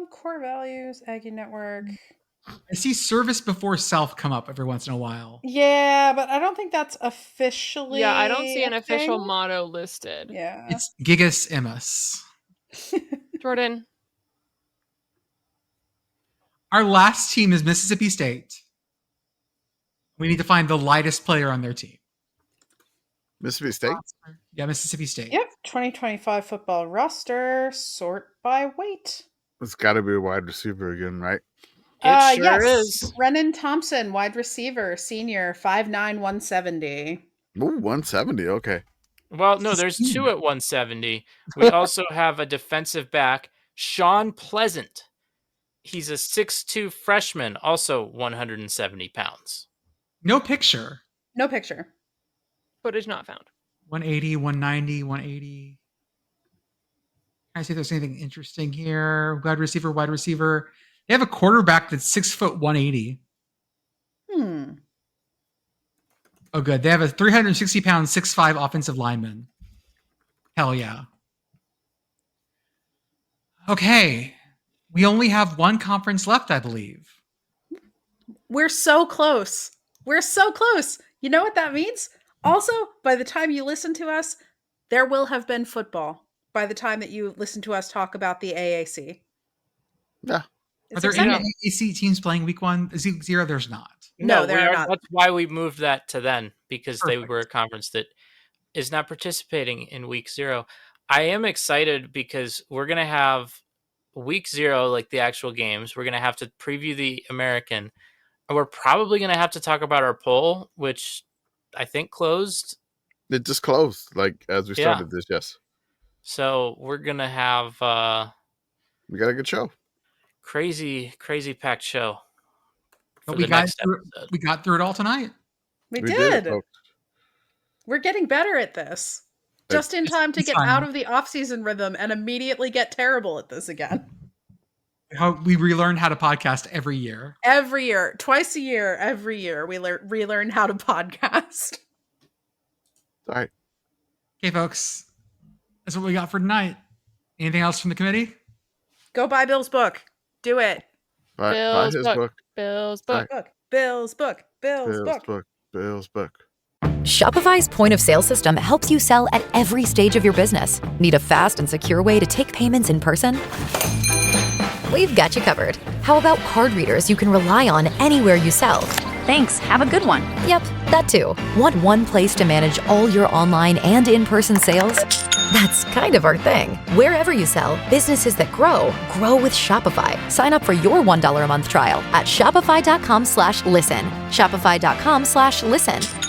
S3: Core values, Aggie Network.
S1: I see service before self come up every once in a while.
S3: Yeah, but I don't think that's officially.
S5: Yeah, I don't see an
S3: a
S5: official
S3: thing.
S5: motto listed.
S3: Yeah.
S1: It's Gigas Imus.
S5: Jordan.
S1: Our last team is Mississippi State. We need to find the lightest player on their team.
S4: Mississippi State?
S1: Yeah, Mississippi State.
S3: Yep, 2025 football roster, sort by weight.
S4: It's got to be a wide receiver again, right?
S6: It sure
S3: yes.
S6: is.
S3: Brennan Thompson, wide receiver, senior, 5'9", 170.
S4: Ooh, 170. Okay.
S6: Well, no, there's two at 170. We also have a defensive back, Sean Pleasant. He's a 6'2 freshman, also 170 pounds.
S1: No picture.
S3: No picture.
S5: Footage not found.
S1: 180, 190, 180. Can I see if there's anything interesting here? Wide receiver. They have a quarterback that's 6 foot 180. Oh, good. They have a 360 pound, 6'5" offensive lineman. Hell yeah. Okay. We only have one conference left, I believe.
S3: We're so close. We're so close. You know what that means? Also, by the time you listen to us, there will have been football by the time that you listen to us talk about the AAC.
S4: Yeah.
S1: Are there any AAC teams playing week 1? Week 0? There's not.
S3: No, there are not.
S6: That's why we moved that to then, because
S1: Perfect.
S6: they were a conference that is not participating in week 0. I am excited because we're going to have week 0, like the actual games. We're going to have to preview the American. And we're probably going to have to talk about our poll, which I think closed.
S4: It just closed, like, as we started this, yes.
S6: So we're going to have
S4: we got a good show.
S6: Crazy packed show.
S1: But we got through it all tonight.
S3: We did. We're getting better at this. Just in time to get out of the off-season rhythm and immediately get terrible at this again.
S1: We relearn how to podcast every year.
S3: Every year. Twice a year. Every year. We relearn how to podcast.
S4: All right.
S1: Okay, folks. That's what we got for tonight. Anything else from the committee?
S3: Go buy Bill's book. Do it.
S4: Buy his book.
S5: Bill's book.
S3: Bill's book. Bill's book.
S4: Bill's book.
S11: Shopify's point of sale system helps you sell at every stage of your business. Need a fast and secure way to take payments in person? We've got you covered. How about card readers you can rely on anywhere you sell?
S12: Thanks. Have a good one.
S11: Yep, that too. Want one place to manage all your online and in-person sales? That's kind of our thing. Wherever you sell, businesses that grow with Shopify. Sign up for your $1 a month trial at shopify.com/listen. Shopify.com/listen.